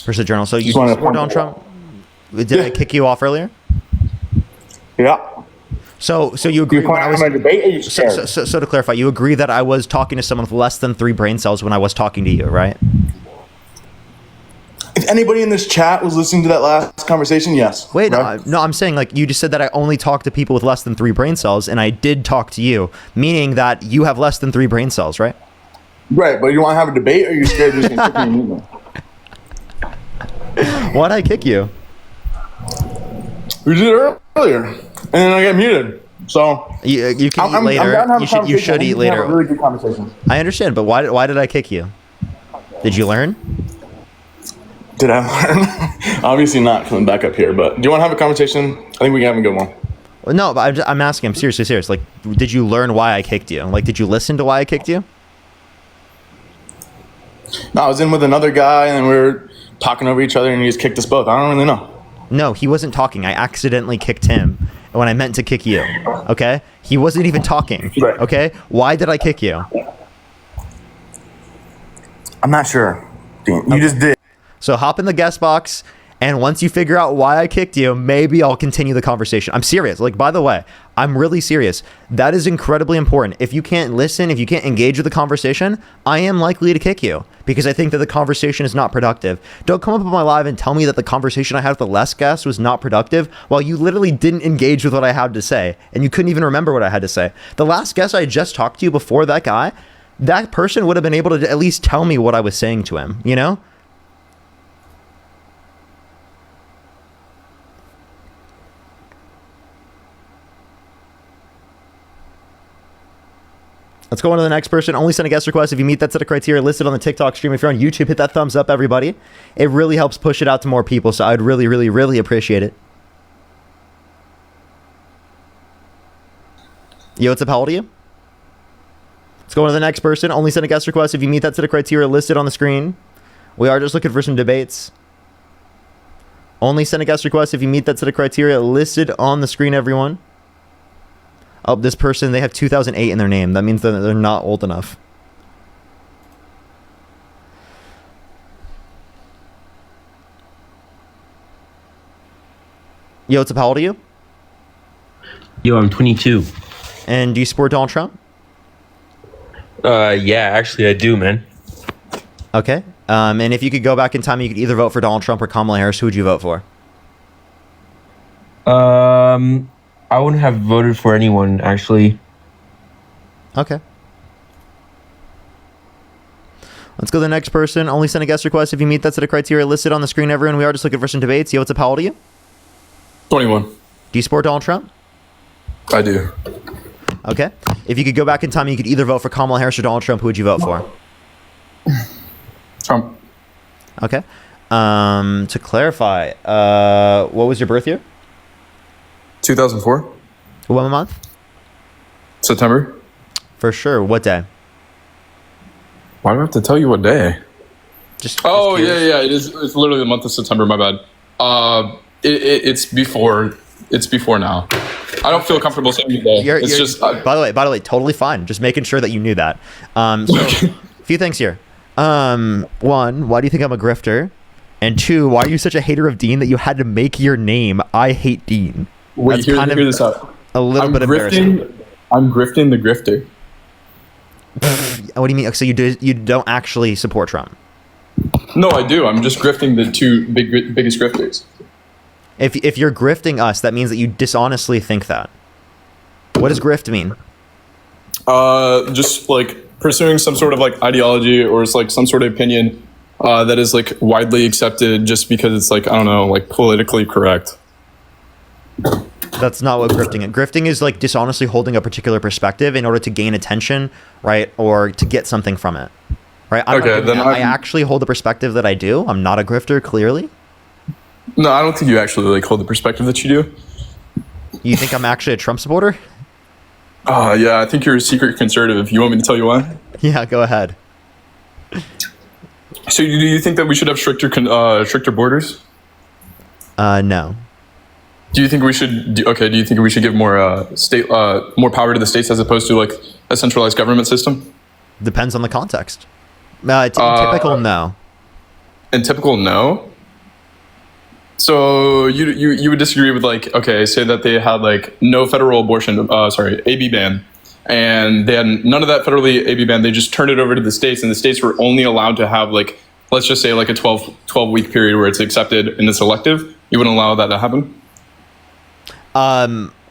Here's the journal. So you support Donald Trump? Did I kick you off earlier? Yeah. So you agree? Do you plan on a debate? Or are you scared? So to clarify, you agree that I was talking to someone with less than 3 brain cells when I was talking to you, right? If anybody in this chat was listening to that last conversation, yes. Wait, right? no, I'm saying like you just said that I only talk to people with less than 3 brain cells, and I did talk to you, meaning that you have less than 3 brain cells, right? Right, but you want to have a debate, or are you scared you're just going to kick me and mute me? Why'd I kick you? We did it earlier, and then I got muted. So you can eat later. You should eat later. Have a really good conversation. I understand, but why did I kick you? Did you learn? Did I learn? Obviously not coming back up here, but do you want to have a conversation? I think we can have a good one. Well, no, but I'm asking. I'm seriously serious. Like, did you learn why I kicked you? Like, did you listen to why I kicked you? No, I was in with another guy, and we were talking over each other, and he just kicked us both. I don't really know. No, he wasn't talking. I accidentally kicked him when I meant to kick you. Okay? He wasn't even talking. Right. Okay? Why did I kick you? I'm not sure, Dean. You just did. So hop in the guest box, and once you figure out why I kicked you, maybe I'll continue the conversation. I'm serious. Like, by the way, I'm really serious. That is incredibly important. If you can't listen, if you can't engage with the conversation, I am likely to kick you because I think that the conversation is not productive. Don't come up on my live and tell me that the conversation I had with the last guest was not productive while you literally didn't engage with what I had to say, and you couldn't even remember what I had to say. The last guest I just talked to you before that guy, that person would have been able to at least tell me what I was saying to him, you know? Let's go on to the next person. Only send a guest request if you meet that set of criteria listed on the TikTok stream. If you're on YouTube, hit that thumbs up, everybody. It really helps push it out to more people, so I'd really, really, really appreciate it. Yo, what's up? How old are you? Let's go on to the next person. Only send a guest request if you meet that set of criteria listed on the screen. We are just looking for some debates. Only send a guest request if you meet that set of criteria listed on the screen, everyone. Oh, this person, they have 2008 in their name. That means that they're not old enough. Yo, what's up? How old are you? Yo, I'm 22. And do you support Donald Trump? Yeah, actually I do, man. Okay. And if you could go back in time, you could either vote for Donald Trump or Kamala Harris. Who would you vote for? I wouldn't have voted for anyone, actually. Okay. Let's go to the next person. Only send a guest request if you meet that set of criteria listed on the screen, everyone. We are just looking for some debates. Yo, what's up? How old are you? 21. Do you support Donald Trump? I do. Okay. If you could go back in time, you could either vote for Kamala Harris or Donald Trump. Who would you vote for? Trump. Okay. To clarify, what was your birth year? 2004. What month? September. For sure. What day? Why do I have to tell you what day? Just yeah. It is. It's literally the month of September. My bad. It's before. It's before now. I don't feel comfortable saying the day. It's just. By the way, totally fine. Just making sure that you knew that. So, a few things here. One, why do you think I'm a grifter? And two, why are you such a hater of Dean that you had to make your name I Hate Dean? Wait, That's hear kind this out. a little bit embarrassing. I'm grifting the grifter. What do you mean? So you don't actually support Trump? No, I do. I'm just grifting the two biggest grifters. If you're grifting us, that means that you dishonestly think that. What does grift mean? Just like pursuing some sort of like ideology or it's like some sort of opinion that is like widely accepted just because it's like, I don't know, like politically correct. That's not what grifting is. Grifting is like dishonestly holding a particular perspective in order to gain attention, right? Or to get something from it, right? I actually hold the perspective that I do. I'm not a grifter, clearly. No, I don't think you actually like hold the perspective that you do. You think I'm actually a Trump supporter? Yeah, I think you're a secret conservative. You want me to tell you why? Yeah, go ahead. So do you think that we should have stricter borders? No. Do you think we should? Do you think we should give more more power to the states as opposed to like a centralized government system? Depends on the context. Typical no. And typical no. So you would disagree with like, okay, say that they had like no federal abortion, AB ban, and they had none of that federally AB ban. They just turned it over to the states, and the states were only allowed to have like, let's just say like a 12 week period where it's accepted and it's elective. You wouldn't allow that to happen?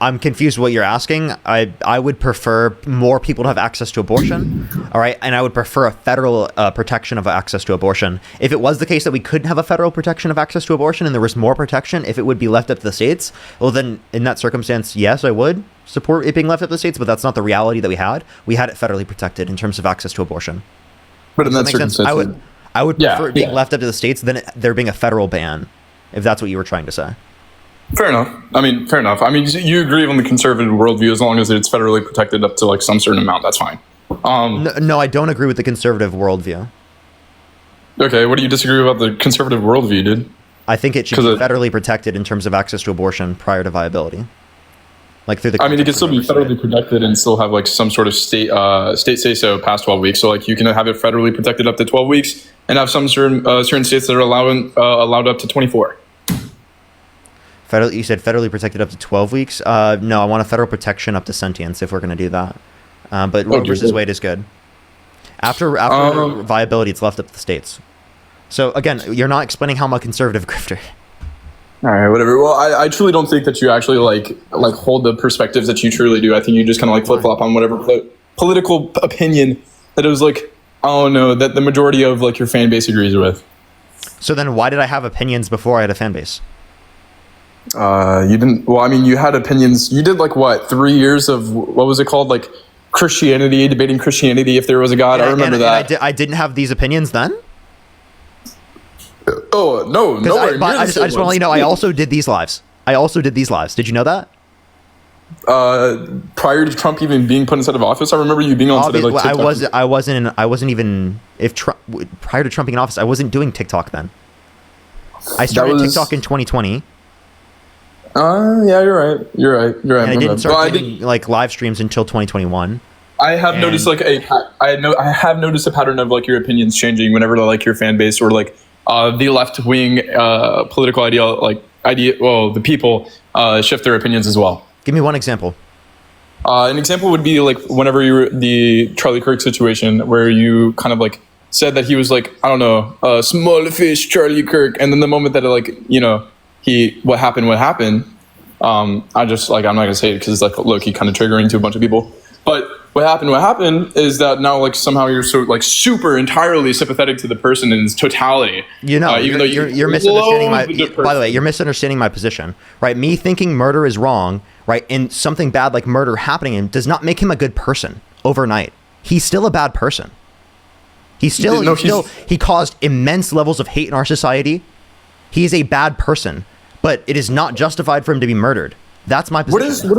I'm confused what you're asking. I would prefer more people to have access to abortion, all right? And I would prefer a federal protection of access to abortion. If it was the case that we couldn't have a federal protection of access to abortion and there was more protection, if it would be left up to the states, well then in that circumstance, yes, I would support it being left up to the states, but that's not the reality that we had. We had it federally protected in terms of access to abortion. But in that circumstance, I would prefer it being left up to the states than there being a federal ban, if that's what you were trying to say. Fair enough. I mean, you agree on the conservative worldview as long as it's federally protected up to like some certain amount. That's fine. No, I don't agree with the conservative worldview. Okay, what do you disagree about the conservative worldview, dude? I think it should be federally protected in terms of access to abortion prior to viability. Like through the. I mean, it can still be federally protected and still have like some sort of state say so past 12 weeks. So like you can have it federally protected up to 12 weeks and have some certain states that are allowed up to 24. You said federally protected up to 12 weeks? No, I want a federal protection up to sentience if we're going to do that. But Roe versus Wade is good. After viability, it's left up to the states. So again, you're not explaining how I'm a conservative grifter. All right, whatever. Well, I truly don't think that you actually like hold the perspectives that you truly do. I think you just kind of like flip-flop on whatever political opinion that it was like, I don't know, that the majority of like your fan base agrees with. So then why did I have opinions before I had a fan base? You didn't. Well, I mean, you had opinions. You did like what 3 years of what was it called, like Christianity, debating Christianity if there was a God. I remember that. I didn't have these opinions then. Oh no! I just want to let you know I also did these lives. Did you know that? prior to Trump even being put inside of office? I remember you being on today, like TikTok. I wasn't even if Trump prior to Trump being in office. I wasn't doing TikTok then. I started TikTok in 2020. Yeah, you're right. And I didn't start doing like live streams until 2021. I have noticed like I have noticed a pattern of like your opinions changing whenever like your fan base or like the left wing political the people shift their opinions as well. Give me one example. An example would be like whenever you were the Charlie Kirk situation where you kind of like said that he was like, I don't know, small fish Charlie Kirk, and then the moment that like, you know, what happened, I just like, I'm not gonna say it because it's like low-key kind of triggering to a bunch of people. But what happened is that now like somehow you're so like super entirely sympathetic to the person in its totality. You know, even though you're misunderstanding by the way, you're misunderstanding my position, right? Me thinking murder is wrong, right? And something bad like murder happening to him does not make him a good person overnight. He's still a bad person. He caused immense levels of hate in our society. He's a bad person, but it is not justified for him to be murdered. That's my position.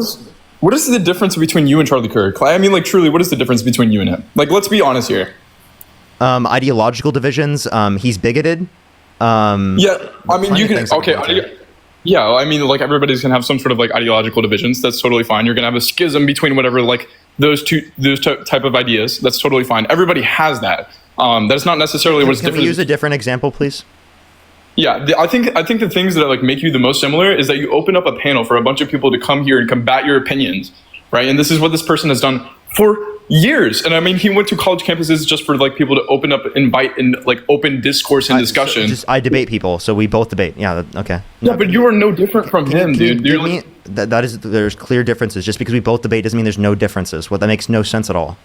What is the difference between you and Charlie Kirk? I mean, like, truly, what is the difference between you and him? Like, let's be honest here. Ideological divisions. He's bigoted. Yeah, I mean, you can. Okay. Yeah, I mean, like, everybody's gonna have some sort of like ideological divisions. That's totally fine. You're gonna have a schism between whatever, like, those type of ideas. That's totally fine. Everybody has that. That's not necessarily what's different. Can we use a different example, please? Yeah, I think the things that like make you the most similar is that you open up a panel for a bunch of people to come here and combat your opinions, right? And this is what this person has done for years. And I mean, he went to college campuses just for like people to invite in like open discourse and discussion. So I debate people, so we both debate. Yeah, okay. Yeah, but you are no different from him, dude. There's clear differences. Just because we both debate doesn't mean there's no differences. Well, that makes no sense at all.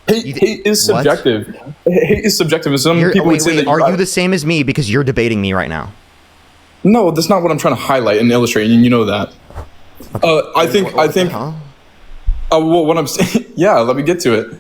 Hate is subjective. Hate is subjective. And some people would say that are you the same as me because you're debating me right now? No, that's not what I'm trying to highlight and illustrate, and you know that. I think. Well, what I'm saying. Yeah, let me get to it.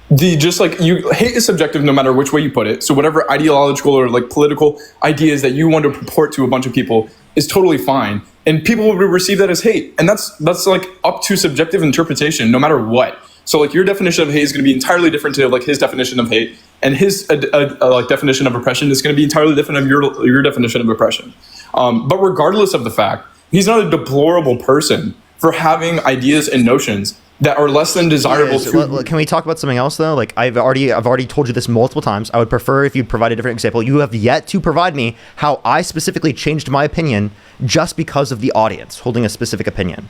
The just like hate is subjective no matter which way you put it. So whatever ideological or like political ideas that you want to purport to a bunch of people is totally fine. And people will receive that as hate. And that's like up to subjective interpretation, no matter what. So like your definition of hate is going to be entirely different to like his definition of hate, and his like definition of oppression is going to be entirely different of your definition of oppression. But regardless of the fact, he's not a deplorable person for having ideas and notions that are less than desirable. Can we talk about something else though? Like I've already told you this multiple times. I would prefer if you provide a different example. You have yet to provide me how I specifically changed my opinion just because of the audience holding a specific opinion.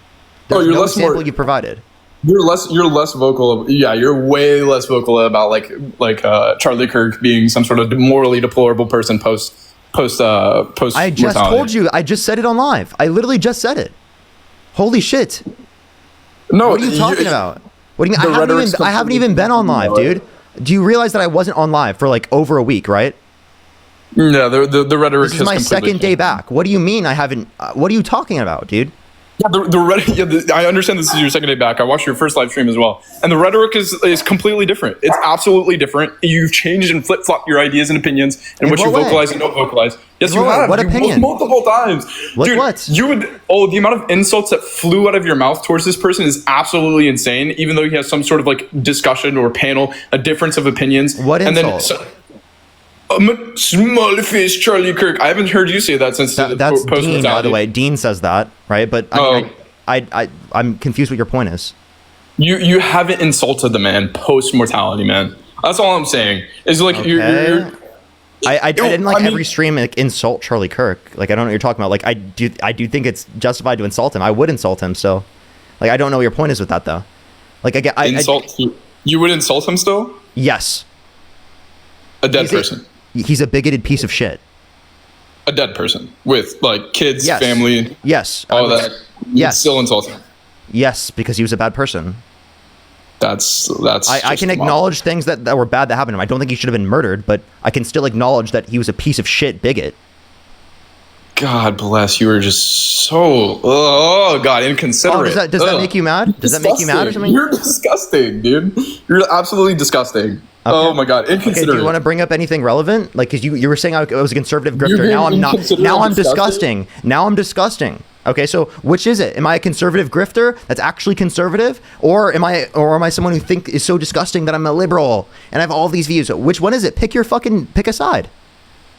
There's no example you provided. You're less vocal. You're way less vocal about like Charlie Kirk being some sort of morally deplorable person post. I just told you. I just said it on live. I literally just said it. Holy shit. No, what are you talking about? What do you mean? I haven't even been on live, dude. Do you realize that I wasn't on live for like over a week, right? Yeah, the rhetoric. This is my second day back. What do you mean I haven't? What are you talking about, dude? Yeah, I understand this is your second day back. I watched your first live stream as well, and the rhetoric is completely different. It's absolutely different. You've changed and flip-flopped your ideas and opinions, and what you vocalize and don't vocalize. Yes, you have. What opinion? Multiple times. Dude, what? The amount of insults that flew out of your mouth towards this person is absolutely insane. Even though he has some sort of like discussion or panel, a difference of opinions. What insult? Small fish, Charlie Kirk. I haven't heard you say that since that's Dean, by the way. Dean says that, right? But I'm confused what your point is. You haven't insulted the man post mortality, man. That's all I'm saying. Is like okay. I didn't every stream like insult Charlie Kirk. Like I don't know what you're talking about. Like I do think it's justified to insult him. I would insult him still. Like I don't know what your point is with that though. Like you would insult him still? Yes. A dead person. He's a bigoted piece of shit. A dead person with like kids, family. Yes. All that. Yes. Still insulting. Yes, because he was a bad person. That's. I can acknowledge things that were bad that happened to him. I don't think he should have been murdered, but I can still acknowledge that he was a piece of shit bigot. God bless. You were just so. Oh God, inconsiderate. Oh, does that make you mad? Does that make you mad or something? You're disgusting, dude. You're absolutely disgusting. Okay. Oh my God, inconsiderate. Okay, do you want to bring up anything relevant? Like, because you were saying I was a conservative grifter. Now I'm not. Now I'm disgusting. Now I'm disgusting. Okay, so which is it? Am I a conservative grifter that's actually conservative, or am I someone who is so disgusting that I'm a liberal and I have all these views? Which one is it? Pick a side.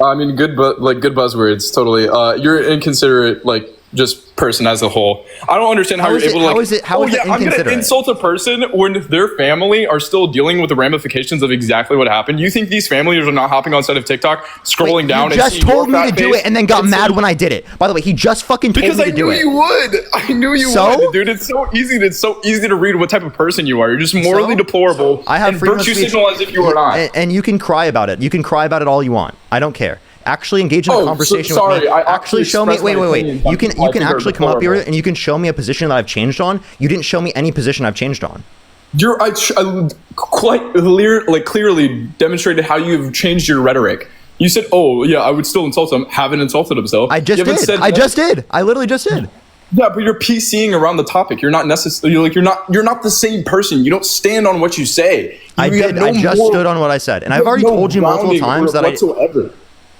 I mean, good buzzwords. Totally. You're inconsiderate, like just person as a whole. I don't understand how you're able to like. How is it I'm inconsiderate? gonna insult a person when their family are still dealing with the ramifications of exactly what happened. You think these families are not hopping on side of TikTok, scrolling down? He just told me to do it and then got mad when I did it. By the way, he just fucking told me to do it. Because I knew you would. I knew you would, dude. It's so easy. It's so easy to read what type of person you are. You're just morally deplorable. I have and freedom of virtue speech. signal as if you are not. And you can cry about it. You can cry about it all you want. I don't care. Actually engage in a conversation with me. I actually show me. Wait. You can actually come up here and you can show me a position that I've changed on. You didn't show me any position I've changed on. I quite clearly demonstrated how you've changed your rhetoric. You said, "Oh yeah, I would still insult him." Haven't insulted himself. I just did. I literally just did. Yeah, but you're PCing around the topic. You're not necessarily you're not the same person. You don't stand on what you say. I did. I just stood on what I said, and I've already told you multiple times that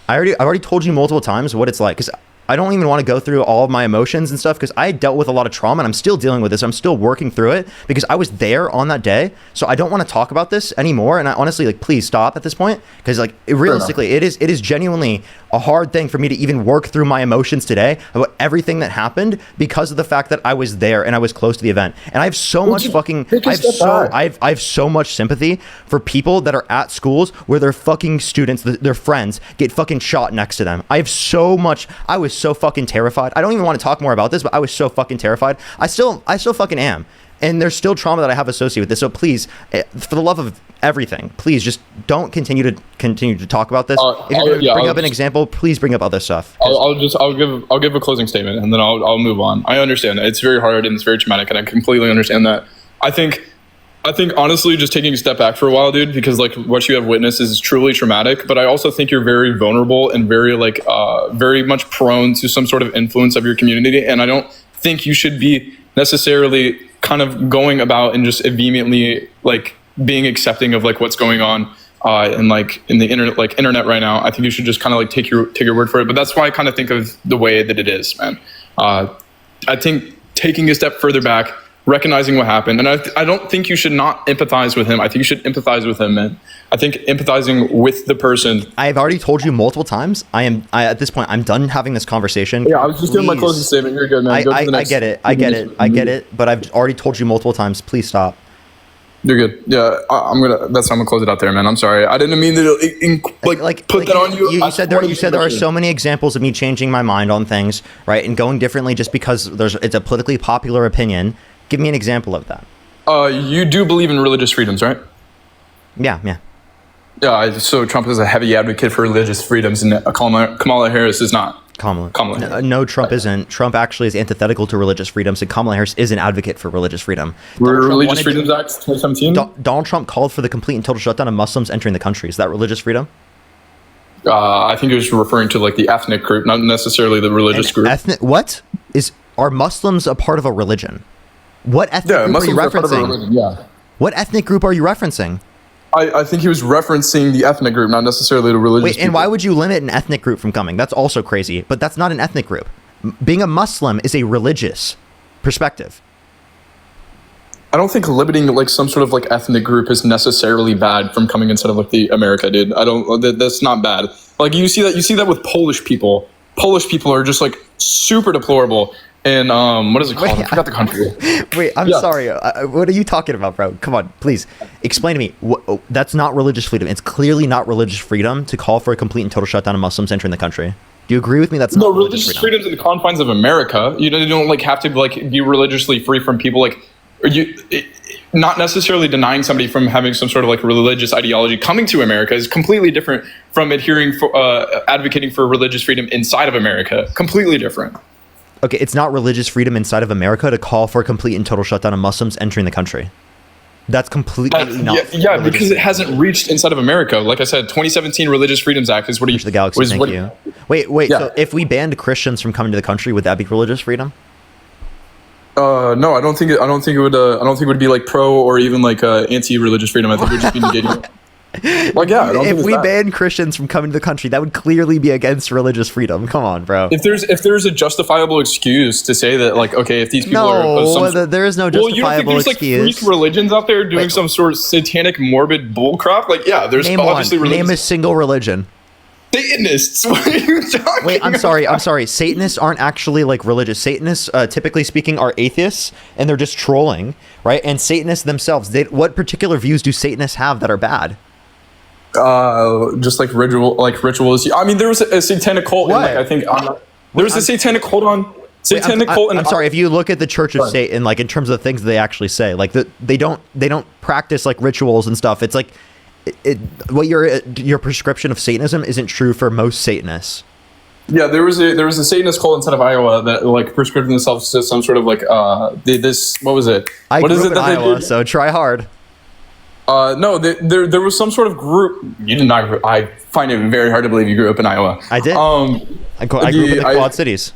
I've already told you multiple times what it's like, because I don't even want to go through all of my emotions and stuff, because I dealt with a lot of trauma and I'm still dealing with this. I'm still working through it because I was there on that day. So I don't want to talk about this anymore. And I honestly, like, please stop at this point, because realistically, it is genuinely a hard thing for me to even work through my emotions today about everything that happened because of the fact that I was there and I was close to the event. And I have so much I have so much sympathy for people that are at schools where their fucking students, their friends, get fucking shot next to them. I was so fucking terrified. I don't even want to talk more about this, but I was so fucking terrified. I still fucking am. And there's still trauma that I have associated with this. So please, for the love of everything, please just don't continue to talk about this. If you're going to bring up an example, please bring up other stuff. I'll give a closing statement and then I'll move on. I understand that it's very hard and it's very traumatic, and I completely understand that. I think honestly, just taking a step back for a while, dude, because like what you have witnessed is truly traumatic. But I also think you're very vulnerable and very very much prone to some sort of influence of your community. And I don't think you should be necessarily kind of going about and just vehemently like being accepting of like what's going on in the internet right now. I think you should just kind of like take your word for it. But that's why I kind of think of the way that it is, man. I think taking a step further back, recognizing what happened, and I don't think you should not empathize with him. I think you should empathize with him, man. I think empathizing with the person. I've already told you multiple times. At this point, I'm done having this conversation. Yeah, I was just doing my closing statement. You're good, man. I get it. But I've already told you multiple times. Please stop. You're good. Yeah, that's how I'm gonna close it out there, man. I'm sorry. I didn't mean to put that on you. You said there are so many examples of me changing my mind on things, right, and going differently just because it's a politically popular opinion. Give me an example of that. You do believe in religious freedoms, right? Yeah. Yeah. So Trump is a heavy advocate for religious freedoms, and Kamala Harris is not. Kamala. No, Trump isn't. Trump actually is antithetical to religious freedoms, and Kamala Harris is an advocate for religious freedom. Religious Freedoms Act 2017? Donald Trump called for the complete and total shutdown of Muslims entering the country. Is that religious freedom? I think he was referring to like the ethnic group, not necessarily the religious group. Are Muslims a part of a religion? What ethnic group are you referencing? Yeah. What ethnic group are you referencing? I think he was referencing the ethnic group, not necessarily the religious and why would you limit an ethnic group from coming? That's also crazy, but that's not an ethnic group. Being a Muslim is a religious perspective. I don't think limiting like some sort of like ethnic group is necessarily bad from coming inside of like the America, dude. That's not bad. Like you see that with Polish people. Polish people are just like super deplorable. And what is it called? I forgot the country. Wait, I'm sorry. What are you talking about, bro? Come on, please explain to me. That's not religious freedom. It's clearly not religious freedom to call for a complete and total shutdown of Muslims entering the country. Do you agree with me? That's not religious freedom's in the confines of America. You don't like have to like be religiously free from people like not necessarily denying somebody from having some sort of like religious ideology coming to America is completely different from advocating for religious freedom inside of America. Completely different. Okay, it's not religious freedom inside of America to call for a complete and total shutdown of Muslims entering the country. That's completely not. Yeah, because it hasn't reached inside of America. Like I said, 2017 Religious Freedoms Act is what he. The galaxy. Thank you. Wait. Yeah. So if we banned Christians from coming to the country, would that be religious freedom? No, I don't think it would be like pro or even like anti-religious freedom. I think it would just be negating. Like, yeah, I don't think If it's we that. ban Christians from coming to the country, that would clearly be against religious freedom. Come on, bro. If there's a justifiable excuse to say that, like, okay, if these people are of some, there is no well, you don't think justifiable there's excuse. like freak religions out there doing Wait. some sort of satanic, morbid bullcrap? Like, yeah, there's Name obviously one. Name a religions. single religion. Satanists. What are you talking Wait, I'm about? sorry. Satanists aren't actually like religious. Satanists, typically speaking, are atheists, and they're just trolling, right? And Satanists themselves, what particular views do Satanists have that are bad? Just like rituals. I mean, there was a satanic cult. In, What? like, I think there was a satanic cult on Wait, satanic cult. I'm sorry. If you look at the Church of Satan, like in terms of the things they actually say, like they don't practice like rituals and stuff. It's like what your prescription of Satanism isn't true for most Satanists. Yeah, there was a Satanist cult inside of Iowa that like prescribed themselves to some sort of like this, what was it? I What grew is up it in that they Iowa, did? so try hard. No, there was some sort of group. You did not. I find it very hard to believe you grew up in Iowa. I did. I grew up in the Quad Cities.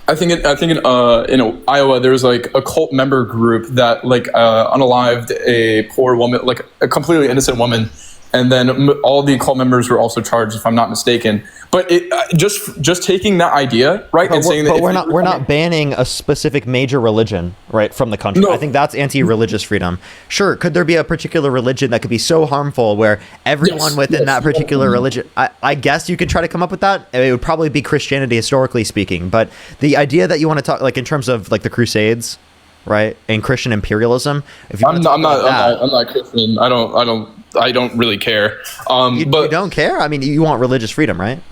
I think in Iowa there was like a cult member group that like unalived a poor woman, like a completely innocent woman, and then all the cult members were also charged, if I'm not mistaken. But it just taking that idea, right, and saying that But if we're not banning a specific major religion, right, from the country. No. I think that's anti-religious freedom. Sure, could there be a particular religion that could be so harmful where everyone within that particular religion? I guess you could try to come up with that. It would probably be Christianity, historically speaking. But the idea that you want to talk, like in terms of like the Crusades, right, and Christian imperialism. If you I'm not Christian. I don't really care. But you don't care. I mean, you want religious freedom, right?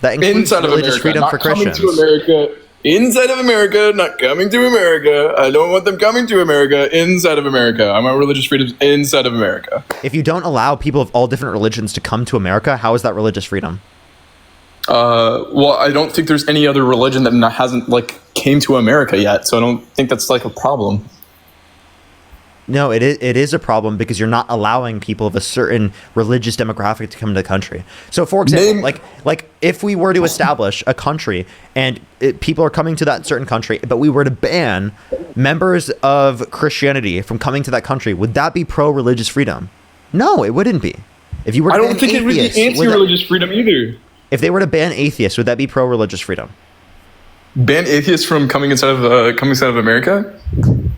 That includes inside of religious America, freedom not for coming Christians. to America. Inside of America, not coming to America. I don't want them coming to America. Inside of America, I want religious freedoms inside of America. If you don't allow people of all different religions to come to America, how is that religious freedom? Well, I don't think there's any other religion that hasn't like came to America yet, so I don't think that's like a problem. No, it is a problem because you're not allowing people of a certain religious demographic to come to the country. So, for example, like if we were to establish a country and people are coming to that certain country, but we were to ban members of Christianity from coming to that country, would that be pro-religious freedom? No, it wouldn't be. If you were to I ban don't think it would be atheists, would that- anti-religious freedom either. If they were to ban atheists, would that be pro-religious freedom? Ban atheists from coming inside of America?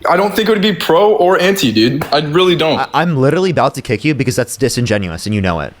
I don't think it would be pro or anti, dude. I really don't. I'm literally about to kick you because that's disingenuous, and you know it.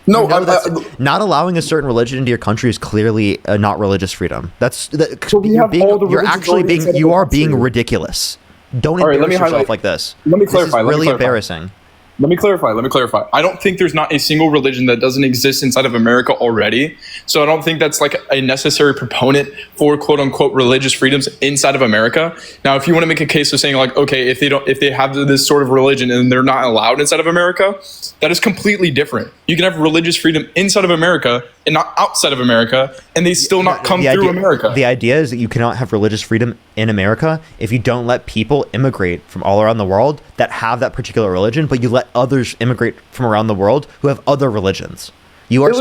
No, You know not allowing a certain religion into your country is clearly not religious freedom. You're actually being ridiculous. Don't All right, let me embarrass yourself highlight- like this. let me This clarify, is let me really clarify. embarrassing. Let me clarify. I don't think there's not a single religion that doesn't exist inside of America already. So I don't think that's like a necessary proponent for quote unquote religious freedoms inside of America. Now, if you want to make a case of saying like, okay, if they have this sort of religion and they're not allowed inside of America, that is completely different. You can have religious freedom inside of America and not outside of America, and they still not come through America. The idea is that you cannot have religious freedom in America if you don't let people immigrate from all around the world that have that particular religion, but you let others immigrate from around the world who have other religions. You are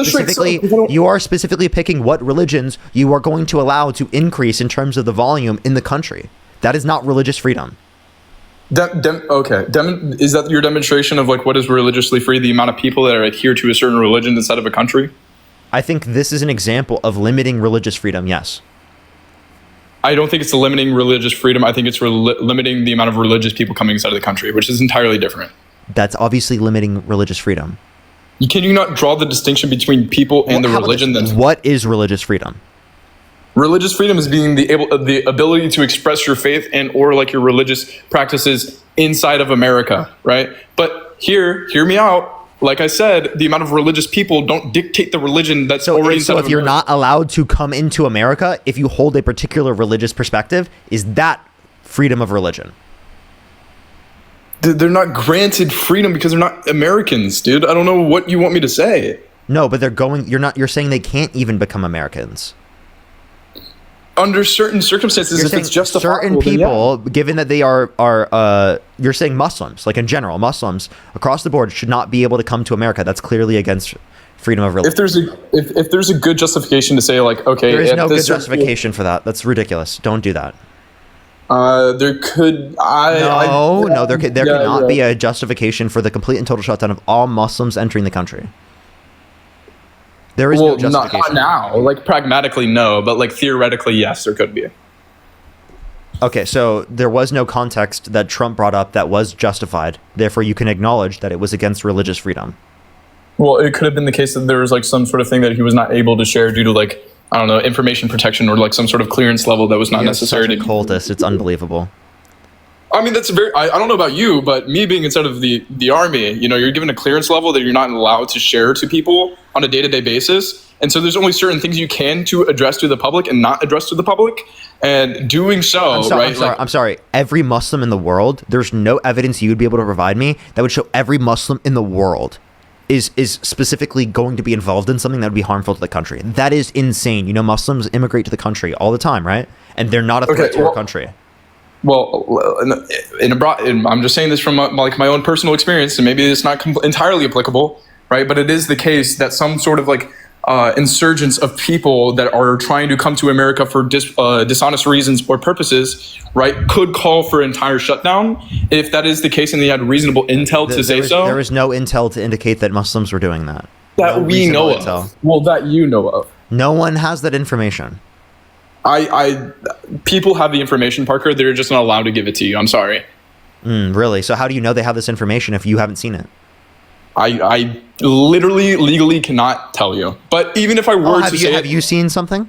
specifically picking what religions you are going to allow to increase in terms of the volume in the country. That is not religious freedom. Is that your demonstration of like what is religiously free? The amount of people that adhere to a certain religion inside of a country? I think this is an example of limiting religious freedom. Yes. I don't think it's limiting religious freedom. I think it's limiting the amount of religious people coming inside of the country, which is entirely different. That's obviously limiting religious freedom. Can you not draw the distinction between people and the religion? What is religious freedom? Religious freedom is being the ability to express your faith and or like your religious practices inside of America, right? But hear me out. Like I said, the amount of religious people don't dictate the religion that's already inside So of if you're America. not allowed to come into America, if you hold a particular religious perspective, is that freedom of religion? They're not granted freedom because they're not Americans, dude. I don't know what you want me to say. No, but you're saying they can't even become Americans. Under certain circumstances, You're if saying it's justifiable, certain then yeah. people, given that they are you're saying Muslims, like in general, Muslims across the board should not be able to come to America. That's clearly against freedom of religion. If there's a good justification to say like, okay, There is at no this good certain- justification for that. That's ridiculous. Don't do that. There could there Yeah, cannot yeah. be a justification for the complete and total shutdown of all Muslims entering the country. There is no Well, not justification. now. Like pragmatically, no, but like theoretically, yes, there could be. Okay, so there was no context that Trump brought up that was justified. Therefore, you can acknowledge that it was against religious freedom. Well, it could have been the case that there was like some sort of thing that he was not able to share due to like, I don't know, information protection or like some sort of clearance level that was not You're necessary such a to. cultist. It's unbelievable. I mean, that's very. I don't know about you, but me being inside of the army, you know, you're given a clearance level that you're not allowed to share to people on a day-to-day basis, and so there's only certain things you can to address to the public and not address to the public. And doing so, right? I'm sorry. Every Muslim in the world, there's no evidence you would be able to provide me that would show every Muslim in the world is specifically going to be involved in something that would be harmful to the country. That is insane. You know, Muslims immigrate to the country all the time, right? And they're not a threat to our country. Well, I'm just saying this from my own personal experience, and maybe it's not entirely applicable, right? But it is the case that some sort of like insurgents of people that are trying to come to America for dishonest reasons or purposes, right, could call for entire shutdown. If that is the case, and they had reasonable intel to say so, There is no intel to indicate that Muslims were doing that. that No we know reasonable of. Well, that you know of. No one has that information. People have the information, Parker. They're just not allowed to give it to you. I'm sorry. Really? So how do you know they have this information if you haven't seen it? I literally legally cannot tell you. But even if I were to say have you seen something?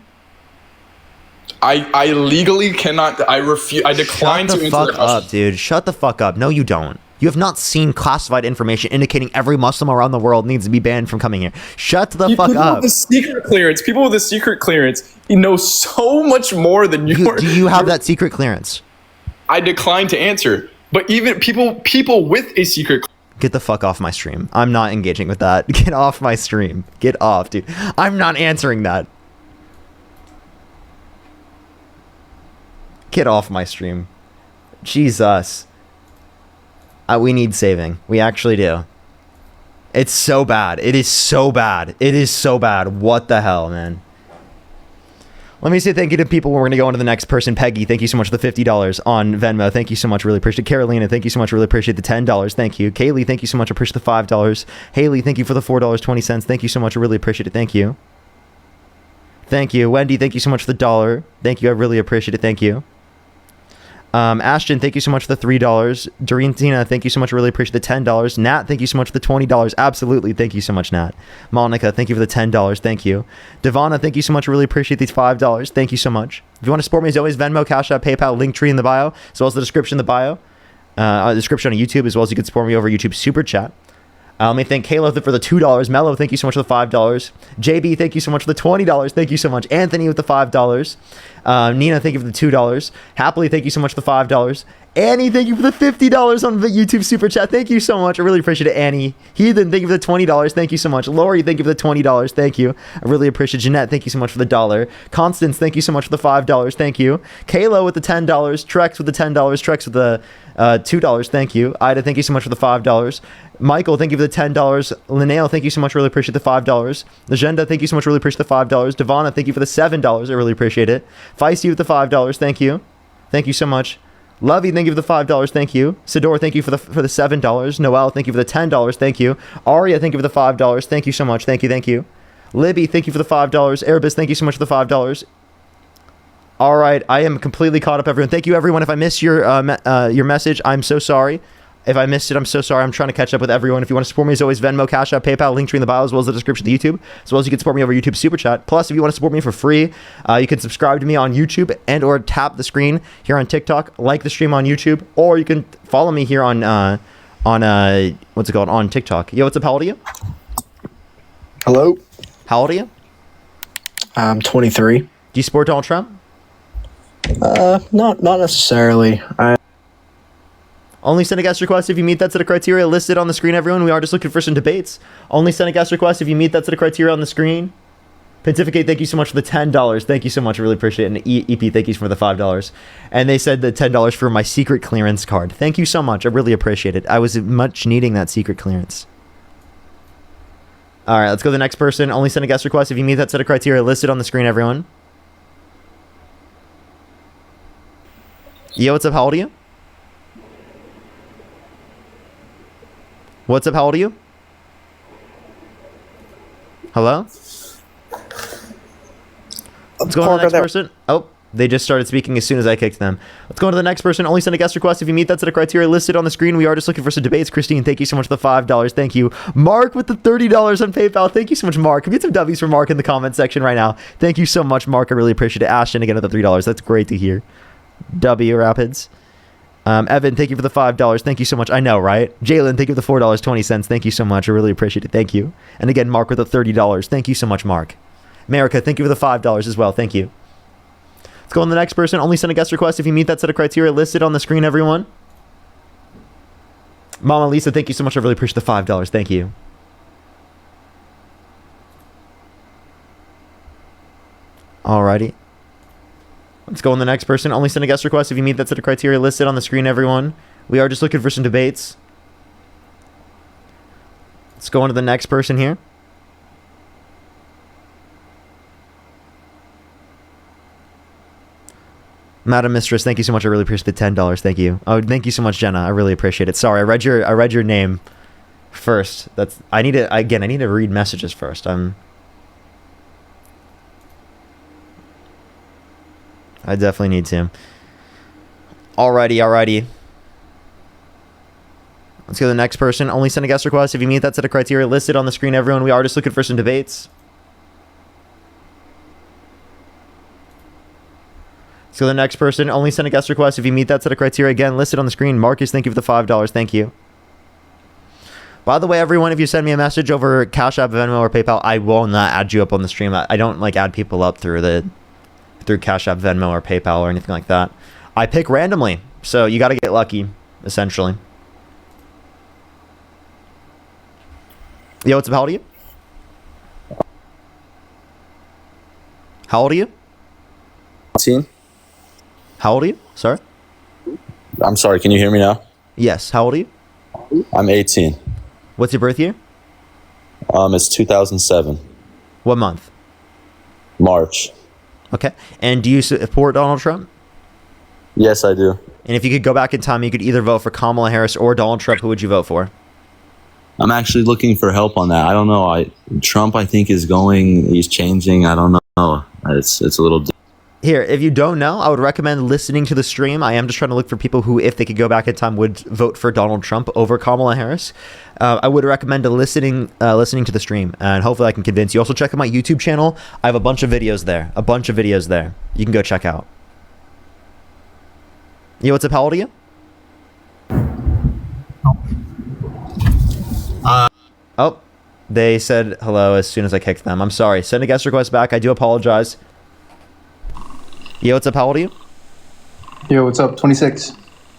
I legally cannot. I refuse. I decline Shut to the answer fuck the question. up, dude. Shut the fuck up. No, you don't. You have not seen classified information indicating every Muslim around the world needs to be banned from coming here. Shut the fuck People up. with the secret clearance. People with the secret clearance. You know so much more than you. Do you have that secret clearance? I decline to answer. But even people with a secret. Get the fuck off my stream. I'm not engaging with that. Get off my stream. Get off, dude. I'm not answering that. Get off my stream. Jesus. We need saving. We actually do. It's so bad. It is so bad. It is so bad. What the hell, man? Let me say thank you to people. We're going to go on to the next person. Peggy, thank you so much for the $50 on Venmo. Thank you so much. Really appreciate it. Carolina, thank you so much. Really appreciate the $10. Thank you. Kaylee, thank you so much. Appreciate the $5. Haley, thank you for the $4.20. Thank you so much. I really appreciate it. Thank you. Thank you. Wendy, thank you so much for the $1. Thank you. I really appreciate it. Thank you. Ashton, thank you so much for the $3. Dorentina, thank you so much. Really appreciate the $10. Nat, thank you so much for the $20. Absolutely. Thank you so much, Nat. Monica, thank you for the $10. Thank you. Devana, thank you so much. Really appreciate these $5. Thank you so much. If you want to support me, as always, Venmo, Cash App, PayPal, link tree in the bio, as well as the description in the bio. Description on YouTube, as well as you can support me over YouTube Super Chat. Let me thank Kayla for the $2. Mello, thank you so much for the $5. JB, thank you so much for the $20. Thank you so much. Anthony with the $5. Nina, thank you for the $2. Happily, thank you so much for the $5. Annie, thank you for the $50 on the YouTube Super Chat. Thank you so much. I really appreciate it, Annie. Heathen, thank you for the $20. Thank you so much. Lori, thank you for the $20. Thank you. I really appreciate it. Jeanette, thank you so much for the $1. Constance, thank you so much for the $5. Thank you. Kayla with the $10. Trex with the $10. Trex with the $2. Thank you. Ida, thank you so much for the $5. Michael, thank you for the $10. Linnea, thank you so much. Really appreciate the $5. Legenda, thank you so much. Really appreciate the $5. Devana, thank you for the $7. I really appreciate it. Feisty with the $5. Thank you. Thank you so much. Lovey, thank you for the $5. Thank you. Sidor, thank you for the $7. Noel, thank you for the $10. Thank you. Aria, thank you for the $5. Thank you so much. Thank you. Thank you. Libby, thank you for the $5. Erebus, thank you so much for the $5. All right, I am completely caught up, everyone. Thank you, everyone. If I missed your message, I'm so sorry. If I missed it, I'm so sorry. I'm trying to catch up with everyone. If you want to support me, as always, Venmo, Cash App, PayPal, link tree in the bio, as well as the description of the YouTube, as well as you can support me over YouTube Super Chat. Plus, if you want to support me for free, you can subscribe to me on YouTube and or tap the screen here on TikTok, like the stream on YouTube, or you can follow me here on what's it called, on TikTok. Yo, what's up? How old are you? Hello. How old are you? I'm 23. Do you support Donald Trump? Not necessarily. Only send a guest request if you meet that set of criteria listed on the screen, everyone. We are just looking for some debates. Only send a guest request if you meet that set of criteria on the screen. Pontificate, thank you so much for the $10. Thank you so much. I really appreciate it. And EP, thank you for the $5. And they said the $10 for my secret clearance card. Thank you so much. I really appreciate it. I was much needing that secret clearance. All right, let's go to the next person. Only send a guest request if you meet that set of criteria listed on the screen, everyone. Yo, what's up? How old are you? What's up? How old are you? Hello? Let's go on to the next person. Oh, they just started speaking as soon as I kicked them. Let's go on to the next person. Only send a guest request if you meet that set of criteria listed on the screen. We are just looking for some debates. Christine, thank you so much for the $5. Thank you. Mark with the $30 on PayPal. Thank you so much, Mark. Can we get some W's for Mark in the comment section right now? Thank you so much, Mark. I really appreciate it. Ashton, again, with the $3. That's great to hear. W Rapids. Evan, thank you for the $5. Thank you so much. I know, right? Jalen, thank you for the $4.20. Thank you so much. I really appreciate it. Thank you. And again, Mark with the $30. Thank you so much, Mark. America, thank you for the $5 as well. Thank you. Let's go on to the next person. Only send a guest request if you meet that set of criteria listed on the screen, everyone. Mama Lisa, thank you so much. I really appreciate the $5. Thank you. Alrighty. Let's go on the next person. Only send a guest request if you meet that set of criteria listed on the screen, everyone. We are just looking for some debates. Let's go on to the next person here. Madam Mistress, thank you so much. I really appreciate the $10. Thank you. Oh, thank you so much, Jenna. I really appreciate it. Sorry, I read your name first. I need to read messages first. I definitely need to. Alrighty. Let's go to the next person. Only send a guest request if you meet that set of criteria listed on the screen, everyone. We are just looking for some debates. Let's go to the next person. Only send a guest request if you meet that set of criteria again listed on the screen. Marcus, thank you for the $5. Thank you. By the way, everyone, if you send me a message over Cash App, Venmo, or PayPal, I will not add you up on the stream. I don't add people up through Cash App, Venmo, or PayPal or anything like that. I pick randomly, so you got to get lucky, essentially. Yo, what's up? How old are you? How old are you? 18. How old are you? Sorry? I'm sorry, can you hear me now? Yes. How old are you? I'm 18. What's your birth year? It's 2007. What month? March. Okay. And do you support Donald Trump? Yes, I do. And if you could go back in time, you could either vote for Kamala Harris or Donald Trump. Who would you vote for? I'm actually looking for help on that. I don't know. Trump, I think, he's changing. I don't know. It's a little... Here, if you don't know, I would recommend listening to the stream. I am just trying to look for people who, if they could go back in time, would vote for Donald Trump over Kamala Harris. I would recommend listening to the stream, and hopefully I can convince you. Also, check out my YouTube channel. I have a bunch of videos there. You can go check out. Yo, what's up? How old are you? Oh, they said hello as soon as I kicked them. I'm sorry. Send a guest request back. I do apologize. Yo, what's up? How old are you? Yo, what's up? 26.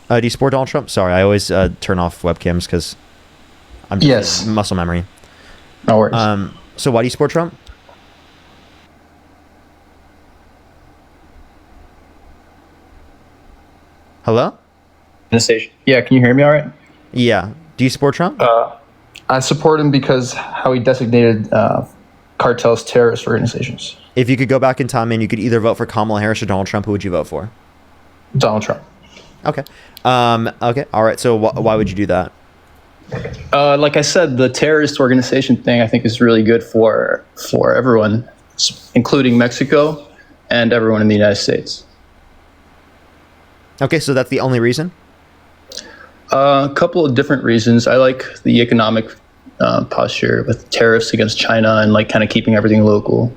Do you support Donald Trump? Sorry, I always turn off webcams because I'm just muscle memory. No worries. So why do you support Trump? Hello? Yeah, can you hear me all right? Yeah. Do you support Trump? I support him because how he designated cartels terrorist organizations. If you could go back in time and you could either vote for Kamala Harris or Donald Trump, who would you vote for? Donald Trump. Okay. Okay. All right. So why would you do that? Like I said, the terrorist organization thing I think is really good for everyone, including Mexico and everyone in the United States. Okay, so that's the only reason? A couple of different reasons. I like the economic posture with tariffs against China and like kind of keeping everything local.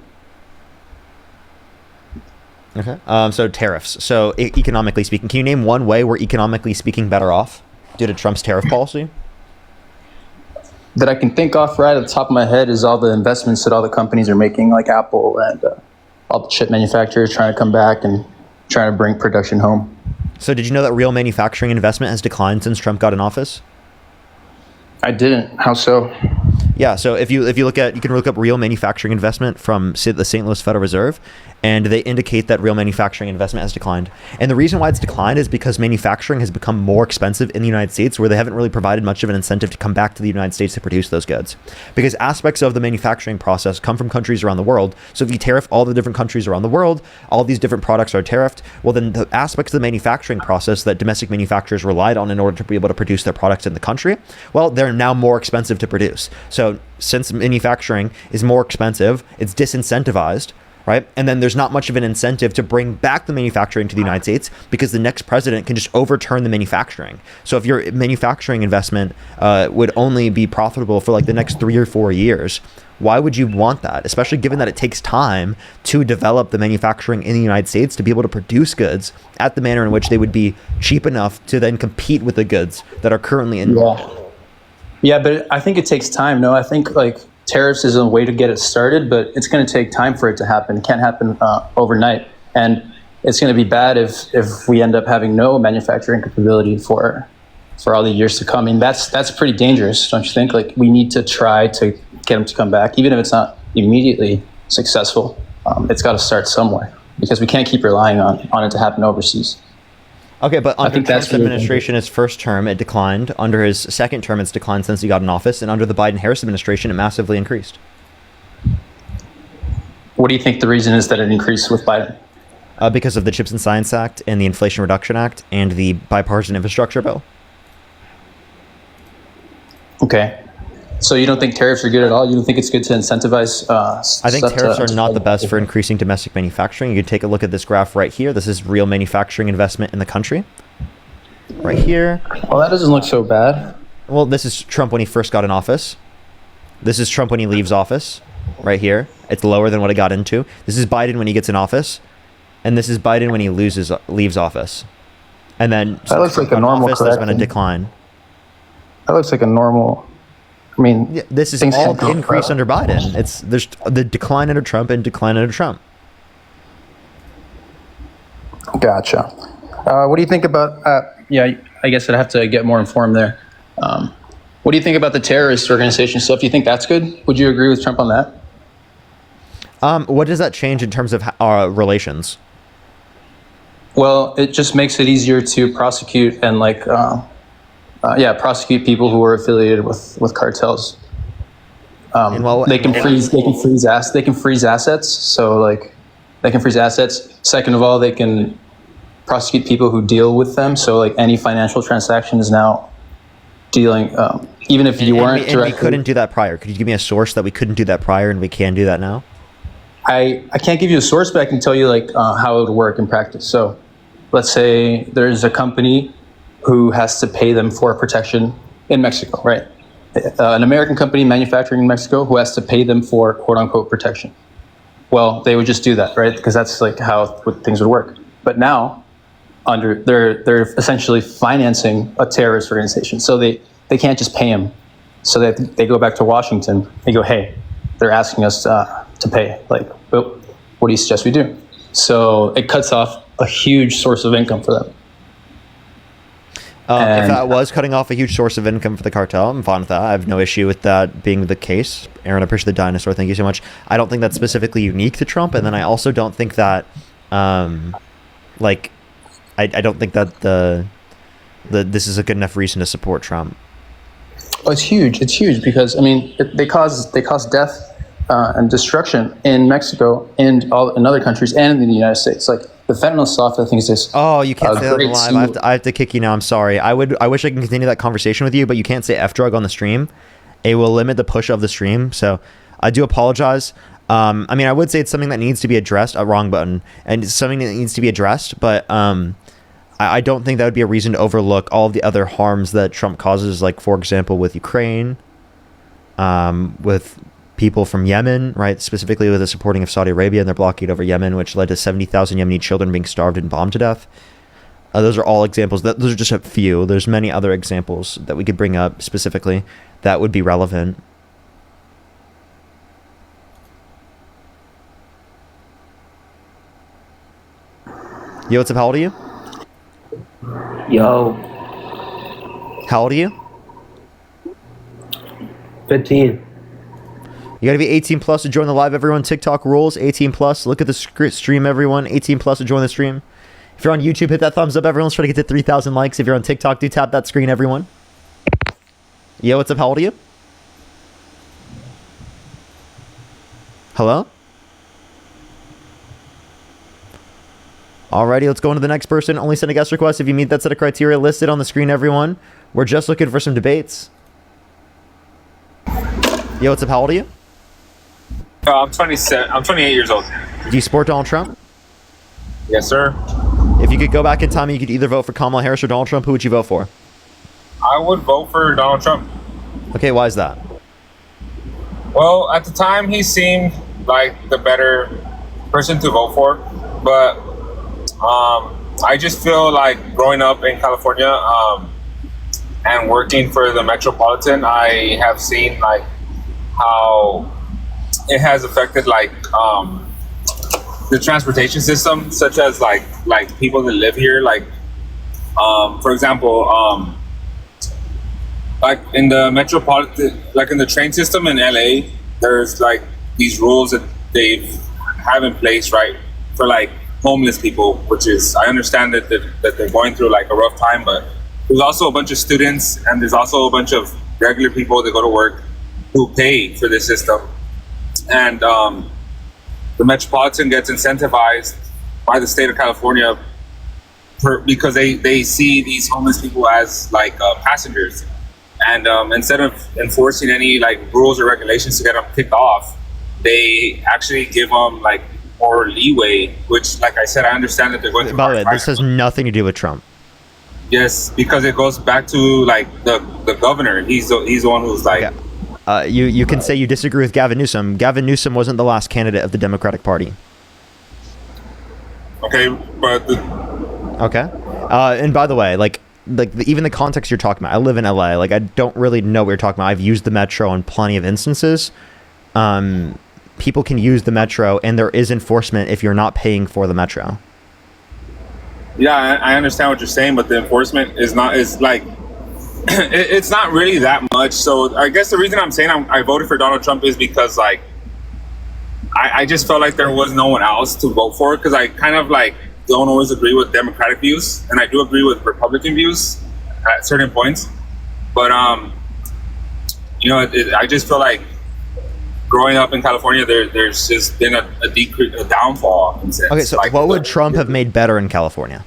Okay. So tariffs. So economically speaking, can you name one way we're economically speaking better off due to Trump's tariff policy? That I can think off right at the top of my head is all the investments that all the companies are making, like Apple and all the chip manufacturers trying to come back and trying to bring production home. So did you know that real manufacturing investment has declined since Trump got in office? I didn't. How so? Yeah, so if you look at, you can look up real manufacturing investment from the St. Louis Federal Reserve, and they indicate that real manufacturing investment has declined. And the reason why it's declined is because manufacturing has become more expensive in the United States, where they haven't really provided much of an incentive to come back to the United States to produce those goods. Because aspects of the manufacturing process come from countries around the world. So if you tariff all the different countries around the world, all these different products are tariffed, well then the aspects of the manufacturing process that domestic manufacturers relied on in order to be able to produce their products in the country, well, they're now more expensive to produce. So since manufacturing is more expensive, it's disincentivized, right? And then there's not much of an incentive to bring back the manufacturing to the United States, because the next president can just overturn the manufacturing. So if your manufacturing investment would only be profitable for like the next 3 or 4 years, why would you want that? Especially given that it takes time to develop the manufacturing in the United States to be able to produce goods at the manner in which they would be cheap enough to then compete with the goods that are currently in. Yeah, but I think it takes time. No, I think like tariffs is a way to get it started, but it's going to take time for it to happen. It can't happen overnight, and it's going to be bad if we end up having no manufacturing capability for all the years to come. I mean, that's pretty dangerous, don't you think? Like, we need to try to get them to come back, even if it's not immediately successful. It's got to start somewhere, because we can't keep relying on it to happen overseas. Okay, but under Trump's really administration, his first term, it declined. Under his second term, it's declined since he got in office. And under the Biden-Harris administration, it massively increased. What do you think the reason is that it increased with Biden? Because of the CHIPS and Science Act and the Inflation Reduction Act and the bipartisan infrastructure bill. Okay. So you don't think tariffs are good at all? You don't think it's good to incentivize? I think tariffs are not the best for increasing domestic manufacturing. You can take a look at this graph right here. This is real manufacturing investment in the country. Right here. Well, that doesn't look so bad. Well, this is Trump when he first got in office. This is Trump when he leaves office. Right here. It's lower than what it got into. This is Biden when he gets in office. And this is Biden when he leaves office. And then that looks like a normal office, there's been a decline. That looks like a normal... I mean, yeah, this is all increase under Biden. There's the decline under Trump and decline under Trump. Gotcha. What do you think about? Yeah, I guess I'd have to get more informed there. What do you think about the terrorist organization stuff? Do you think that's good? Would you agree with Trump on that? What does that change in terms of our relations? Well, it just makes it easier to prosecute and prosecute people who are affiliated with cartels. They can freeze assets. So like, they can freeze assets. Second of all, they can prosecute people who deal with them. So like, any financial transaction is now dealing, even if you weren't directly. We couldn't do that prior. Could you give me a source that we couldn't do that prior and we can do that now? I can't give you a source, but I can tell you like how it would work in practice. So let's say there's a company who has to pay them for protection in Mexico, right? An American company manufacturing in Mexico who has to pay them for quote unquote protection. Well, they would just do that, right? Because that's like how things would work. But now, they're essentially financing a terrorist organization. So they can't just pay them. So they go back to Washington. They go, hey, they're asking us to pay. Like, well, what do you suggest we do? So it cuts off a huge source of income for them. If that was cutting off a huge source of income for the cartel, I'm fine with that. I have no issue with that being the case. Aaron, I appreciate the dinosaur. Thank you so much. I don't think that's specifically unique to Trump. And then I also don't think that, I don't think that this is a good enough reason to support Trump. Oh, it's huge. It's huge because, I mean, they cause death and destruction in Mexico and in other countries and in the United States. Like, the fentanyl stuff, I think is just... Oh, you can't say that live. I have to kick you now. I'm sorry. I wish I could continue that conversation with you, but you can't say F-drug on the stream. It will limit the push of the stream. So I do apologize. I mean, I would say it's something that needs to be addressed. A wrong button. And it's something that needs to be addressed. But I don't think that would be a reason to overlook all of the other harms that Trump causes. Like, for example, with Ukraine, with people from Yemen, right? Specifically with the supporting of Saudi Arabia and their blockade over Yemen, which led to 70,000 Yemeni children being starved and bombed to death. Those are all examples. Those are just a few. There's many other examples that we could bring up specifically that would be relevant. Yo, what's up? How old are you? Yo. How old are you? 15. You got to be 18 plus to join the live, everyone. TikTok rules, 18 plus. Look at the stream, everyone. 18 plus to join the stream. If you're on YouTube, hit that thumbs up, everyone. Let's try to get to 3,000 likes. If you're on TikTok, do tap that screen, everyone. Yo, what's up? How old are you? Hello? Alrighty, let's go on to the next person. Only send a guest request if you meet that set of criteria listed on the screen, everyone. We're just looking for some debates. Yo, what's up? How old are you? I'm 27. I'm 28 years old. Do you support Donald Trump? Yes, sir. If you could go back in time, you could either vote for Kamala Harris or Donald Trump. Who would you vote for? I would vote for Donald Trump. Okay, why is that? Well, at the time, he seemed like the better person to vote for, but I just feel like growing up in California and working for the Metropolitan, I have seen like how it has affected like the transportation system, such as like people that live here, like for example, like in the Metropolitan, like in the train system in LA, there's like these rules that they have in place, right, for like homeless people, which is, I understand that they're going through like a rough time, but there's also a bunch of students and there's also a bunch of regular people that go to work who pay for this system. And the Metropolitan gets incentivized by the state of California because they see these homeless people as like passengers. And instead of enforcing any like rules or regulations to get them kicked off, they actually give them like more leeway, which, like I said, I understand that they're going through. By the way, this has nothing to do with Trump. Yes, because it goes back to like the governor. He's the one who's like. Okay. You can say you disagree with Gavin Newsom. Gavin Newsom wasn't the last candidate of the Democratic Party. Okay, but. Okay. And by the way, even the context you're talking about, I live in LA. Like, I don't really know what you're talking about. I've used the Metro in plenty of instances. People can use the Metro, and there is enforcement if you're not paying for the Metro. Yeah, I understand what you're saying, but the enforcement is like it's not really that much. So I guess the reason I'm saying I voted for Donald Trump is because like I just felt like there was no one else to vote for, because I kind of like don't always agree with Democratic views, and I do agree with Republican views at certain points. But I just feel like growing up in California, there's just been a downfall. In sense. Okay, so like, what would Trump have made better in California?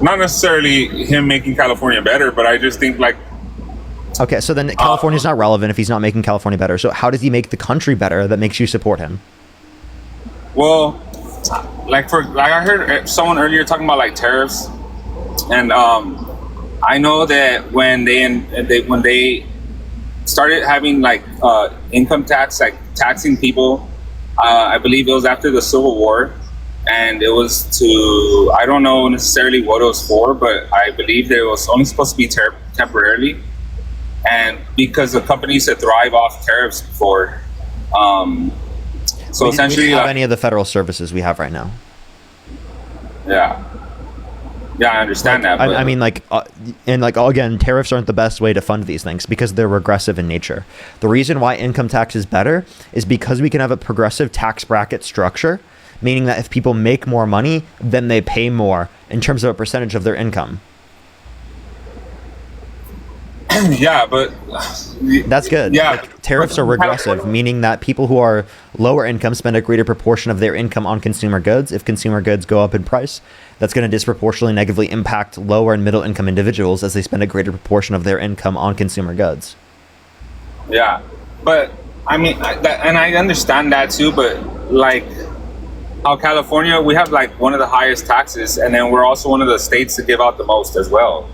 Not necessarily him making California better, but I just think like. Okay, so then California's not relevant if he's not making California better. So how does he make the country better that makes you support him? Well, like I heard someone earlier talking about like tariffs, and I know that when they started having like income tax, like taxing people, I believe it was after the Civil War, and it was to, I don't know necessarily what it was for, but I believe that it was only supposed to be temporarily, and because the companies that thrive off tariffs before, so essentially, we don't have any of the federal services we have right now. Yeah, I understand that. I mean, again, tariffs aren't the best way to fund these things because they're regressive in nature. The reason why income tax is better is because we can have a progressive tax bracket structure, meaning that if people make more money, then they pay more in terms of a percentage of their income. Yeah, but that's good. Yeah, like, tariffs are regressive, meaning that people who are lower income spend a greater proportion of their income on consumer goods. If consumer goods go up in price, that's going to disproportionately negatively impact lower and middle income individuals as they spend a greater proportion of their income on consumer goods. Yeah, but I mean, and I understand that too, but like how California, we have like one of the highest taxes, and then we're also one of the states that give out the most as well.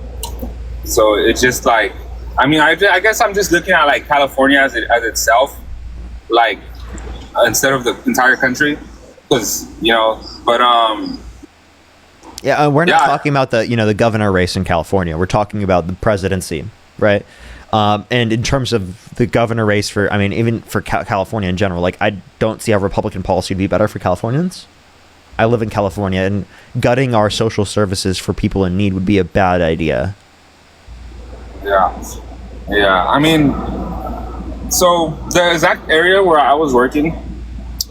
So it's just like, I mean, I guess I'm just looking at like California as itself, like instead of the entire country, because but yeah, we're not talking about the governor race in California. We're talking about the presidency, right? And in terms of the governor race even for California in general, like I don't see how Republican policy would be better for Californians. I live in California, and gutting our social services for people in need would be a bad idea. Yeah. I mean, So the exact area where I was working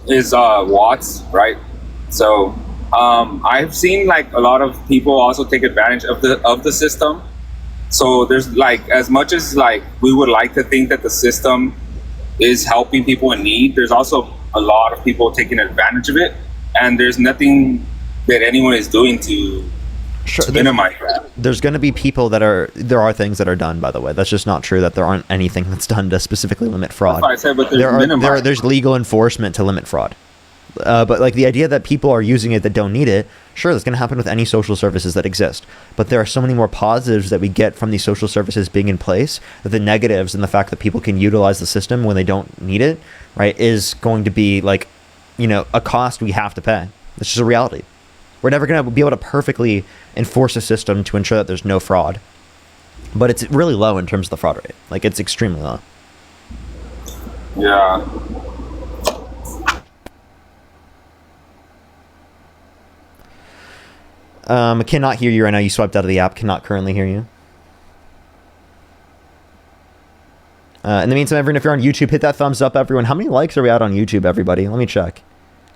is Watts, right? So I've seen like a lot of people also take advantage of the system. So there's like, as much as like we would like to think that the system is helping people in need, there's also a lot of people taking advantage of it, and there's nothing that anyone is doing to minimize that. There's going to be people there are things that are done, by the way. That's just not true that there aren't anything that's done to specifically limit fraud. That's what I said, but there's legal enforcement to limit fraud. But like the idea that people are using it that don't need it, sure, that's going to happen with any social services that exist. But there are so many more positives that we get from these social services being in place that the negatives and the fact that people can utilize the system when they don't need it, right, is going to be like, a cost we have to pay. It's just a reality. We're never going to be able to perfectly enforce a system to ensure that there's no fraud. But it's really low in terms of the fraud rate. Like, it's extremely low. Yeah. Cannot hear you right now. You swiped out of the app. Cannot currently hear you. In the meantime, everyone, if you're on YouTube, hit that thumbs up, everyone. How many likes are we at on YouTube, everybody? Let me check.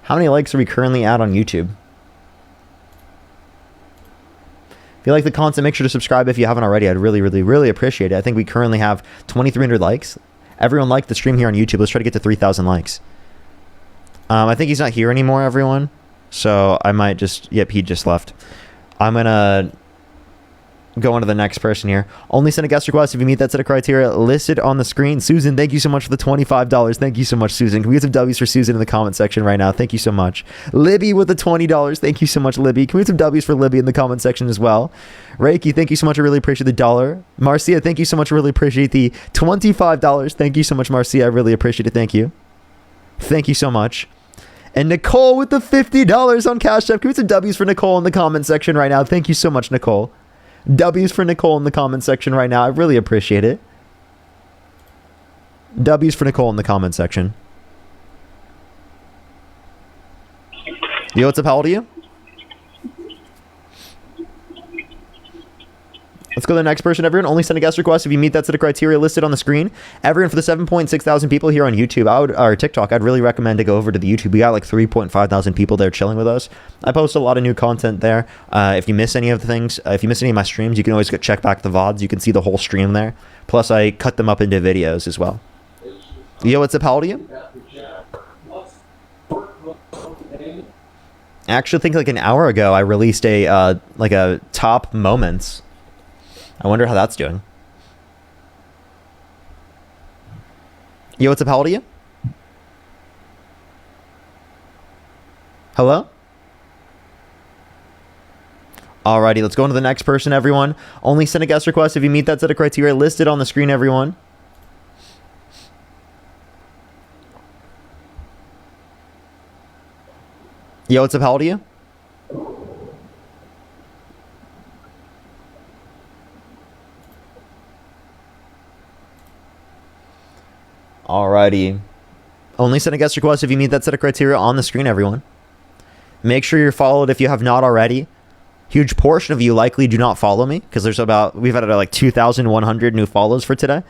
How many likes are we currently at on YouTube? If you like the content, make sure to subscribe if you haven't already. I'd really, really, really appreciate it. I think we currently have 2,300 likes. Everyone liked the stream here on YouTube. Let's try to get to 3,000 likes. I think he's not here anymore, everyone. So I might just... Yep, he just left. I'm going to go on to the next person here. Only send a guest request if you meet that set of criteria listed on the screen. Susan, thank you so much for the $25. Thank you so much, Susan. Can we get some W's for Susan in the comment section right now? Thank you so much. Libby with the $20. Thank you so much, Libby. Can we get some W's for Libby in the comment section as well? Reiki, thank you so much. I really appreciate the $1. Marcia, thank you so much. I really appreciate the $25. Thank you so much, Marcia. I really appreciate it. Thank you. Thank you so much. And Nicole with the $50 on Cash App. Can we get some W's for Nicole in the comment section right now? Thank you so much, Nicole. W's for Nicole in the comment section right now. I really appreciate it. W's for Nicole in the comment section. Yo, what's up? How old are you? Let's go to the next person, everyone. Only send a guest request if you meet that set of criteria listed on the screen. Everyone, for the 7.6 thousand people here on YouTube, or TikTok, I'd really recommend to go over to the YouTube. We got like 3.5 thousand people there chilling with us. I post a lot of new content there. If you miss any of the things, if you miss any of my streams, you can always go check back the VODs. You can see the whole stream there. Plus, I cut them up into videos as well. Yo, what's up? How old are you? I actually think like an hour ago, I released a top moments. I wonder how that's doing. Yo, what's up? How old are you? Hello? Alrighty, let's go on to the next person, everyone. Only send a guest request if you meet that set of criteria listed on the screen, everyone. Yo, what's up? How old are you? Alrighty. Only send a guest request if you meet that set of criteria on the screen, everyone. Make sure you're followed if you have not already. Huge portion of you likely do not follow me because we've had like 2,100 new follows for today.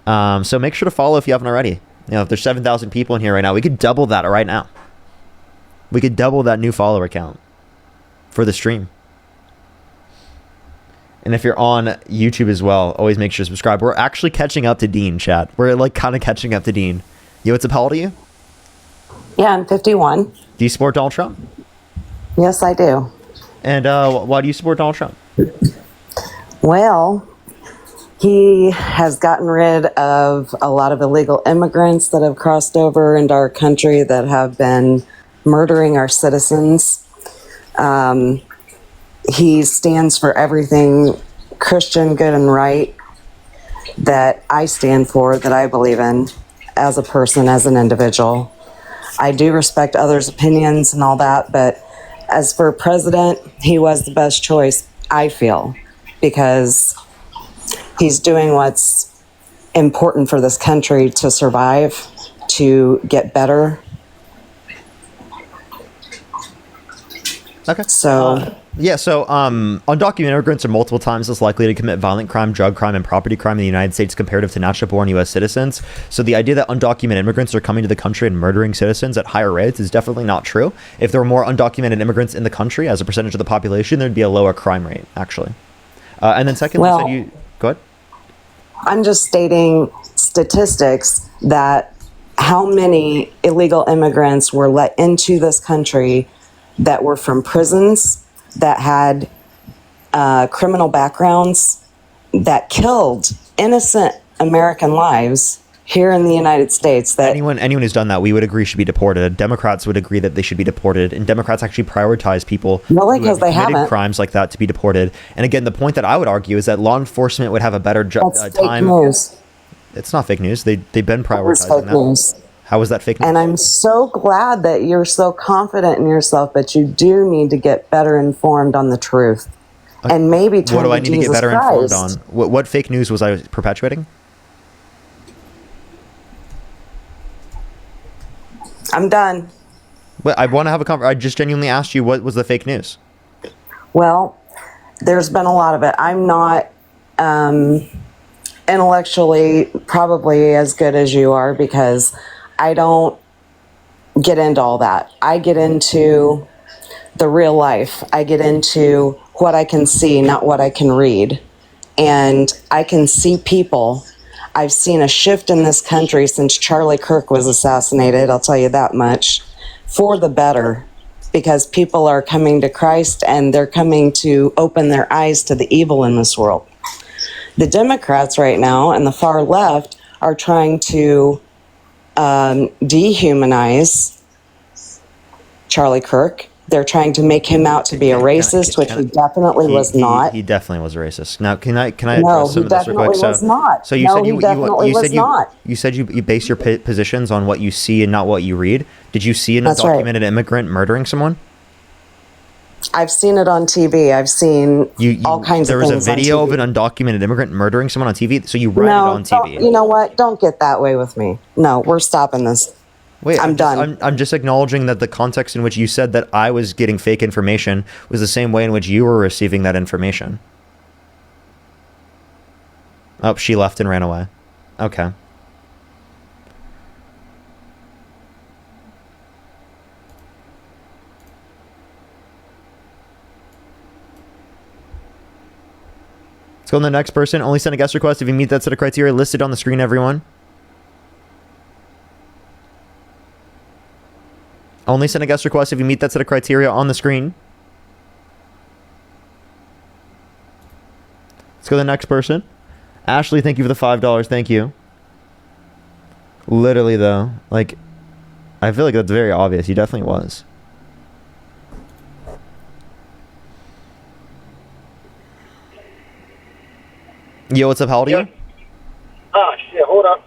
So make sure to follow if you haven't already. If there's 7,000 people in here right now, we could double that right now. We could double that new follower count for the stream. And if you're on YouTube as well, always make sure to subscribe. We're actually catching up to Dean, chat. We're like kind of catching up to Dean. Yo, what's up? How old are you? Yeah, I'm 51. Do you support Donald Trump? Yes, I do. And why do you support Donald Trump? Well, he has gotten rid of a lot of illegal immigrants that have crossed over into our country that have been murdering our citizens. He stands for everything Christian, good, and right that I stand for, that I believe in as a person, as an individual. I do respect others' opinions and all that, but as for president, he was the best choice, I feel, because he's doing what's important for this country to survive, to get better. Okay. So Yeah, so undocumented immigrants are multiple times less likely to commit violent crime, drug crime, and property crime in the United States comparative to natural-born U.S. citizens. So the idea that undocumented immigrants are coming to the country and murdering citizens at higher rates is definitely not true. If there were more undocumented immigrants in the country as a percentage of the population, there'd be a lower crime rate, actually. And then secondly, Well, go ahead. I'm just stating statistics that how many illegal immigrants were let into this country that were from prisons, that had criminal backgrounds, that killed innocent American lives here in the United States. That anyone who's done that, we would agree should be deported. Democrats would agree that they should be deported, and Democrats actually prioritize people Really? who have 'Cause they committed haven't. crimes like that to be deported. And again, the point that I would argue is that law enforcement would have a better That's fake time. news. It's not fake news. They've been It's prioritizing fake that. news. How is that fake news? And I'm so glad that you're so confident in yourself, but you do need to get better informed on the truth. And maybe turn What do I to need to get Jesus better Christ. informed on? What fake news was I perpetuating? I'm done. Well, I want to have a conversation. I just genuinely asked you what was the fake news. Well, there's been a lot of it. I'm not intellectually probably as good as you are because I don't get into all that. I get into the real life. I get into what I can see, not what I can read. And I can see people. I've seen a shift in this country since Charlie Kirk was assassinated, I'll tell you that much, for the better, because people are coming to Christ and they're coming to open their eyes to the evil in this world. The Democrats right now and the far left are trying to dehumanize Charlie Kirk. They're trying to make him out to be a racist, which he definitely was not. He definitely was a racist. Now, can I No, address some he of this real quick? definitely was not. So you No, said he definitely was not. you said you base your positions on what you see and not what you read. Did you see an That's right. undocumented immigrant murdering someone? I've seen it on TV. I've seen all kinds There of was things a video on of TV. an undocumented immigrant murdering someone on TV. So you read it No, on TV. you know what? Don't get that way with me. No, we're stopping this. Wait, I'm done. I'm just acknowledging that the context in which you said that I was getting fake information was the same way in which you were receiving that information. Oh, she left and ran away. Okay. Let's go on the next person. Only send a guest request if you meet that set of criteria listed on the screen, everyone. Only send a guest request if you meet that set of criteria on the screen. Let's go to the next person. Ashley, thank you for the $5. Thank you. Literally, though, like, I feel like that's very obvious. He definitely was. Yo, what's up? How old are you? Ah, shit, hold up.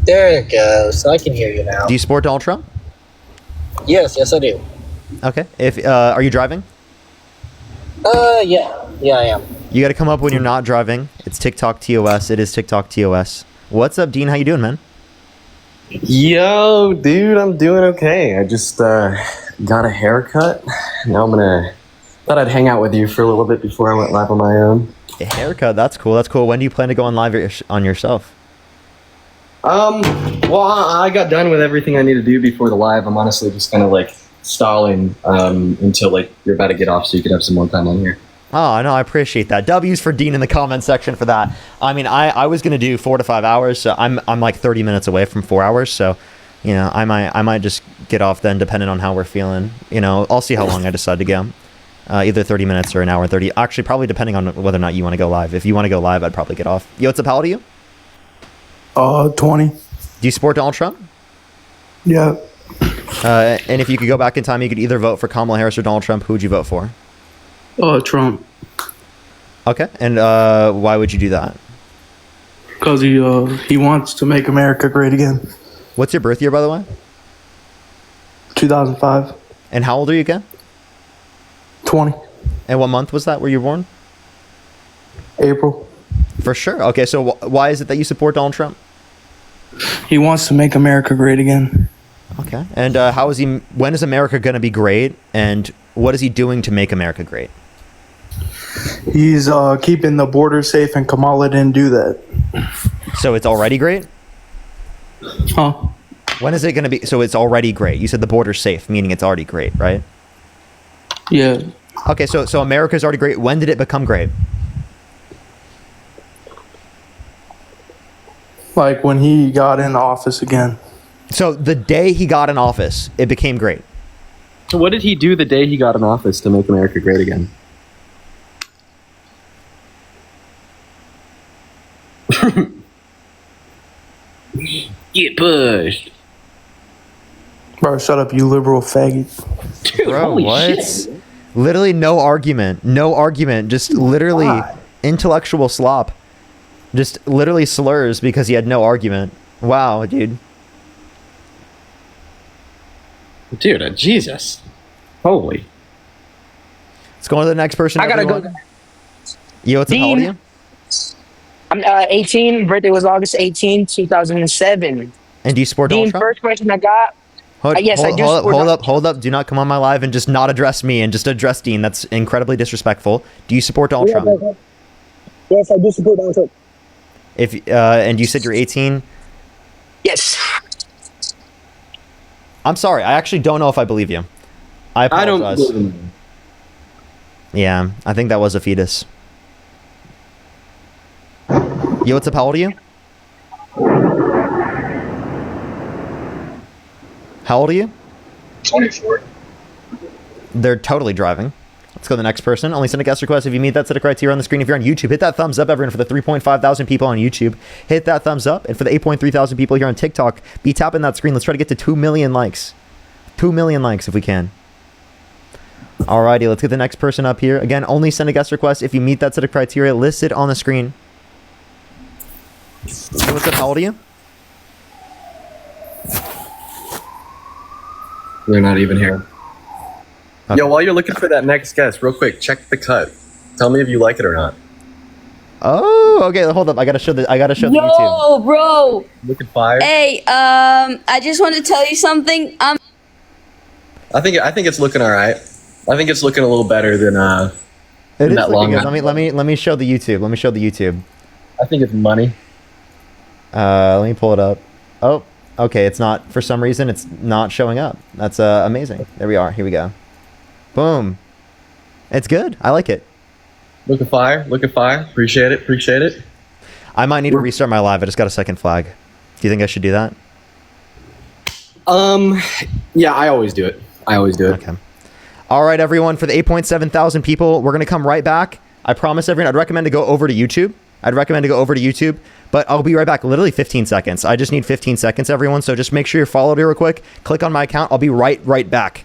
There it goes. I can hear you now. Do you support Donald Trump? Yes, I do. Okay. If are you driving? Yeah, I am. You got to come up when you're not driving. It's TikTok TOS. It is TikTok TOS. What's up, Dean? How you doing, man? Yo, dude, I'm doing okay. I just got a haircut. Now thought I'd hang out with you for a little bit before I went live on my own. A haircut. That's cool. That's cool. When do you plan to go on live on yourself? Well, I got done with everything I need to do before the live. I'm honestly just kind of like stalling until like you're about to get off so you can have some more time on here. Oh, no, I appreciate that. W's for Dean in the comment section for that. I mean, I was going to do 4 to 5 hours, so I'm like 30 minutes away from 4 hours, so, you know, I might just get off then, depending on how we're feeling. You know, I'll see how long I decide to go. Either 30 minutes or an hour and 30. Actually, probably depending on whether or not you want to go live. If you want to go live, I'd probably get off. Yo, what's up? How old are you? 20. Do you support Donald Trump? Yeah. And if you could go back in time, you could either vote for Kamala Harris or Donald Trump. Who would you vote for? Trump. Okay. And why would you do that? Because he wants to make America great again. What's your birth year, by the way? 2005. And how old are you again? 20. And what month was that where you were born? April. For sure. Okay, so why is it that you support Donald Trump? He wants to make America great again. Okay. And how is he? When is America going to be great? And what is he doing to make America great? He's keeping the border safe, and Kamala didn't do that. So it's already great? Huh? When is it going to be? So it's already great. You said the border's safe, meaning it's already great, right? Yeah. Okay, so America's already great. When did it become great? Like when he got in office again. So the day he got in office, it became great. So what did he do the day he got in office to make America great again? Get pushed. Bro, shut up, you liberal faggot. Dude, Bro, holy what? shit. Literally no argument. No argument. Just literally intellectual slop. Just literally slurs because he had no argument. Wow, dude. Dude, Jesus. Holy. Let's go on to the next person. I gotta everyone. go. Yo, what's up? How old are you? I'm 18. Birthday was August 18, 2007. And do you support Donald Dean, Trump? first question I got. Yes, I do. support Hold Donald up, hold up. Do not come on my live and just not address me and just address Dean. That's incredibly disrespectful. Do you support Donald Trump? Yes, I do support Donald Trump. If and you said you're 18. Yes. I'm sorry. I actually don't know if I believe you. I apologize. don't believe him. Yeah, I think that was a fetus. Yo, what's up? How old are you? How old are you? 24. They're totally driving. Let's go to the next person. Only send a guest request if you meet that set of criteria on the screen. If you're on YouTube, hit that thumbs up, everyone. For the 3.5 thousand people on YouTube, hit that thumbs up. And for the 8.3 thousand people here on TikTok, be tapping that screen. Let's try to get to 2 million likes. 2 million likes if we can. Alrighty, let's get the next person up here. Again, only send a guest request if you meet that set of criteria listed on the screen. Hey, what's up? How old are you? They're not even here. Okay. Yo, while you're looking for that next guest, real quick, check the cut. Tell me if you like it or not. Oh, okay. Hold up. I gotta show the YouTube. Yo, bro. Looking fire. Hey, I just want to tell you something. I think it's looking all right. I think it's looking a little better than It is that looking long. good. Let me show the YouTube. Let me show the YouTube. I think it's money. Let me pull it up. Oh, okay. It's not, for some reason, it's not showing up. That's amazing. There we are. Here we go. Boom. It's good. I like it. Looking fire. Looking fire. Appreciate it. Appreciate it. I might need to restart my live. I just got a second flag. Do you think I should do that? Yeah, I always do it. Okay. All right, everyone. For the 8.7 thousand people, we're gonna come right back. I promise everyone. I'd recommend to go over to YouTube. But I'll be right back. Literally 15 seconds. I just need 15 seconds, everyone. So just make sure you're followed here real quick. Click on my account. I'll be right back.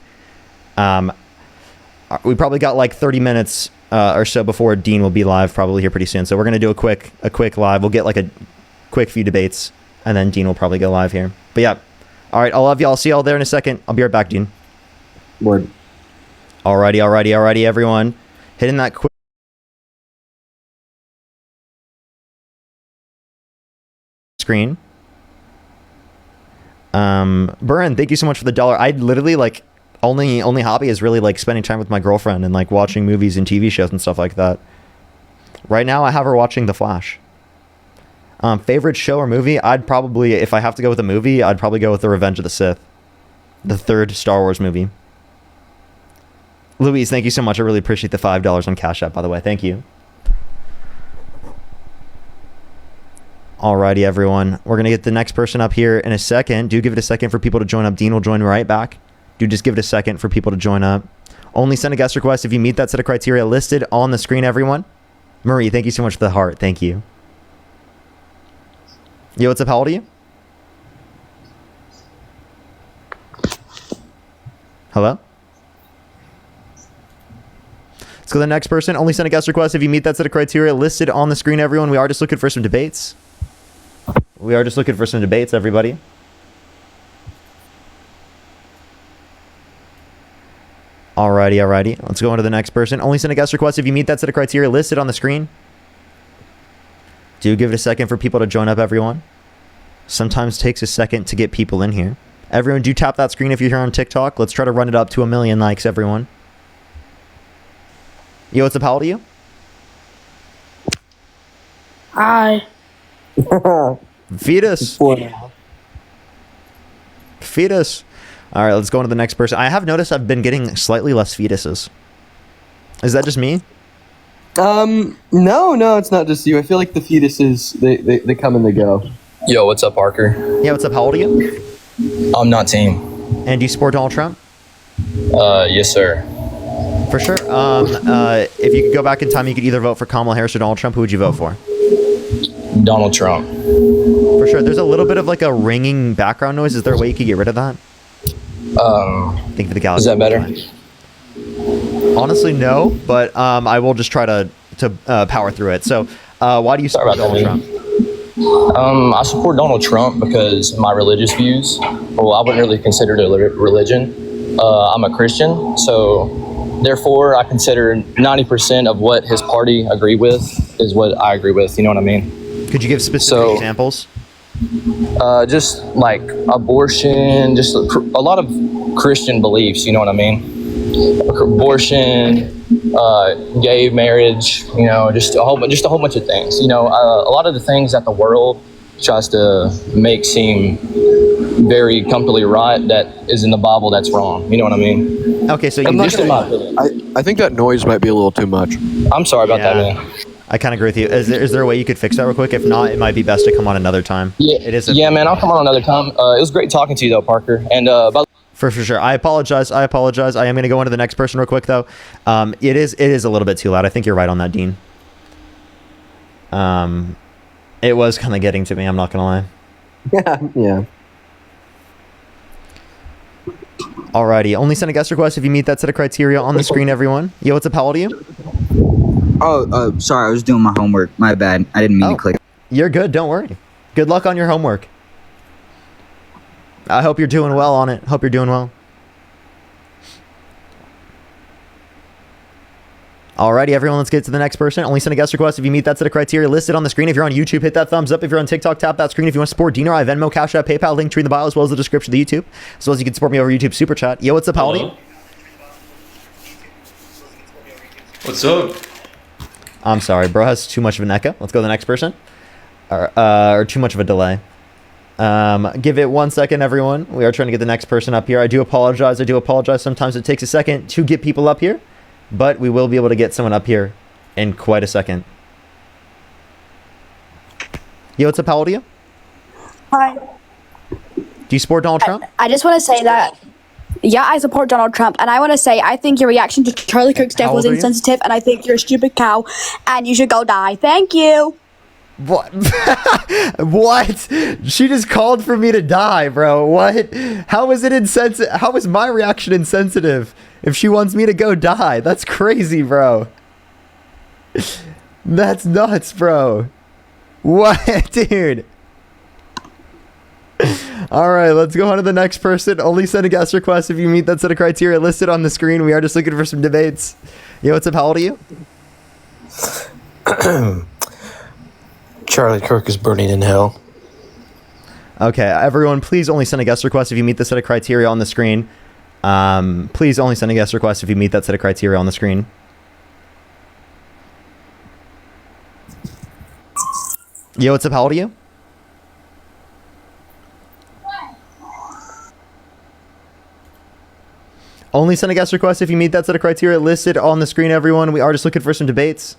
We probably got like 30 minutes or so before Dean will be live probably here pretty soon. So we're gonna do a quick live. We'll get like a quick few debates, and then Dean will probably go live here. But yeah. All right. I love y'all. See y'all there in a second. I'll be right back, Dean. Word. Alrighty, everyone. Hitting that quick screen. Burin, thank you so much for the $1. I literally like only hobby is really like spending time with my girlfriend and like watching movies and TV shows and stuff like that. Right now, I have her watching The Flash. Favorite show or movie? I'd probably, if I have to go with a movie, I'd probably go with The Revenge of the Sith, the third Star Wars movie. Louise, thank you so much. I really appreciate the $5 on Cash App, by the way. Thank you. Alrighty, everyone. We're going to get the next person up here in a second. Do give it a second for people to join up. Dean will join right back. Do just give it a second for people to join up. Only send a guest request if you meet that set of criteria listed on the screen, everyone. Marie, thank you so much for the heart. Thank you. Yo, what's up? How old are you? Hello? Let's go to the next person. Only send a guest request if you meet that set of criteria listed on the screen, everyone. We are just looking for some debates. Everybody. Alrighty. Let's go on to the next person. Only send a guest request if you meet that set of criteria listed on the screen. Do give it a second for people to join up, everyone. Sometimes takes a second to get people in here. Everyone, do tap that screen if you're here on TikTok. Let's try to run it up to 1 million likes, everyone. Yo, what's up? How old are you? Hi. Fetus. Fetus. All right, let's go on to the next person. I have noticed I've been getting slightly less fetuses. Is that just me? No, it's not just you. I feel like the fetuses, they come and they go. Yo, what's up, Parker? Yeah, what's up? How old are you? I'm not team. And do you support Donald Trump? Yes, sir. For sure. If you could go back in time, you could either vote for Kamala Harris or Donald Trump. Who would you vote for? Donald Trump. For sure. There's a little bit of like a ringing background noise. Is there a way you could get rid of that? Thank you for the galaxy. Is that better? Honestly, no, but I will just try to power through it. So, why do you support Donald Trump? I support Donald Trump because my religious views. Well, I wouldn't really consider it a religion. I'm a Christian, so therefore I consider 90% of what his party agree with is what I agree with. You know what I mean? Could you give specific examples? Just like abortion, just a lot of Christian beliefs. You know what I mean? Abortion, gay marriage, just a whole bunch of things. A lot of the things that the world tries to make seem very completely right that is in the Bible that's wrong. You know what I mean? Okay, so I think that noise might be a little too much. I'm sorry about that, man. I kind of agree with you. Is there a way you could fix that real quick? If not, it might be best to come on another time. Yeah, it is. Yeah, man, I'll come on another time. It was great talking to you, though, Parker. And for sure. I apologize. I am going to go into the next person real quick, though. It is a little bit too loud. I think you're right on that, Dean. It was kind of getting to me. I'm not going to lie. Yeah. Alrighty. Only send a guest request if you meet that set of criteria on the screen, everyone. Yo, what's up? How old are you? Oh, sorry. I was doing my homework. My bad. I didn't mean to click. You're good. Don't worry. Good luck on your homework. I hope you're doing well on it. Hope you're doing well. Alrighty, everyone, let's get to the next person. Only send a guest request if you meet that set of criteria listed on the screen. If you're on YouTube, hit that thumbs up. If you're on TikTok, tap that screen. If you want to support Dino, I have Venmo, Cash App, PayPal, link tree in the bio, as well as the description of the YouTube. As well as you can support me over YouTube Super Chat. Yo, what's up, how old are you? What's up? I'm sorry, bro has too much of an echo. Let's go to the next person. Or too much of a delay. Give it 1 second, everyone. We are trying to get the next person up here. I do apologize. Sometimes it takes a second to get people up here, but we will be able to get someone up here in quite a second. Yo, what's up? How old are you? Hi. Do you support Donald Trump? I just want to say that, yeah, I support Donald Trump. And I want to say, I think your reaction to Charlie Kirk's death was insensitive. And I think you're a stupid cow and you should go die. Thank you. What? What? She just called for me to die, bro. What? How is it insensitive? How is my reaction insensitive if she wants me to go die? That's crazy, bro. That's nuts, bro. What, dude? All right, let's go on to the next person. Only send a guest request if you meet that set of criteria listed on the screen. We are just looking for some debates. Yo, what's up? How old are you? Charlie Kirk is burning in hell. Okay, everyone, please only send a guest request if you meet the set of criteria on the screen. Please only send a guest request if you meet that set of criteria on the screen. Yo, what's up? How old are you? Only send a guest request if you meet that set of criteria listed on the screen, everyone. We are just looking for some debates.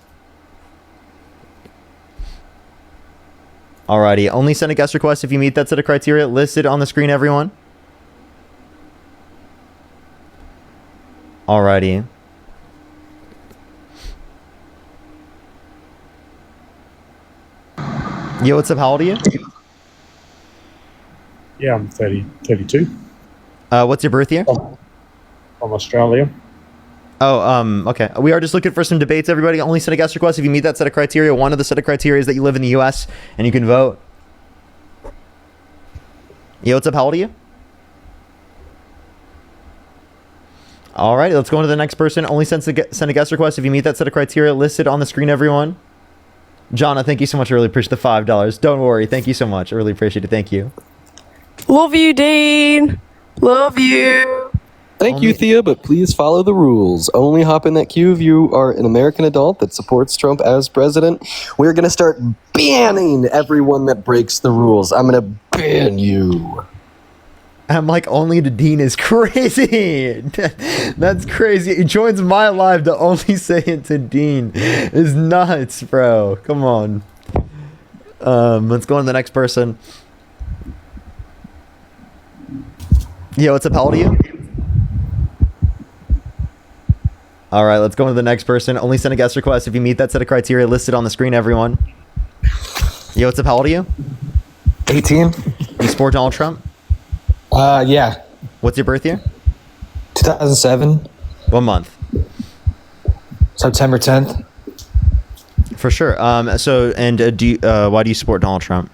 Alrighty, only send a guest request if you meet that set of criteria listed on the screen, everyone. Alrighty. Yo, what's up? How old are you? Yeah, I'm 32. What's your birth year? From Australia. Oh, okay. We are just looking for some debates, everybody. Only send a guest request if you meet that set of criteria. One of the set of criteria is that you live in the U.S. and you can vote. Yo, what's up? How old are you? All right, let's go on to the next person. Only send a guest request if you meet that set of criteria listed on the screen, everyone. Jonna, thank you so much. I really appreciate the $5. Don't worry. Thank you so much. I really appreciate it. Thank you. Love you, Dean. Love you. Thank you, Thea, but please follow the rules. Only hop in that queue if you are an American adult that supports Trump as president. We're going to start banning everyone that breaks the rules. I'm going to ban you. I'm like, only to Dean is crazy. That's crazy. He joins my live to only say it to Dean. Is nuts, bro. Come on. Let's go on to the next person. Yo, what's up? How old are you? All right, let's go on to the next person. Only send a guest request if you meet that set of criteria listed on the screen, everyone. Yo, what's up? How old are you? 18. You support Donald Trump? Yeah. What's your birth year? 2007. What month? September 10th. For sure. Why do you support Donald Trump?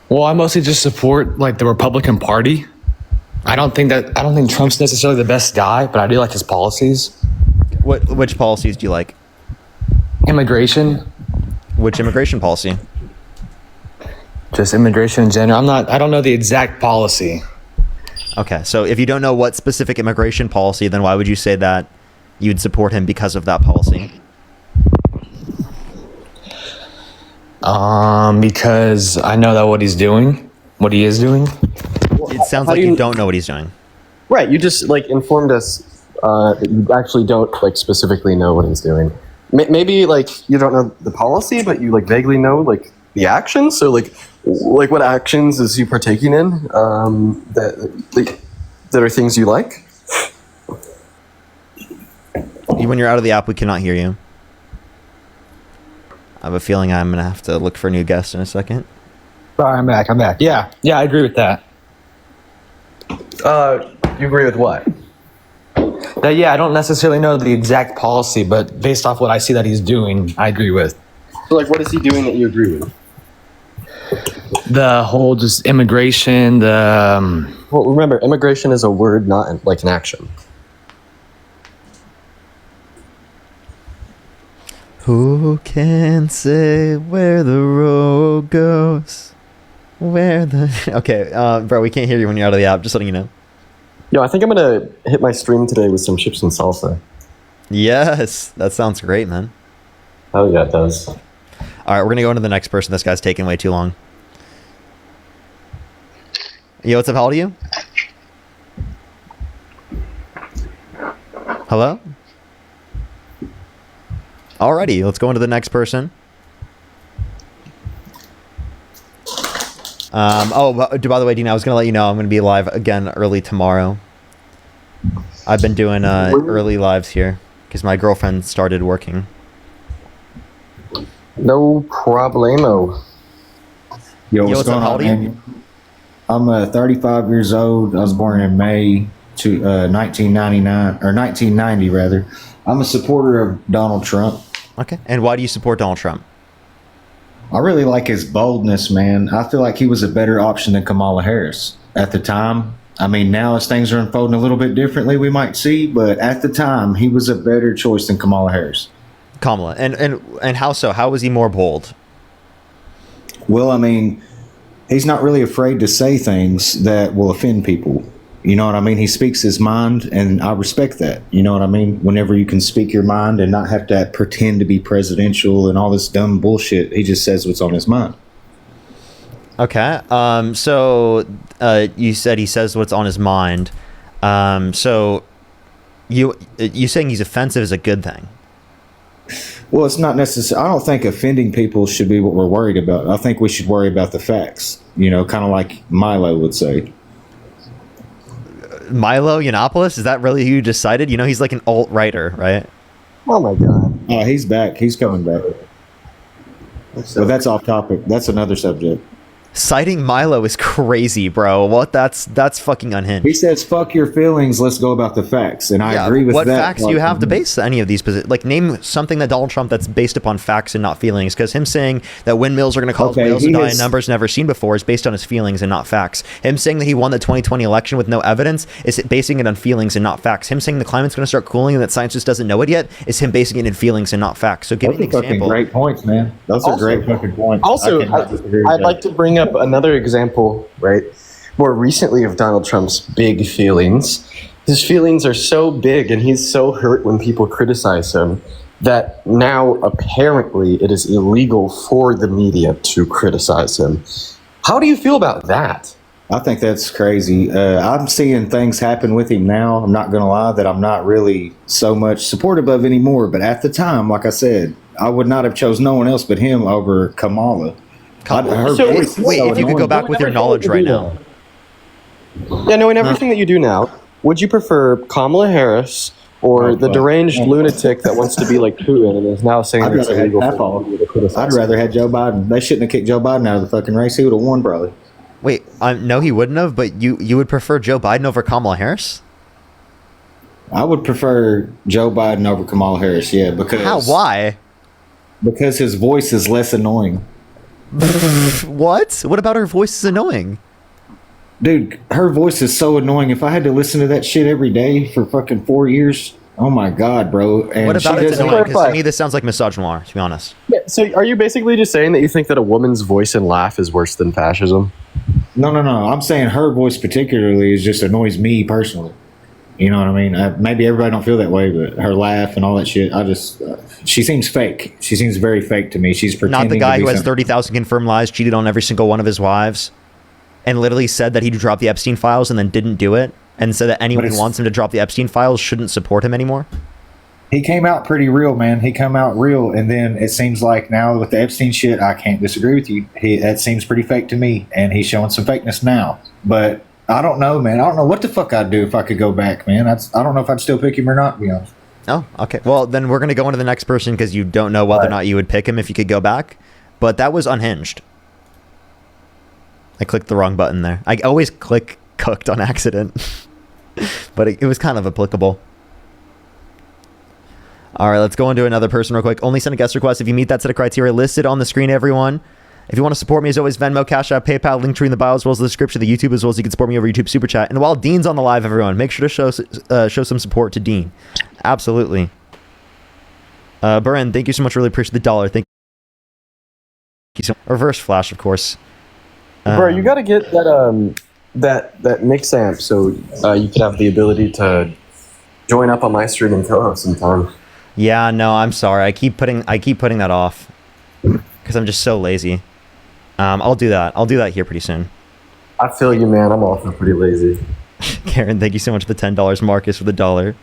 Well, I mostly just support like the Republican Party. I don't think Trump's necessarily the best guy, but I do like his policies. Which policies do you like? Immigration. Which immigration policy? Just immigration in general. I don't know the exact policy. Okay, so if you don't know what specific immigration policy, then why would you say that you'd support him because of that policy? Because I know that what he is doing. It sounds like you don't know what he's doing. Right, you just like informed us that you actually don't like specifically know what he's doing. Maybe like you don't know the policy, but you like vaguely know like the actions. So like what actions is he partaking in that are things you like? When you're out of the app, we cannot hear you. I have a feeling I'm gonna have to look for a new guest in a second. Sorry, I'm back. Yeah, I agree with that. You agree with what? Yeah, I don't necessarily know the exact policy, but based off what I see that he's doing, I agree with. So like, what is he doing that you agree with? The whole just immigration, Well, remember, immigration is a word, not like an action. Who can say where the road goes? Okay, bro, we can't hear you when you're out of the app, just letting you know. Yo, I think I'm gonna hit my stream today with some chips and salsa. Yes, that sounds great, man. Oh yeah, it does. All right, we're gonna go into the next person. This guy's taking way too long. Yo, what's up? How old are you? Hello? Alrighty, let's go into the next person. By the way, Dean, I was gonna let you know I'm gonna be live again early tomorrow. I've been doing early lives here because my girlfriend started working. No problemo. Yo, what's what's up? going How on, old are you? man? I'm 35 years old. I was born in May 1999 or 1990 rather. I'm a supporter of Donald Trump. Okay, and why do you support Donald Trump? I really like his boldness, man. I feel like he was a better option than Kamala Harris at the time. I mean, now as things are unfolding a little bit differently, we might see, but at the time, he was a better choice than Kamala Harris. Kamala, and how so? How was he more bold? Well, I mean, he's not really afraid to say things that will offend people. You know what I mean? He speaks his mind, and I respect that. You know what I mean? Whenever you can speak your mind and not have to pretend to be presidential and all this dumb bullshit, he just says what's on his mind. Okay. So you said he says what's on his mind. So you saying he's offensive is a good thing. Well, it's not necessary. I don't think offending people should be what we're worried about. I think we should worry about the facts. You know, kind of like Milo would say. Milo Yiannopoulos? Is that really who you just cited? You know, he's like an alt-writer, right? Oh my God. Oh, he's back. He's coming back. But that's off topic. That's another subject. Citing Milo is crazy, bro. What? That's fucking unhinged. He says, "Fuck your feelings. Let's go about the facts." And I agree with what that. facts do you have to base any of these positions? Like, name something that Donald Trump that's based upon facts and not feelings. Because him saying that windmills are going to cause whales to die in numbers never seen before is based on his feelings and not facts. Him saying that he won the 2020 election with no evidence is basing it on feelings and not facts. Him saying the climate's going to start cooling and that science just doesn't know it yet is him basing it in feelings and not facts. So give me an example. Great points, man. Those are great fucking points. Also, I'd like to bring up another example, right? More recently of Donald Trump's big feelings. His feelings are so big and he's so hurt when people criticize him that now apparently it is illegal for the media to criticize him. How do you feel about that? I think that's crazy. I'm seeing things happen with him now. I'm not going to lie that I'm not really so much supportive of anymore. But at the time, like I said, I would not have chose no one else but him over Kamala. Wait, if you could go back with your knowledge right now. Yeah, knowing everything that you do now, would you prefer Kamala Harris or the deranged lunatic that wants to be like Putin and is now saying it's illegal for the media to criticize I'd rather have Joe Biden. They shouldn't have kicked Joe Biden out of the fucking race. He would have won, probably. Wait, no, he wouldn't have. But you would prefer Joe Biden over Kamala Harris? I would prefer Joe Biden over Kamala Harris. Yeah, because how? Why? Because his voice is less annoying. What? What about her voice is annoying? Dude, her voice is so annoying. If I had to listen to that shit every day for fucking 4 years, oh my god, bro. And what about it's annoying? Because to me, this sounds like misogynoir, to be honest. Yeah, so are you basically just saying that you think that a woman's voice and laugh is worse than fascism? No. I'm saying her voice particularly is just annoys me personally. You know what I mean? Maybe everybody don't feel that way, but her laugh and all that shit, she seems fake. She seems very fake to me. She's pretending. Not the guy to be who has something. 30,000 confirmed lies, cheated on every single one of his wives, and literally said that he'd drop the Epstein files and then didn't do it, and said that anyone who wants him to drop the Epstein files shouldn't support him anymore. He came out pretty real, man. He come out real, and then it seems like now with the Epstein shit, I can't disagree with you. That seems pretty fake to me, and he's showing some fakeness now. But I don't know, man. I don't know what the fuck I'd do if I could go back, man. I don't know if I'd still pick him or not, to be honest. Oh, okay. Well, then we're going to go into the next person because you don't know whether or not you would pick him if you could go back. But that was Unhinged. I clicked the wrong button there. I always click cooked on accident. But it was kind of applicable. All right, let's go into another person real quick. Only send a guest request if you meet that set of criteria listed on the screen, everyone. If you want to support me, as always, Venmo, Cash App, PayPal, link tree in the bio, as well as the description of the YouTube, as well as you can support me over YouTube Super Chat. And while Dean's on the live, everyone, make sure to show some support to Dean. Absolutely. Buren, thank you so much. Really appreciate the dollar. Thank you so much. Reverse Flash, of course. Bro, you got to get that mix amp so you could have the ability to join up on my stream and co-host sometime. Yeah, no, I'm sorry. I keep putting that off because I'm just so lazy. I'll do that. I'll do that here pretty soon. I feel you, man. I'm also pretty lazy. Karen, thank you so much for the $10. Marcus for the $1.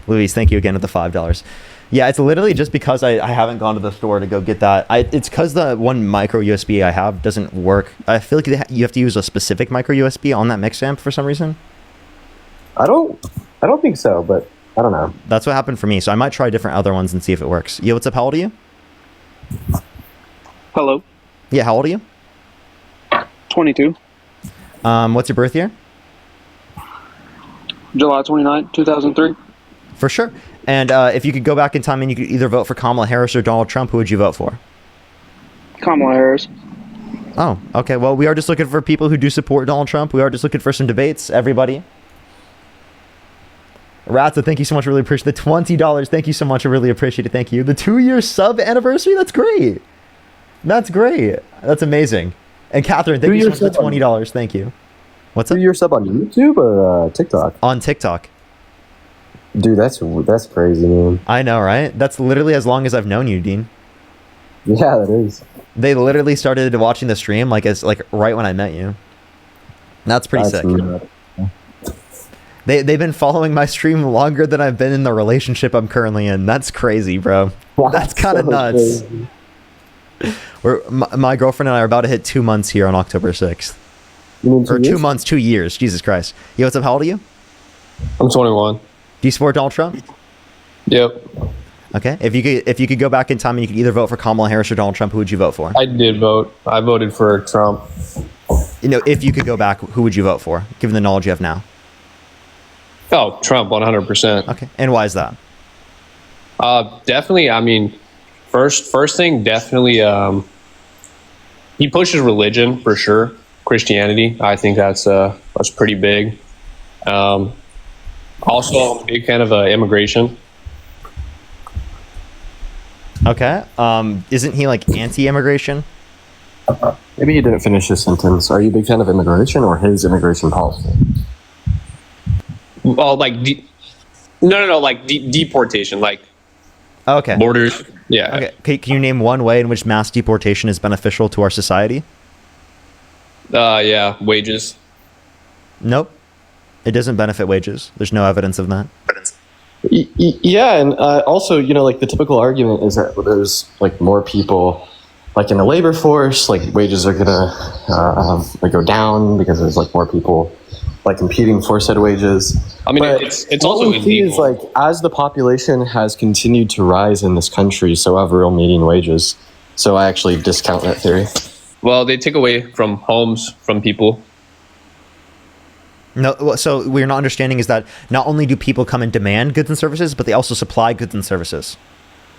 Luis, thank you again with the $5. Yeah, it's literally just because I haven't gone to the store to go get that. It's because the one micro USB I have doesn't work. I feel like you have to use a specific micro USB on that mix amp for some reason. I don't think so, but I don't know. That's what happened for me, so I might try different other ones and see if it works. Yo, what's up? How old are you? Hello. Yeah, how old are you? 22. What's your birth year? July 29, 2003. For sure. And if you could go back in time and you could either vote for Kamala Harris or Donald Trump, who would you vote for? Kamala Harris. Oh, okay. Well, we are just looking for people who do support Donald Trump. We are just looking for some debates, everybody. Ratza, thank you so much. I really appreciate the $20. Thank you so much. I really appreciate it. Thank you. The 2-year sub anniversary? That's great. That's great. That's amazing. And Catherine, thank you so much for the $20. Thank you. What's up? 2-year sub on YouTube or TikTok? On TikTok. Dude, that's crazy, man. I know, right? That's literally as long as I've known you, Dean. Yeah, that is. They literally started watching the stream like right when I met you. That's pretty sick. They've been following my stream longer than I've been in the relationship I'm currently in. That's crazy, bro. That's kind of so nuts. My girlfriend and I are about to hit 2 months here on October 6th. Or 2 months, 2 years. Jesus Christ. Yo, what's up? How old are you? I'm 21. Do you support Donald Trump? Yep. Okay. If you could go back in time and you could either vote for Kamala Harris or Donald Trump, who would you vote for? I did vote. I voted for Trump. If you could go back, who would you vote for, given the knowledge you have now? Oh, Trump, 100%. Okay. And why is that? Definitely. I mean, first thing, definitely. He pushes religion for sure. Christianity. I think that's pretty big. Also, I'm a big fan of immigration. Okay. Isn't he like anti-immigration? Maybe you didn't finish his sentence. Are you a big fan of immigration or his immigration policy? Well, like no, like deportation, like okay, borders. Yeah. Okay. Can you name one way in which mass deportation is beneficial to our society? Yeah, wages. Nope. It doesn't benefit wages. There's no evidence of that. Yeah, and also, like the typical argument is that there's like more people like in the labor force, like wages are gonna like go down because there's like more people like competing for said wages. I mean, it's also illegal. Is like as the population has continued to rise in this country, so have real median wages. So I actually discount that theory. Well, they take away from homes from people. No, so what we're not understanding is that not only do people come and demand goods and services, but they also supply goods and services.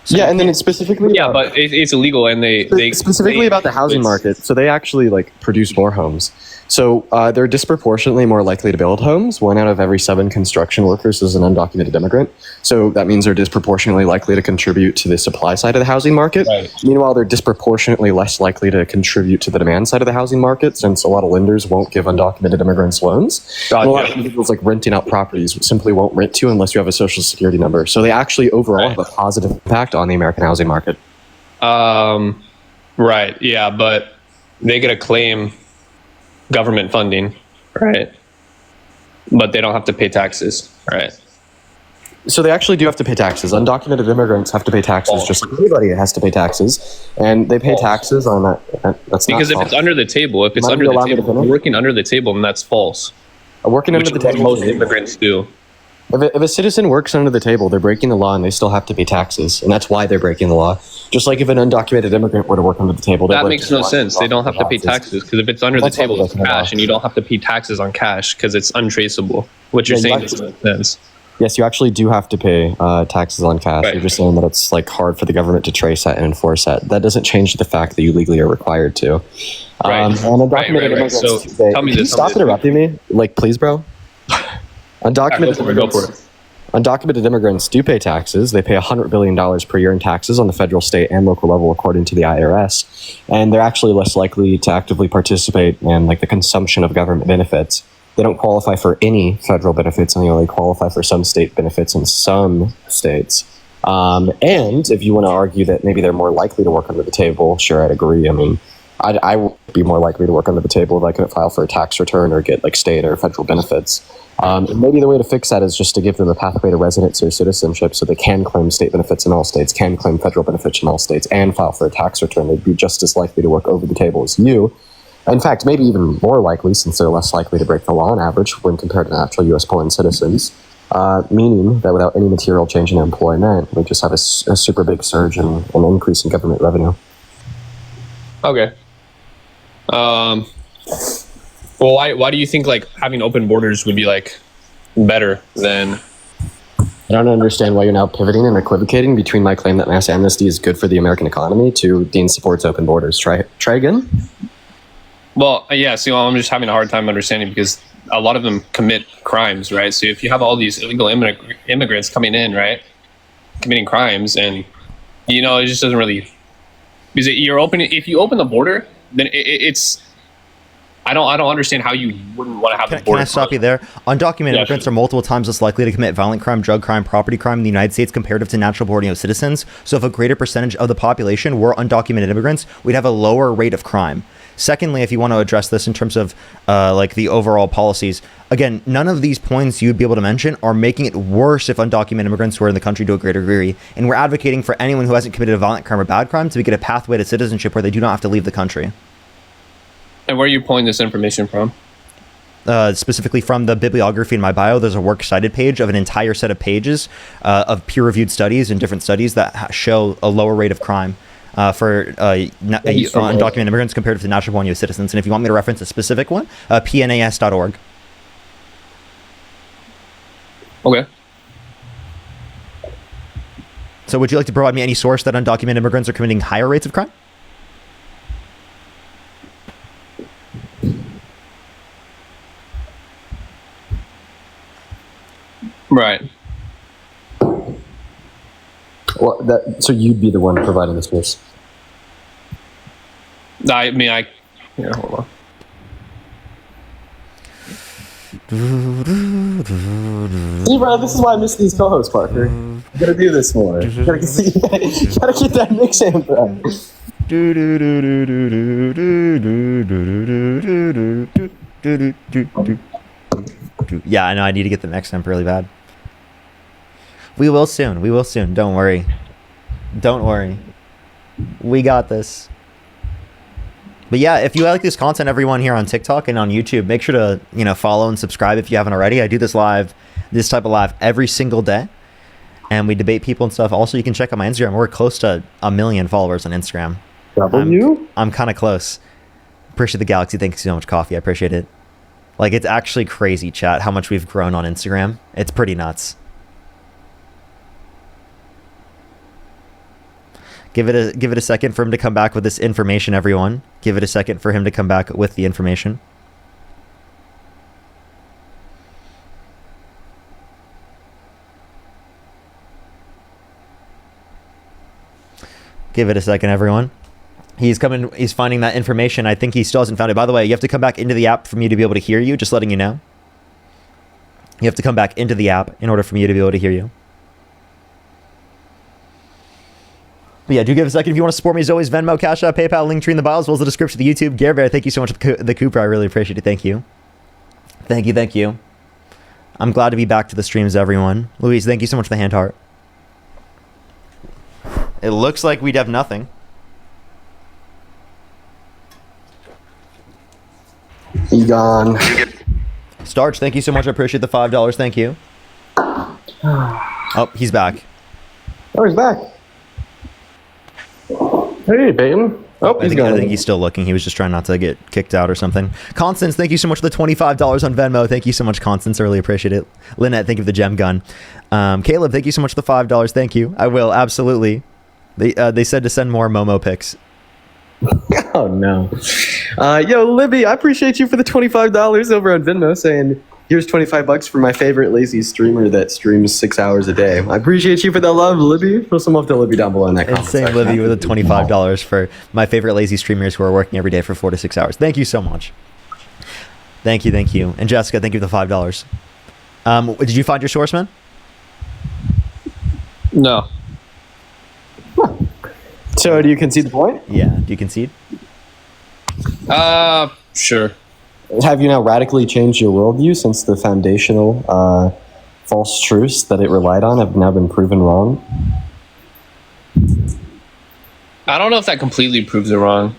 So yeah, and then it's specifically but it's illegal, and they specifically about the housing market. So they actually like produce more homes. So they're disproportionately more likely to build homes. 1 out of every 7 construction workers is an undocumented immigrant. So that means they're disproportionately likely to contribute to the supply side of the housing market. Right. Meanwhile, they're disproportionately less likely to contribute to the demand side of the housing market, since a lot of lenders won't give undocumented immigrants loans. And a lot of individuals like renting out properties simply won't rent to unless you have a social security number. So they actually overall have a positive impact on the American housing market. Right. Yeah, but they get a claim government funding, right? But they don't have to pay taxes, right? So they actually do have to pay taxes. Undocumented immigrants have to pay taxes, just like anybody has to pay taxes, and they pay taxes on that. That's because if it's under the table, working under the table, then that's false. Working under the table, most immigrants do. If a citizen works under the table, they're breaking the law, and they still have to pay taxes, and that's why they're breaking the law. Just like if an undocumented immigrant were to work under the table, that makes no sense. They don't have to pay taxes because if it's under the table, it's cash, and you don't have to pay taxes on cash because it's untraceable. What you're saying doesn't make sense. Yes, you actually do have to pay taxes on cash. Right. You're just saying that it's like hard for the government to trace that and enforce that. That doesn't change the fact that you legally are required to. Right. And undocumented immigrants. So tell me this. Stop interrupting me, like, please, bro. Undocumented go for it. Undocumented immigrants do pay taxes. They pay $100 billion per year in taxes on the federal, state, and local level, according to the IRS. And they're actually less likely to actively participate in like the consumption of government benefits. They don't qualify for any federal benefits, and they only qualify for some state benefits in some states. And if you want to argue that maybe they're more likely to work under the table, sure, I'd agree. I mean, I would be more likely to work under the table if I couldn't file for a tax return or get like state or federal benefits. And maybe the way to fix that is just to give them a pathway to residency or citizenship so they can claim state benefits in all states, can claim federal benefits in all states, and file for a tax return. They'd be just as likely to work over the table as you. In fact, maybe even more likely, since they're less likely to break the law on average when compared to natural U.S.-born citizens, meaning that without any material change in employment, we just have a super big surge and an increase in government revenue. Okay. Well, why do you think like having open borders would be like better than? I don't understand why you're now pivoting and equivocating between my claim that mass amnesty is good for the American economy to Dean supports open borders. Try again. Well, yeah. See, I'm just having a hard time understanding because a lot of them commit crimes, right? So if you have all these illegal immigrants coming in, right, committing crimes, and it just doesn't really because if you open the border, then it's. I don't understand how you wouldn't want to have the border. Can I stop you there? Undocumented immigrants are multiple times less likely to commit violent crime, drug crime, property crime in the United States comparative to natural born citizens. So if a greater percentage of the population were undocumented immigrants, we'd have a lower rate of crime. Secondly, if you want to address this in terms of like the overall policies, again, none of these points you'd be able to mention are making it worse if undocumented immigrants were in the country to a greater degree. And we're advocating for anyone who hasn't committed a violent crime or bad crime to get a pathway to citizenship where they do not have to leave the country. And where are you pulling this information from? specifically from the bibliography in my bio, there's a works cited page of an entire set of pages of peer-reviewed studies and different studies that show a lower rate of crime for undocumented immigrants compared to the natural born U.S. citizens. And if you want me to reference a specific one, pnas.org. Okay. So would you like to provide me any source that undocumented immigrants are committing higher rates of crime? Right. Well, so you'd be the one providing the source. I mean, yeah, hold on. See, bro, this is why I miss these co-hosts, Parker. You gotta do this more. You gotta get that mix in, bro. Yeah, I know. I need to get the next temp really bad. We will soon. We will soon. Don't worry. Don't worry. We got this. But yeah, if you like this content, everyone here on TikTok and on YouTube, make sure to, follow and subscribe if you haven't already. I do this type of live every single day. And we debate people and stuff. Also, you can check out my Instagram. We're close to 1 million followers on Instagram. I'm kind of close. Appreciate the Galaxy. Thank you so much, Coffee. I appreciate it. Like, it's actually crazy, chat, how much we've grown on Instagram. It's pretty nuts. Give it a second for him to come back with this information, everyone. Give it a second for him to come back with the information. Give it a second, everyone. He's finding that information. I think he still hasn't found it. By the way, you have to come back into the app for me to be able to hear you, just letting you know. You have to come back into the app in order for me to be able to hear you. But yeah, do give a second if you want to support me. As always, Venmo, Cash App, PayPal, Linktree in the bio, as well as the description of the YouTube. Gare, thank you so much for the Cooper. I really appreciate it. Thank you. Thank you. I'm glad to be back to the streams, everyone. Louise, thank you so much for the hand heart. It looks like we'd have nothing. Egon. Starch, thank you so much. I appreciate the $5. Thank you. Oh, he's back. Oh, he's back. Hey, Peyton. Oh, I think he's still looking. He was just trying not to get kicked out or something. Constance, thank you so much for the $25 on Venmo. Thank you so much, Constance. I really appreciate it. Lynette, thank you for the gem gun. Caleb, thank you so much for the $5. Thank you. I will, absolutely. They said to send more Momo pics. Oh, no. Yo, Libby, I appreciate you for the $25 over on Venmo saying, here's $25 for my favorite lazy streamer that streams 6 hours a day. I appreciate you for that love, Libby. Throw some love to Libby down below in that comment section. Libby with the $25 for my favorite lazy streamers who are working every day for 4 to 6 hours. Thank you so much. Thank you. And Jessica, thank you for the $5. Did you find your source, man? No. So do you concede the point? Yeah. Do you concede? Sure. Have you now radically changed your worldview since the foundational false truths that it relied on have now been proven wrong? I don't know if that completely proves it wrong.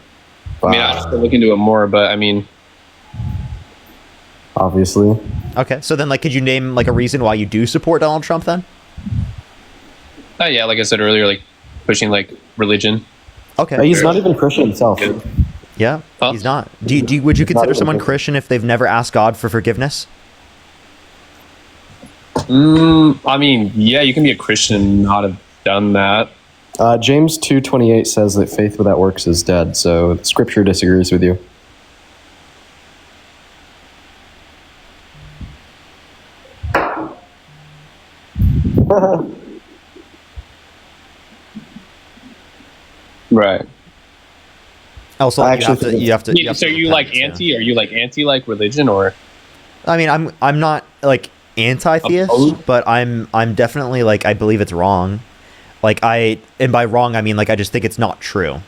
I mean, I have to look into it more, but I mean... Obviously. Okay, so then, could you name, a reason why you do support Donald Trump, then? Yeah, like I said earlier, pushing, religion. Okay. He's not even Christian himself. Yeah, he's not. Would you consider someone Christian if they've never asked God for forgiveness? I mean, yeah, you can be a Christian and not have done that. James 2:28 says that faith without works is dead, so Scripture disagrees with you. Right. Also, you have to. So are you anti? Are you anti religion or? I mean, I'm not anti-theist, but I'm definitely I believe it's wrong. And by wrong I mean I just think it's not true.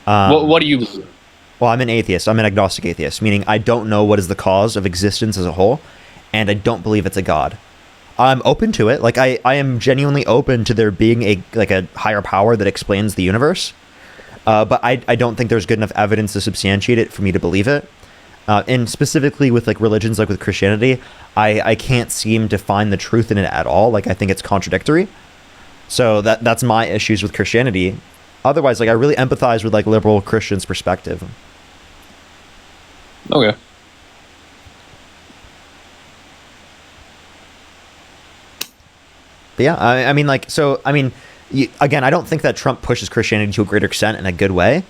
What do you believe? Well, I'm an atheist. I'm an agnostic atheist, meaning I don't know what is the cause of existence as a whole, and I don't believe it's a god. I'm open to it. I am genuinely open to there being a higher power that explains the universe. But I don't think there's good enough evidence to substantiate it for me to believe it. and specifically with like religions, like with Christianity, I can't seem to find the truth in it at all. Like I think it's contradictory. So that's my issues with Christianity. Otherwise, like I really empathize with like liberal Christians' perspective. Okay. But yeah, I mean, like, so, I mean, again, I don't think that Trump pushes Christianity to a greater extent in a good way.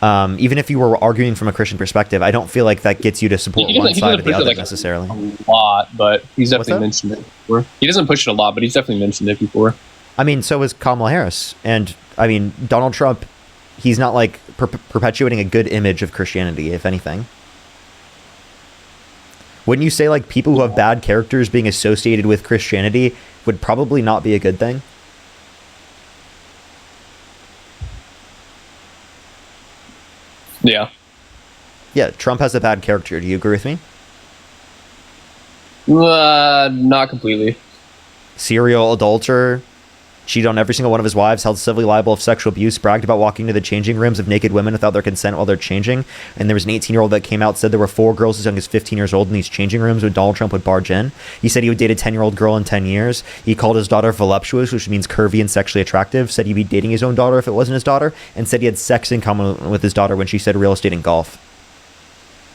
Even if you were arguing from a Christian perspective, I don't feel like that gets you to support one side or the other necessarily. A lot, but he's definitely mentioned it before. He doesn't push it a lot, but he's definitely mentioned it before. I mean, so is Kamala Harris. And, I mean, Donald Trump, he's not, like, perpetuating a good image of Christianity, if anything. Wouldn't you say, like, people who have bad characters being associated with Christianity would probably not be a good thing? Yeah. Yeah, Trump has a bad character. Do you agree with me? Not completely. Serial adulterer, cheated on every single one of his wives, held civilly liable of sexual abuse, bragged about walking to the changing rooms of naked women without their consent while they're changing. And there was an 18-year-old that came out, said there were 4 girls as young as 15 years old in these changing rooms when Donald Trump would barge in. He said he would date a 10-year-old girl in 10 years. He called his daughter voluptuous, which means curvy and sexually attractive. Said he'd be dating his own daughter if it wasn't his daughter. And said he had sex in common with his daughter when she said real estate and golf.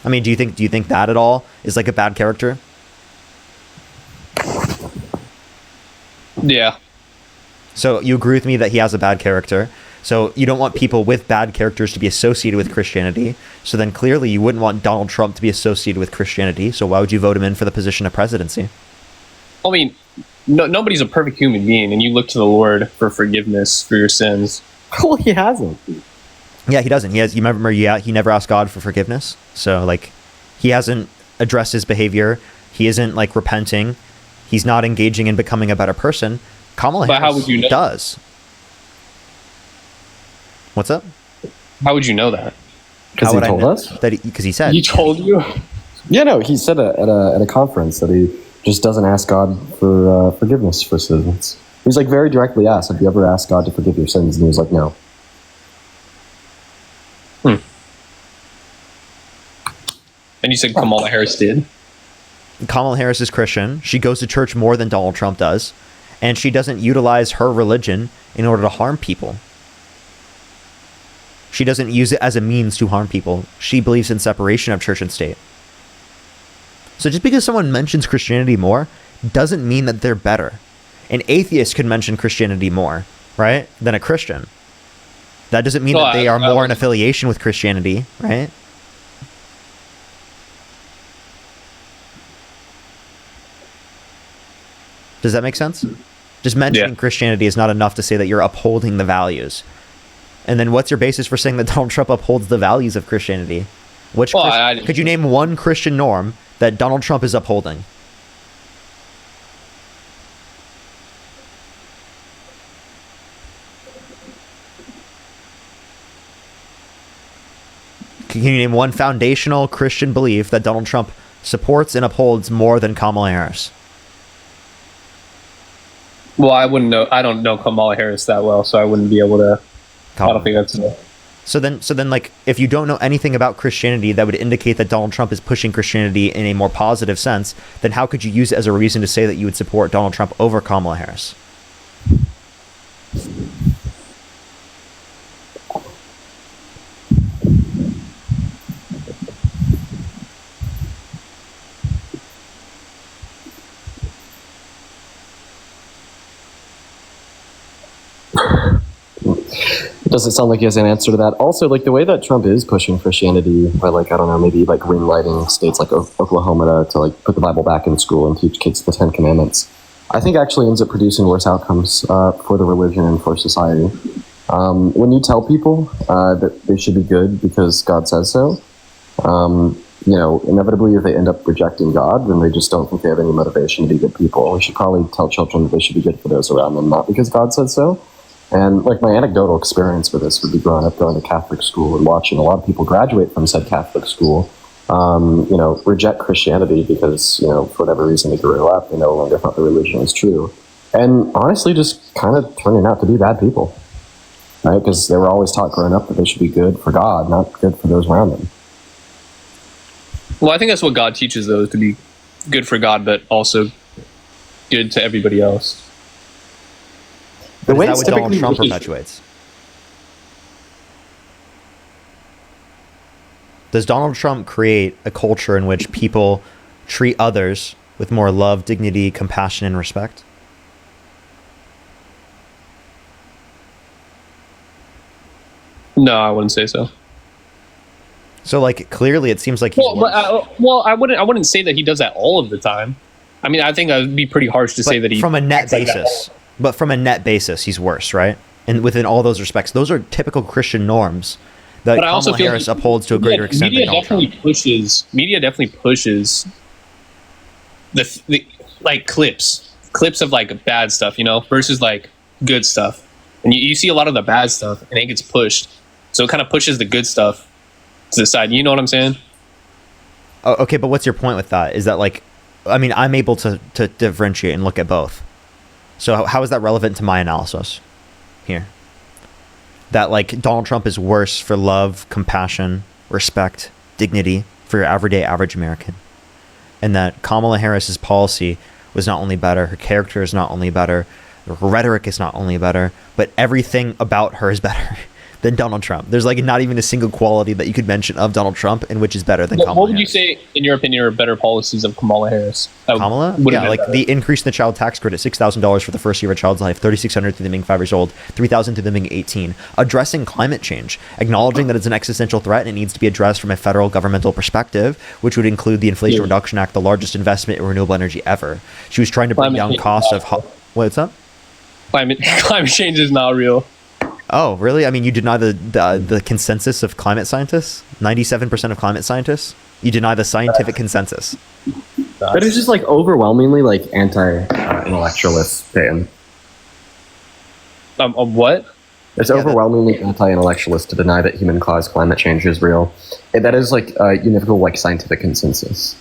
I mean, do you think that at all is like a bad character? Yeah. So you agree with me that he has a bad character. So you don't want people with bad characters to be associated with Christianity. So then clearly you wouldn't want Donald Trump to be associated with Christianity. So why would you vote him in for the position of presidency? I mean, nobody's a perfect human being, and you look to the Lord for forgiveness for your sins. Well, he hasn't. Yeah, he doesn't. You remember, he never asked God for forgiveness. So like, he hasn't addressed his behavior. He isn't like repenting. He's not engaging in becoming a better person. Kamala Harris how would you know? Does. What's up? How would you know that? Because he told us? Because he said. He told you? Yeah, no, he said at a conference that he just doesn't ask God for forgiveness for sins. He was like very directly asked, have you ever asked God to forgive your sins? And he was like, no. And you said Kamala Harris did? Kamala Harris is Christian. She goes to church more than Donald Trump does. And she doesn't utilize her religion in order to harm people. She doesn't use it as a means to harm people. She believes in separation of church and state. So just because someone mentions Christianity more doesn't mean that they're better. An atheist could mention Christianity more, right, than a Christian. That doesn't mean that they are more in affiliation with Christianity, right? Does that make sense? Just mentioning Christianity is not enough to say that you're upholding the values. And then what's your basis for saying that Donald Trump upholds the values of Christianity? Could you name one Christian norm that Donald Trump is upholding? Can you name one foundational Christian belief that Donald Trump supports and upholds more than Kamala Harris? Well, I wouldn't know. I don't know Kamala Harris that well, so I wouldn't be able to. I don't think that's. So then, like, if you don't know anything about Christianity that would indicate that Donald Trump is pushing Christianity in a more positive sense, then how could you use it as a reason to say that you would support Donald Trump over Kamala Harris? It doesn't sound like he has an answer to that. Also, like the way that Trump is pushing Christianity by like, I don't know, maybe like green lighting states like Oklahoma to like put the Bible back in school and teach kids the 10 Commandments, I think actually ends up producing worse outcomes for the religion and for society. When you tell people that they should be good because God says so, you know, inevitably if they end up rejecting God, then they just don't think they have any motivation to be good people. We should probably tell children that they should be good for those around them, not because God said so. And like my anecdotal experience with this would be growing up going to Catholic school and watching a lot of people graduate from said Catholic school, you know, reject Christianity because, you know, for whatever reason they grew up, they no longer thought the religion was true. And honestly, just kind of turning out to be bad people, right? Because they were always taught growing up that they should be good for God, not good for those around them. Well, I think that's what God teaches, though, to be good for God, but also good to everybody else. But is that what Donald Trump perpetuates? Does Donald Trump create a culture in which people treat others with more love, dignity, compassion, and respect? No, I wouldn't say so. So, like, clearly, it seems like he's I wouldn't say that he does that all of the time. I mean, I think that would be pretty harsh to say that he from a net acts like that. basis. But from a net basis, he's worse, right? And within all those respects, those are typical Christian norms that But I also Kamala feel Harris like upholds to a greater extent than Donald Trump. Media definitely pushes the like clips of like bad stuff, you know, versus like good stuff. And you see a lot of the bad stuff, and it gets pushed. So it kind of pushes the good stuff to the side. You know what I'm saying? Oh, okay, but what's your point with that? Is that like, I mean, I'm able to differentiate and look at both. So how is that relevant to my analysis here? That like Donald Trump is worse for love, compassion, respect, dignity for your everyday average American. And that Kamala Harris's policy was not only better, her character is not only better, her rhetoric is not only better, but everything about her is better than Donald Trump. There's like not even a single quality that you could mention of Donald Trump in which is better than Kamala What would Harris. you say, in your opinion, are better policies of Kamala Harris? Kamala? Yeah, like the increase in the child tax credit, $6,000 for the first year of a child's life, $3,600 through them being 5 years old, $3,000 through them being 18. Addressing climate change, acknowledging that it's an existential threat and it needs to be addressed from a federal governmental perspective, which would include the Inflation Reduction Act, the largest investment in renewable energy ever. She was trying to bring down costs of... What's up? Climate change is not real. Oh, really? I mean, you deny the consensus of climate scientists? 97% of climate scientists? You deny the scientific consensus. But it's just like overwhelmingly like anti-intellectualist, Peyton. What? It's overwhelmingly anti-intellectualist to deny that human-caused climate change is real. That is like a univocal like scientific consensus.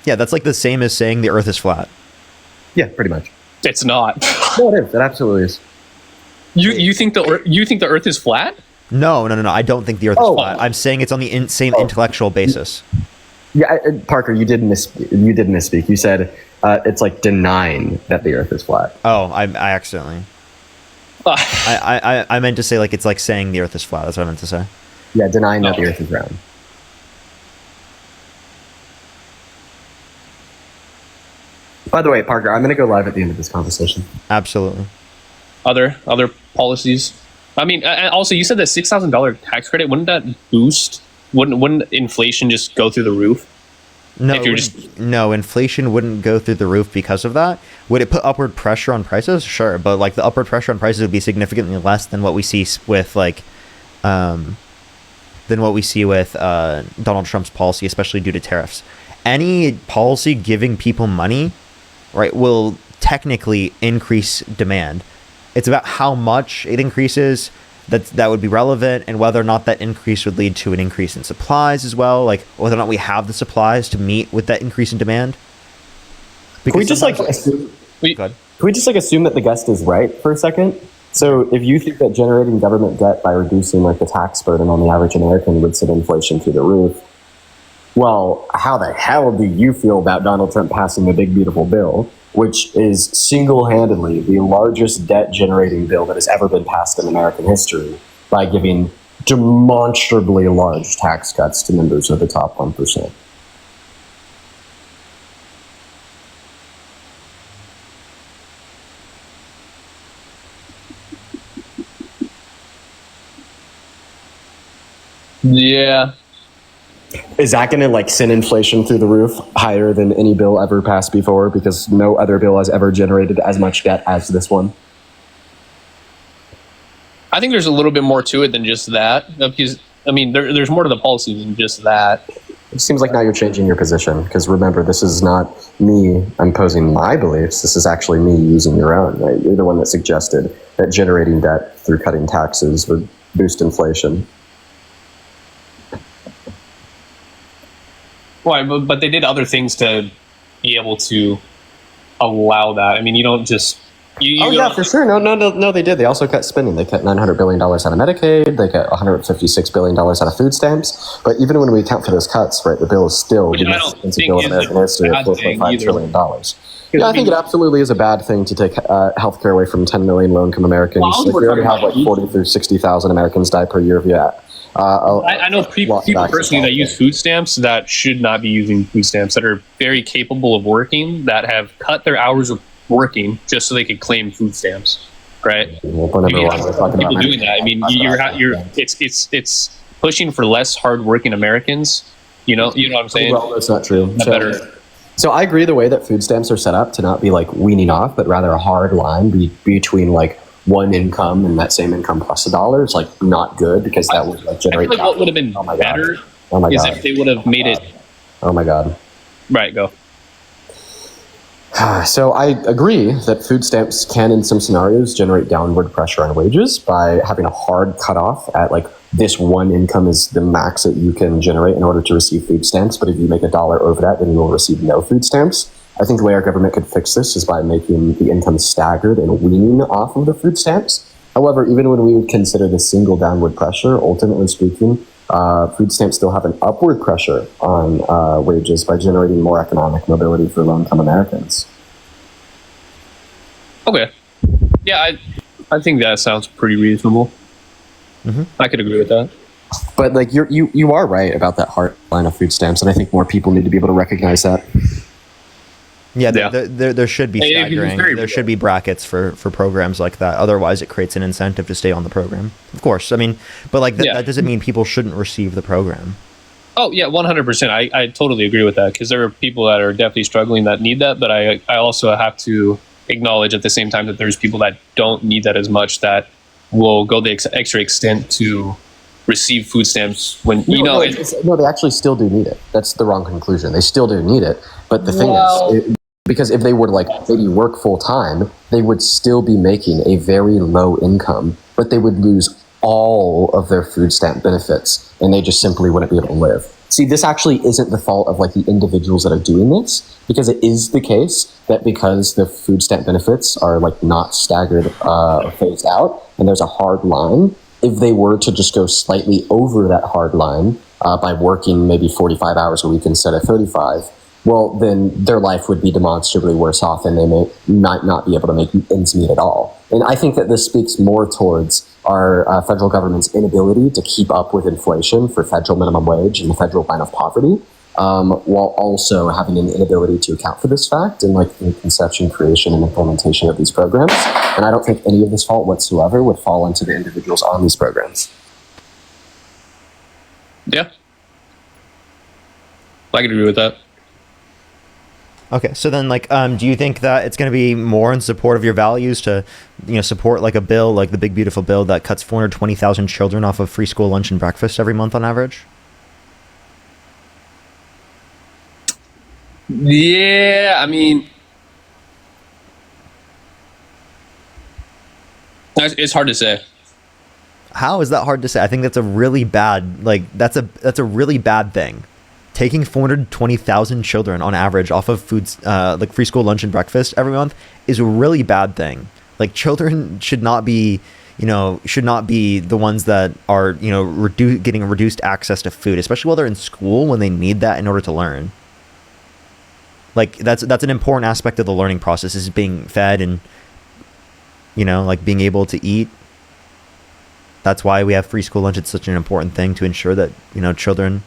Yeah, that's like the same as saying the Earth is flat. Yeah, pretty much. It's not. No, it is. It absolutely is. You think the Earth is flat? No. I don't think the Earth is flat. I'm saying it's on the same intellectual basis. Yeah, Parker, you did misspeak. You said it's like denying that the Earth is flat. Oh, I accidentally. I meant to say like it's like saying the Earth is flat. That's what I meant to say. Yeah, denying that the Earth is round. By the way, Parker, I'm going to go live at the end of this conversation. Absolutely. Other policies. I mean, also you said that $6,000 tax credit, wouldn't that boost? Wouldn't inflation just go through the roof? No, inflation wouldn't go through the roof because of that. Would it put upward pressure on prices? Sure, but like the upward pressure on prices would be significantly less than what we see with like, Donald Trump's policy, especially due to tariffs. Any policy giving people money, right, will technically increase demand. It's about how much it increases that would be relevant, and whether or not that increase would lead to an increase in supplies as well, like whether or not we have the supplies to meet with that increase in demand. Can we just like assume, that the guest is right for a second? So if you think that generating government debt by reducing like the tax burden on the average American would send inflation through the roof, well, how the hell do you feel about Donald Trump passing the big beautiful bill, which is single-handedly the largest debt-generating bill that has ever been passed in American history by giving demonstrably large tax cuts to members of the top 1%? Yeah. Is that going to like send inflation through the roof higher than any bill ever passed before, because no other bill has ever generated as much debt as this one? I think there's a little bit more to it than just that. Because I mean, there's more to the policy than just that. It seems like now you're changing your position, because remember, this is not me imposing my beliefs. This is actually me using your own. Right? You're the one that suggested that generating debt through cutting taxes would boost inflation. Well, but they did other things to be able to allow that. I mean, you don't just You Oh yeah, for sure. No, they did. They also cut spending. They cut $900 billion out of Medicaid. They cut $156 billion out of food stamps. But even when we account for those cuts, right, the bill is still the most expensive bill in American history at $4.5 trillion. Yeah, I think it absolutely is a bad thing to take healthcare away from 10 million low-income Americans. Well, Like, we already have like 40 through 60,000 Americans die per year via. I know people personally that use food stamps that should not be using food stamps, that are very capable of working, that have cut their hours of working just so they could claim food stamps, right? We're talking People about doing that. I mean, it's pushing for less hardworking Americans. You know what I'm saying? Well, that's not true. That better. So I agree the way that food stamps are set up to not be like weaning off, but rather a hard line between like one income and that same income plus $1 is like not good, because that would like generate. I feel like what would have been better is if they would have made it. Oh my God. Right, go. So I agree that food stamps can, in some scenarios, generate downward pressure on wages by having a hard cutoff at like this one income is the max that you can generate in order to receive food stamps. But if you make $1 over that, then you will receive no food stamps. I think the way our government could fix this is by making the income staggered and weaning off of the food stamps. However, even when we would consider the single downward pressure, ultimately speaking, food stamps still have an upward pressure on wages by generating more economic mobility for low-income Americans. Okay. Yeah, I think that sounds pretty reasonable. I could agree with that. But like you are right about that hard line of food stamps, and I think more people need to be able to recognize that. Yeah, there should be staggering. There should be brackets for programs like that. Otherwise, it creates an incentive to stay on the program. Of course, I mean, but like that doesn't mean people shouldn't receive the program. Oh yeah, 100%. I totally agree with that, because there are people that are definitely struggling that need that. But I also have to acknowledge at the same time that there's people that don't need that as much, that will go the extra extent to receive food stamps when No, they actually still do need it. That's the wrong conclusion. They still do need it. But the thing is, because if they were to like maybe work full time, they would still be making a very low income, but they would lose all of their food stamp benefits, and they just simply wouldn't be able to live. See, this actually isn't the fault of like the individuals that are doing this, because it is the case that because the food stamp benefits are like not staggered or phased out, and there's a hard line, if they were to just go slightly over that hard line by working maybe 45 hours a week instead of 35, well, then their life would be demonstrably worse off, and they might not be able to make ends meet at all. And I think that this speaks more towards our federal government's inability to keep up with inflation for federal minimum wage and the federal line of poverty, while also having an inability to account for this fact in like the conception, creation, and implementation of these programs. And I don't think any of this fault whatsoever would fall into the individuals on these programs. Yeah, I can agree with that. Okay, so then, like, do you think that it's going to be more in support of your values to, support like a bill, like the big beautiful bill that cuts 420,000 children off of free school lunch and breakfast every month on average? Yeah, I mean, it's hard to say. How is that hard to say? I think that's a really bad, that's a really bad thing. Taking 420,000 children on average off of foods, like free school lunch and breakfast every month, is a really bad thing. Like, children should not be the ones that are, getting reduced access to food, especially while they're in school, when they need that in order to learn. Like, that's an important aspect of the learning process, is being fed and, like being able to eat. That's why we have free school lunch. It's such an important thing to ensure that, children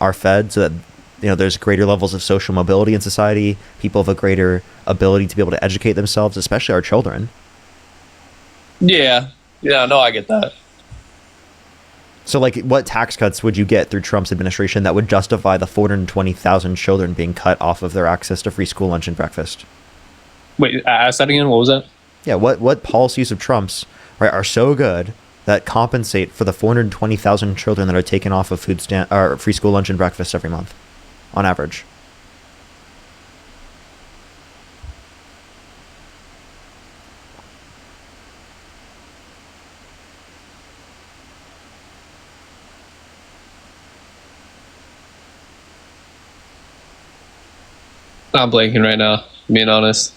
are fed, so that there's greater levels of social mobility in society. People have a greater ability to be able to educate themselves, especially our children. Yeah, no, I get that. So, like, what tax cuts would you get through Trump's administration that would justify the 420,000 children being cut off of their access to free school lunch and breakfast? Wait, ask that again. What was that? Yeah, what policies of Trump's, right, are so good that compensate for the 420,000 children that are taken off of free school lunch and breakfast every month, on average? I'm blanking right now, being honest.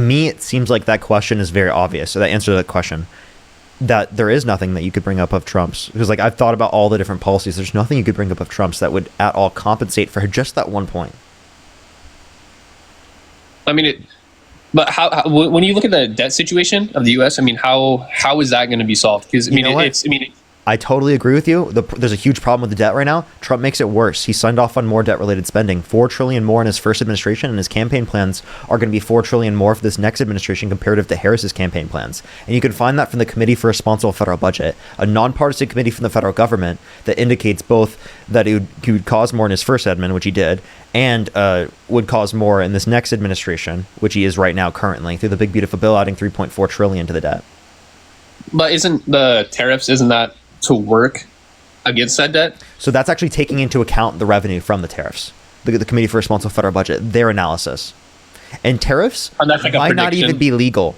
me, it seems like that question is very obvious. So that answer to that question, that there is nothing that you could bring up of Trump's, because like I've thought about all the different policies. There's nothing you could bring up of Trump's that would at all compensate for just that one point. I mean, but how when you look at the debt situation of the U.S., I mean, how is that going to be solved? Because I mean, I totally agree with you. There's a huge problem with the debt right now. Trump makes it worse. He signed off on more debt-related spending, $4 trillion more in his first administration, and his campaign plans are going to be $4 trillion more for this next administration comparative to Harris's campaign plans. And you can find that from the Committee for Responsible Federal Budget, a nonpartisan committee from the federal government that indicates both that he would cause more in his first admin, which he did, and would cause more in this next administration, which he is right now currently, through the big beautiful bill adding $3.4 trillion to the debt. But isn't the tariffs, isn't that to work against that debt? So that's actually taking into account the revenue from the tariffs. The Committee for Responsible Federal Budget, their analysis. And tariffs might not even be legal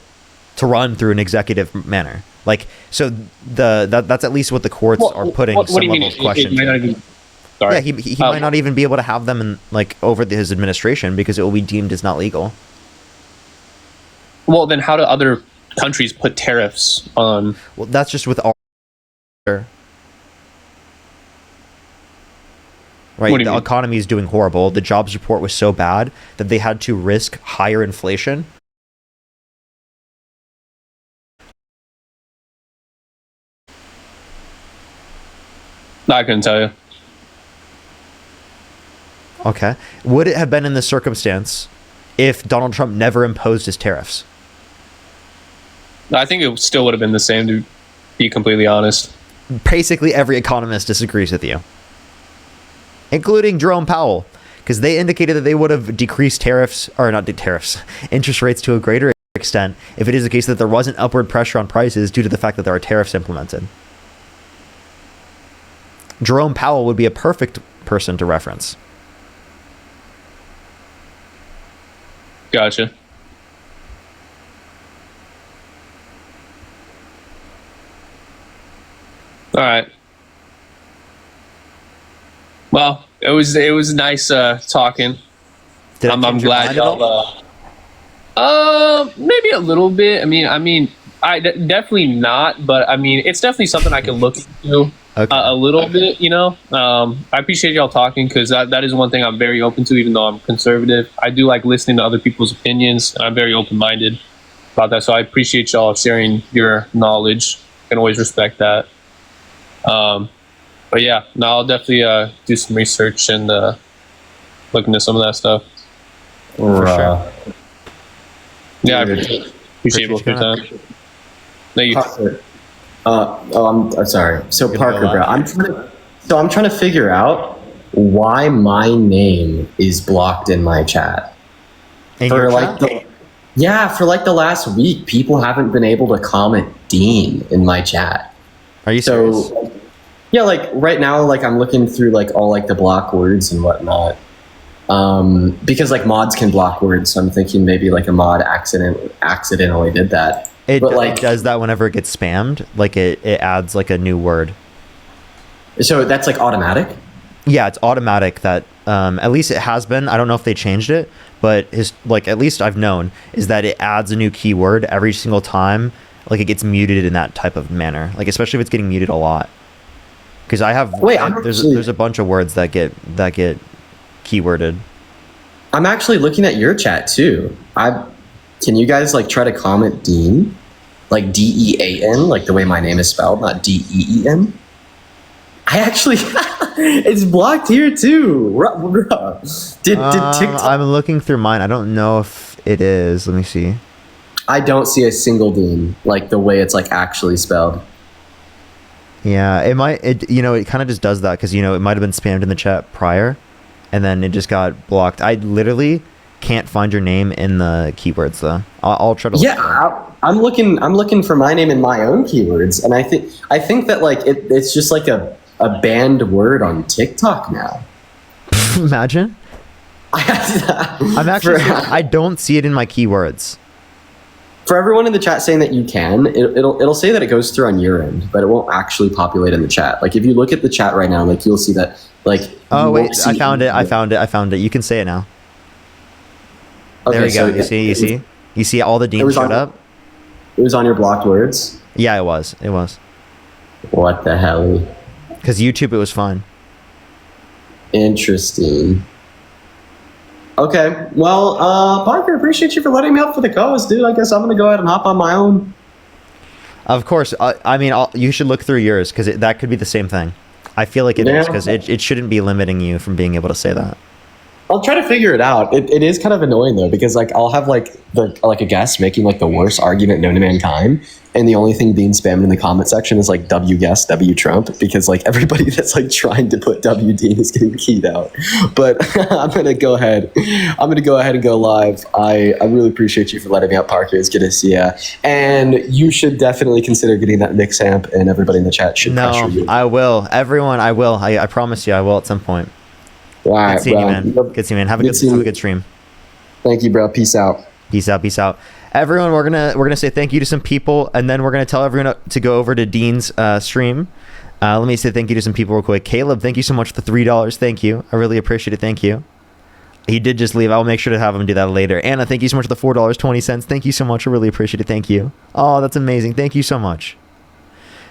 to run through an executive manner. Like, so that's at least what the courts are putting some level of question to. Yeah, he might not even be able to have them in, like, over his administration because it will be deemed as not legal. Well, then how do other countries put tariffs on? Well, that's just with all. Right, the economy is doing horrible. The jobs report was so bad that they had to risk higher inflation. I couldn't tell you. Okay. Would it have been in this circumstance if Donald Trump never imposed his tariffs? I think it still would have been the same, to be completely honest. Basically, every economist disagrees with you, including Jerome Powell, because they indicated that they would have decreased tariffs, or not tariffs, interest rates to a greater extent if it is the case that there wasn't upward pressure on prices due to the fact that there are tariffs implemented. Jerome Powell would be a perfect person to reference. Gotcha. All right. Well, it was nice talking. I'm glad y'all. Maybe a little bit. I mean, definitely not. But I mean, it's definitely something I can look into a little bit. You know, I appreciate y'all talking because that is one thing I'm very open to. Even though I'm conservative, I do like listening to other people's opinions. I'm very open-minded about that. So I appreciate y'all sharing your knowledge. I can always respect that. But yeah, no, I'll definitely do some research and look into some of that stuff. For sure. Yeah, I appreciate both your time. Thank you. I'm sorry. So Parker, bro, I'm trying to figure out why my name is blocked in my chat. For like the last week, people haven't been able to comment Dean in my chat. Are you serious? Yeah, like right now, like I'm looking through like all like the block words and whatnot. Because like mods can block words, so I'm thinking maybe like a mod accidentally did that. It does that whenever it gets spammed. Like it adds like a new word. So that's like automatic? Yeah, it's automatic. That at least it has been. I don't know if they changed it, but at least I've known is that it adds a new keyword every single time. Like it gets muted in that type of manner. Like especially if it's getting muted a lot. Because I have there's a bunch of words that get keyworded. I'm actually looking at your chat too. Can you guys like try to comment Dean, like DEAN, like the way my name is spelled, not DEEN? I actually it's blocked here too. Did TikTok? I'm looking through mine. I don't know if it is. Let me see. I don't see a single Dean like the way it's like actually spelled. Yeah, it might. It kind of just does that because it might have been spammed in the chat prior, and then it just got blocked. I literally can't find your name in the keywords though. I'll try to. Yeah, I'm looking for my name in my own keywords, and I think that like it's just like a banned word on TikTok now. Imagine. I'm actually. I don't see it in my keywords. For everyone in the chat saying that you can, it'll say that it goes through on your end, but it won't actually populate in the chat. Like if you look at the chat right now, like you'll see that like. Oh wait, I found it. You can say it now. Okay, there you go. You see. You see all the Deans was showed on- up? It was on your blocked words. Yeah, it was. It was. What the hell? Because YouTube, it was fine. Interesting. Okay, well, Parker, appreciate you for letting me up for the cause, dude. I guess I'm gonna go ahead and hop on my own. Of course. I mean, you should look through yours because that could be the same thing. I feel like it is because it shouldn't be limiting you from being able to say that. I'll try to figure it out. It is kind of annoying though, because like I'll have like a guest making like the worst argument known to mankind, and the only thing being spammed in the comment section is like W guest, W Trump, because like everybody that's like trying to put W Dean is getting keyed out. But I'm gonna go ahead and go live. I really appreciate you for letting me out, Parker. It's good to see ya. And you should definitely consider getting that mix amp, and everybody in the chat should pressure you. I will. Everyone, I will. I promise you, I will at some point. All right, good seeing you, man. Good seeing you, man. Have a good stream. Thank you, bro. Peace out. Peace out. Peace out. Everyone, we're gonna say thank you to some people, and then we're gonna tell everyone to go over to Dean's stream. Let me say thank you to some people real quick. Caleb, thank you so much for the $3. Thank you. I really appreciate it. Thank you. He did just leave. I'll make sure to have him do that later. Anna, thank you so much for the $4.20. Thank you so much. I really appreciate it. Thank you. Oh, that's amazing. Thank you so much.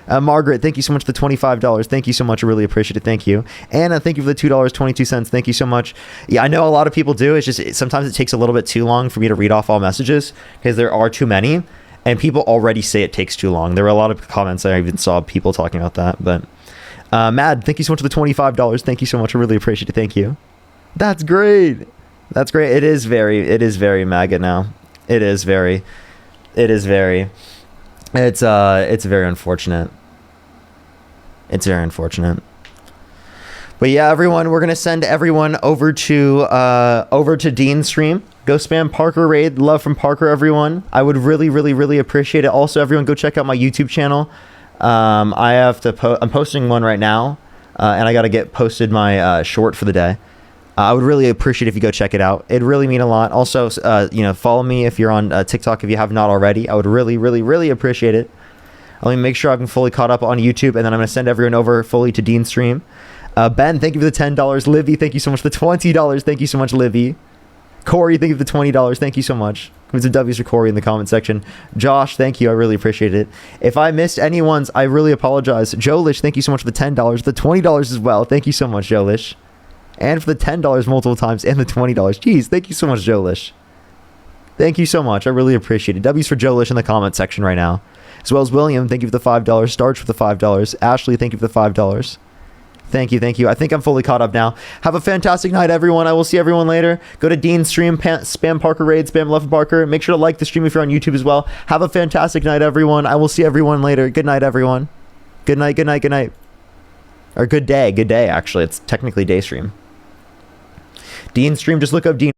Margaret, thank you so much for the $25. Thank you so much. I really appreciate it. Thank you. Anna, thank you for the $2.22. Thank you so much. Yeah, I know a lot of people do. It's just sometimes it takes a little bit too long for me to read off all messages because there are too many, and people already say it takes too long. There were a lot of comments. I even saw people talking about that. But Mad, thank you so much for the $25. Thank you so much. I really appreciate it. Thank you. That's great. That's great. It is very MAGA now. It's very unfortunate. It's very unfortunate. But yeah, everyone, we're gonna send everyone over to Dean's stream. Go spam Parker Raid. Love from Parker, everyone. I would really appreciate it. Also, everyone, go check out my YouTube channel. I'm posting one right now, and I gotta get posted my short for the day. I would really appreciate if you go check it out. It'd really mean a lot. Also, follow me if you're on TikTok if you have not already. I would really appreciate it. Let me make sure I'm fully caught up on YouTube, and then I'm going to send everyone over fully to Dean's stream. Ben, thank you for the $10. Livy, thank you so much for the $20. Thank you so much, Livy. Corey, thank you for the $20. Thank you so much. Put some W's for Corey in the comment section. Josh, thank you. I really appreciate it. If I missed anyone's, I really apologize. Jolish, thank you so much for the $10. The $20 as well. Thank you so much, Jolish. And for the $10 multiple times and the $20. Jeez, thank you so much, Jolish. Thank you so much. I really appreciate it. W's for Jolish in the comment section right now. As well as William, thank you for the $5. Starch for the $5. Ashley, thank you for the $5. Thank you. I think I'm fully caught up now. Have a fantastic night, everyone. I will see everyone later. Go to Dean's stream, spam Parker Raid, spam Love Parker. Make sure to like the stream if you're on YouTube as well. Have a fantastic night, everyone. I will see everyone later. Good night, everyone. Good night. Or good day, actually. It's technically day stream. Dean's stream, just look up Dean.